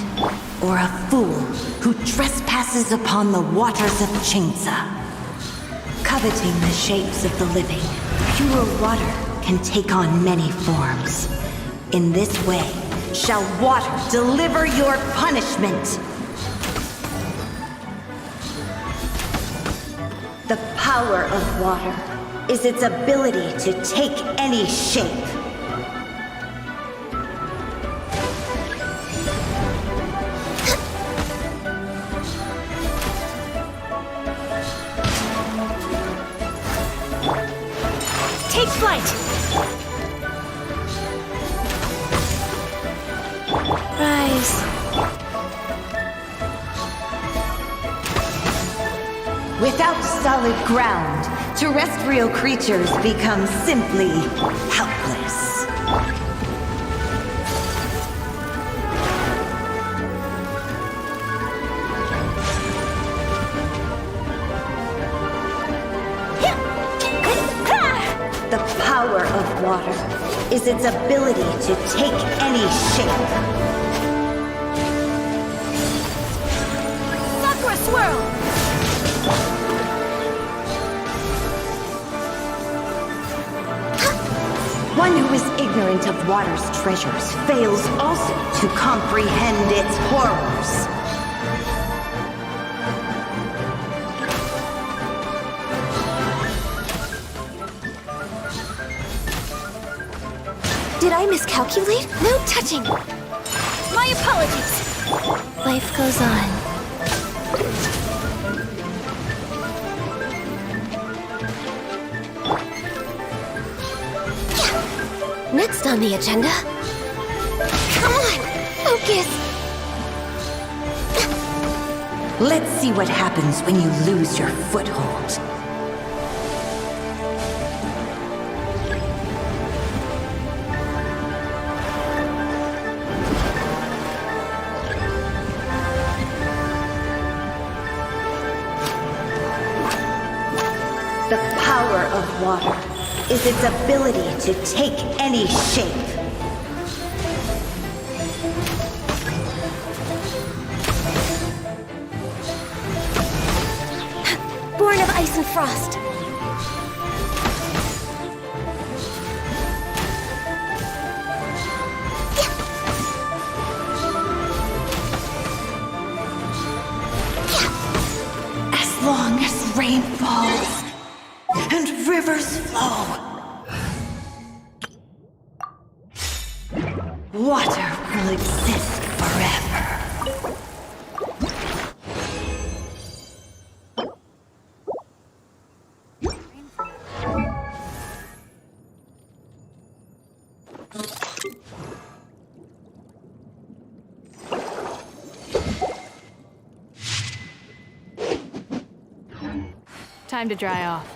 or a fool who trespasses upon the waters of Chainsa. Coveting the shapes of the living, pure water can take on many forms. In this way, shall water deliver your punishment. The power of water is its ability to take any shape. Take flight! Rise. Without solid ground, terrestrial creatures become simply helpless. The power of water is its ability to take any shape. Sakura swirl! One who is ignorant of water's treasures fails also to comprehend its horrors. Did I miscalculate? No touching! My apologies! Life goes on. Next on the agenda... Come on! Focus! Let's see what happens when you lose your foothold. The power of water is its ability to take any shape. Born of ice and frost. As long as rain falls and rivers flow, water will exist forever. Time to dry off.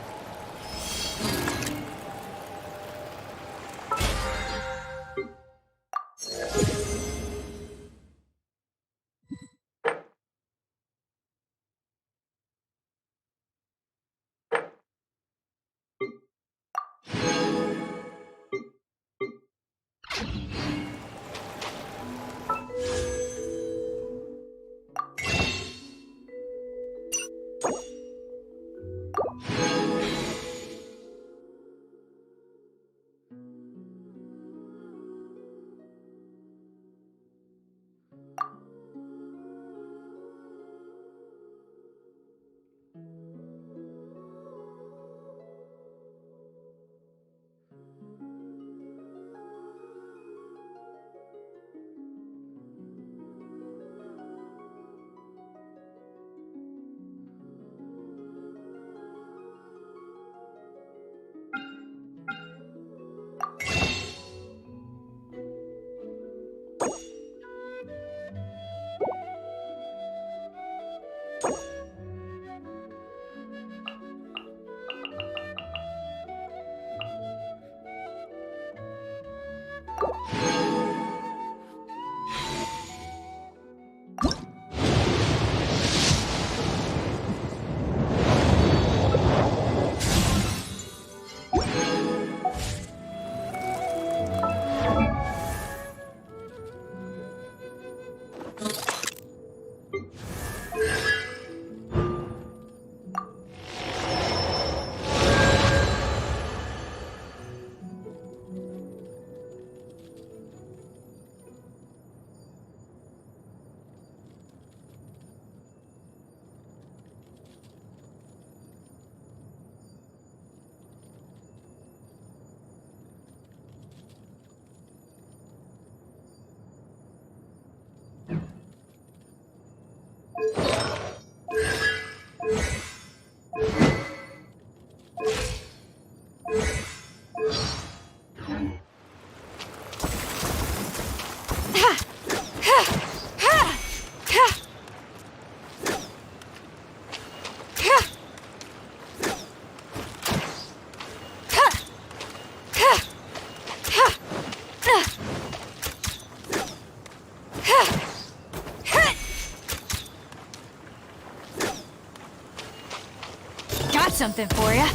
something for ya.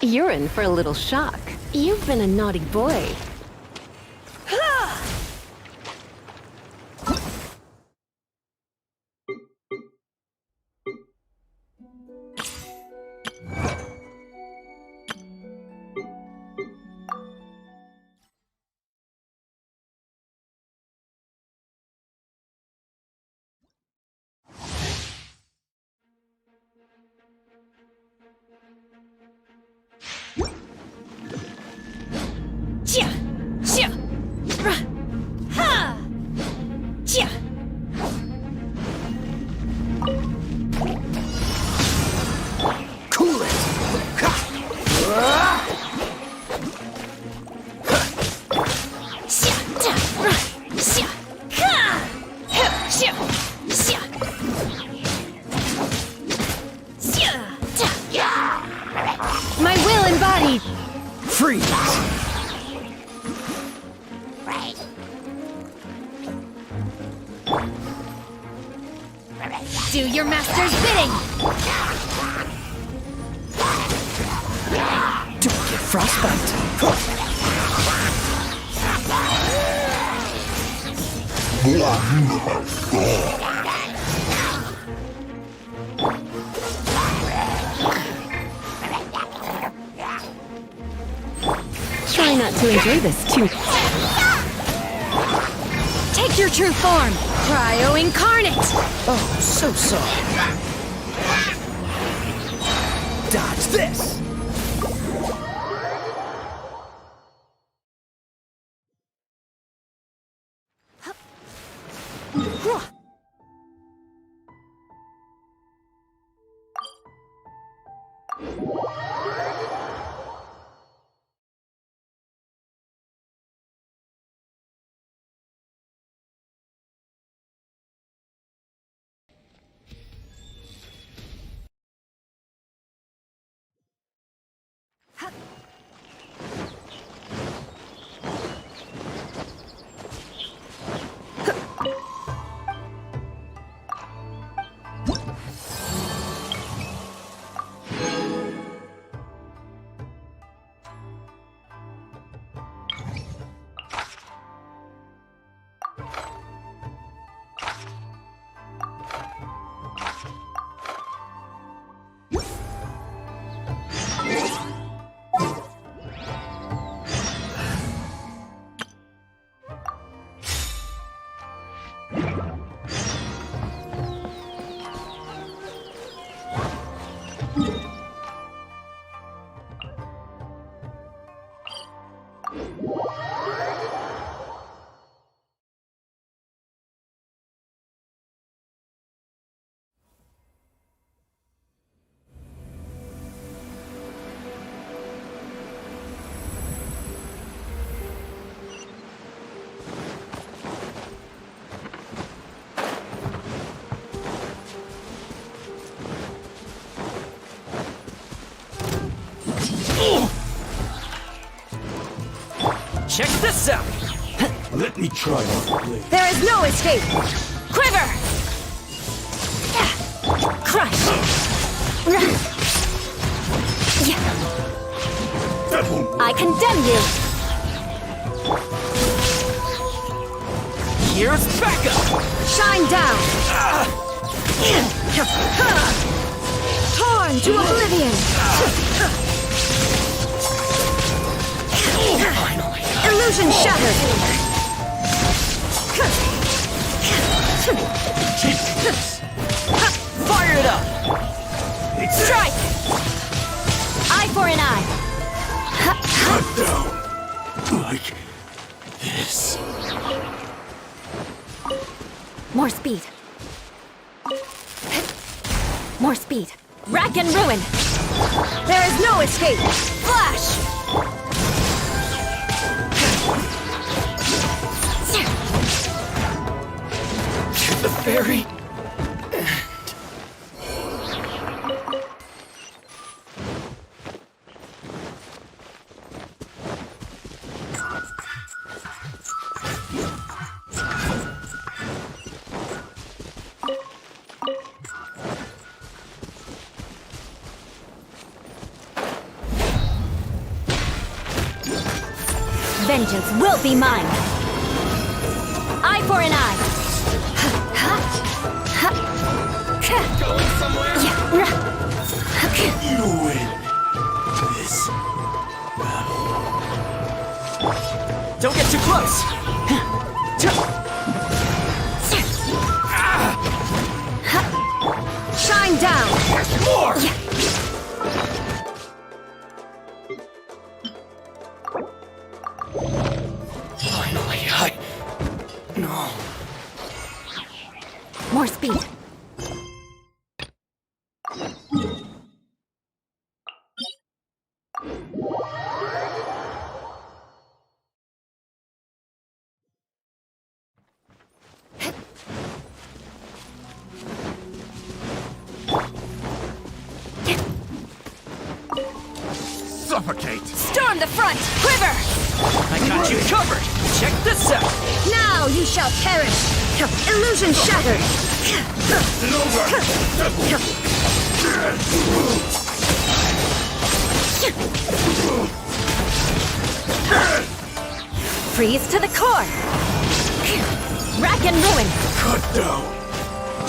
You're in for a little shock. You've been a naughty boy. My will embodied! Freeze! Do your master's bidding! Don't get frostbite. Try not to enjoy this too. Take your true form! Cryo incarnate! Oh, so sorry. Dodge this! Check this out! Let me try my blade. There is no escape! Quiver! Crush! That won't work. I condemn you! Here's backup! Shine down! Torn to oblivion! Illusion shattered! Fire it up! Strike! Eye for an eye! Cut down! Like this. More speed. More speed. Rack and ruin! There is no escape! Flash! To the very end. Vengeance will be mine. Eye for an eye. Going somewhere? You win this battle. Don't get too close! Shine down! More! Finally, No. More speed. Suffocate! Storm the front! Quiver! I got you covered! Check this out! Now you shall perish! Illusion shattered! Freeze to the core! Rack and ruin! Cut down!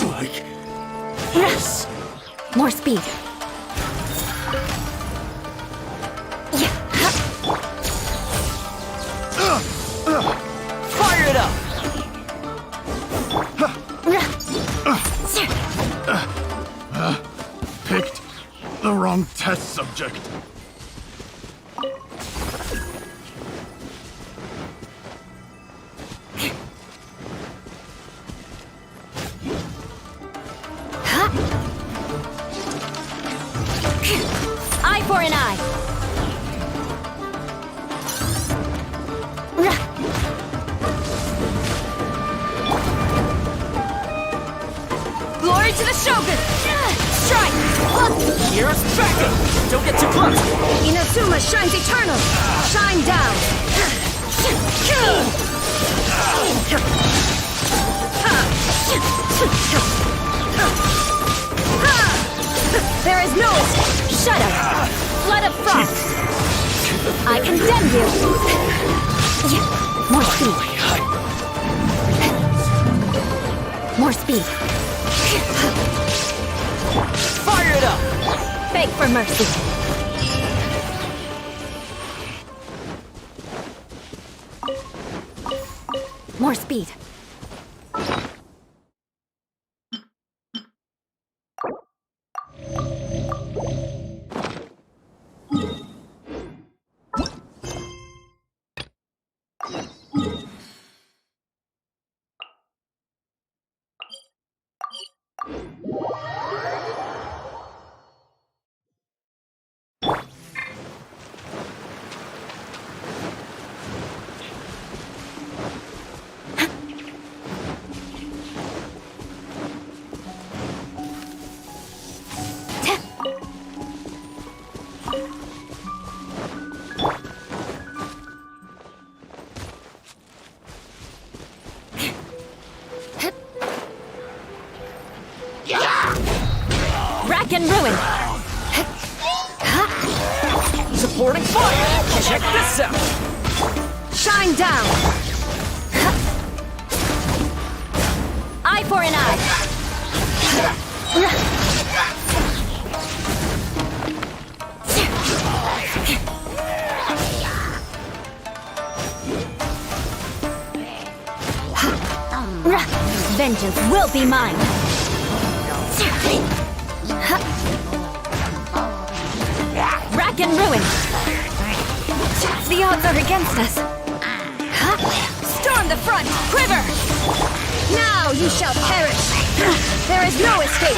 Like this. More speed. Fire it up! Picked the wrong test subject. Eye for an eye. Glory to the Shogun! Strike! Here's backup! Don't get too close! Inazuma shines eternal! Shine down! There is no escape! Shut up! Flood of frost! I condemn you! More speed! More speed! Fire it up! Beg for mercy! More speed! Rack and ruin! Supporting fire! Check this out! Shine down! Eye for an eye! Vengeance will be mine! Rack and ruin! The odds are against us! Storm the front! Quiver! Now you shall perish! There is no escape!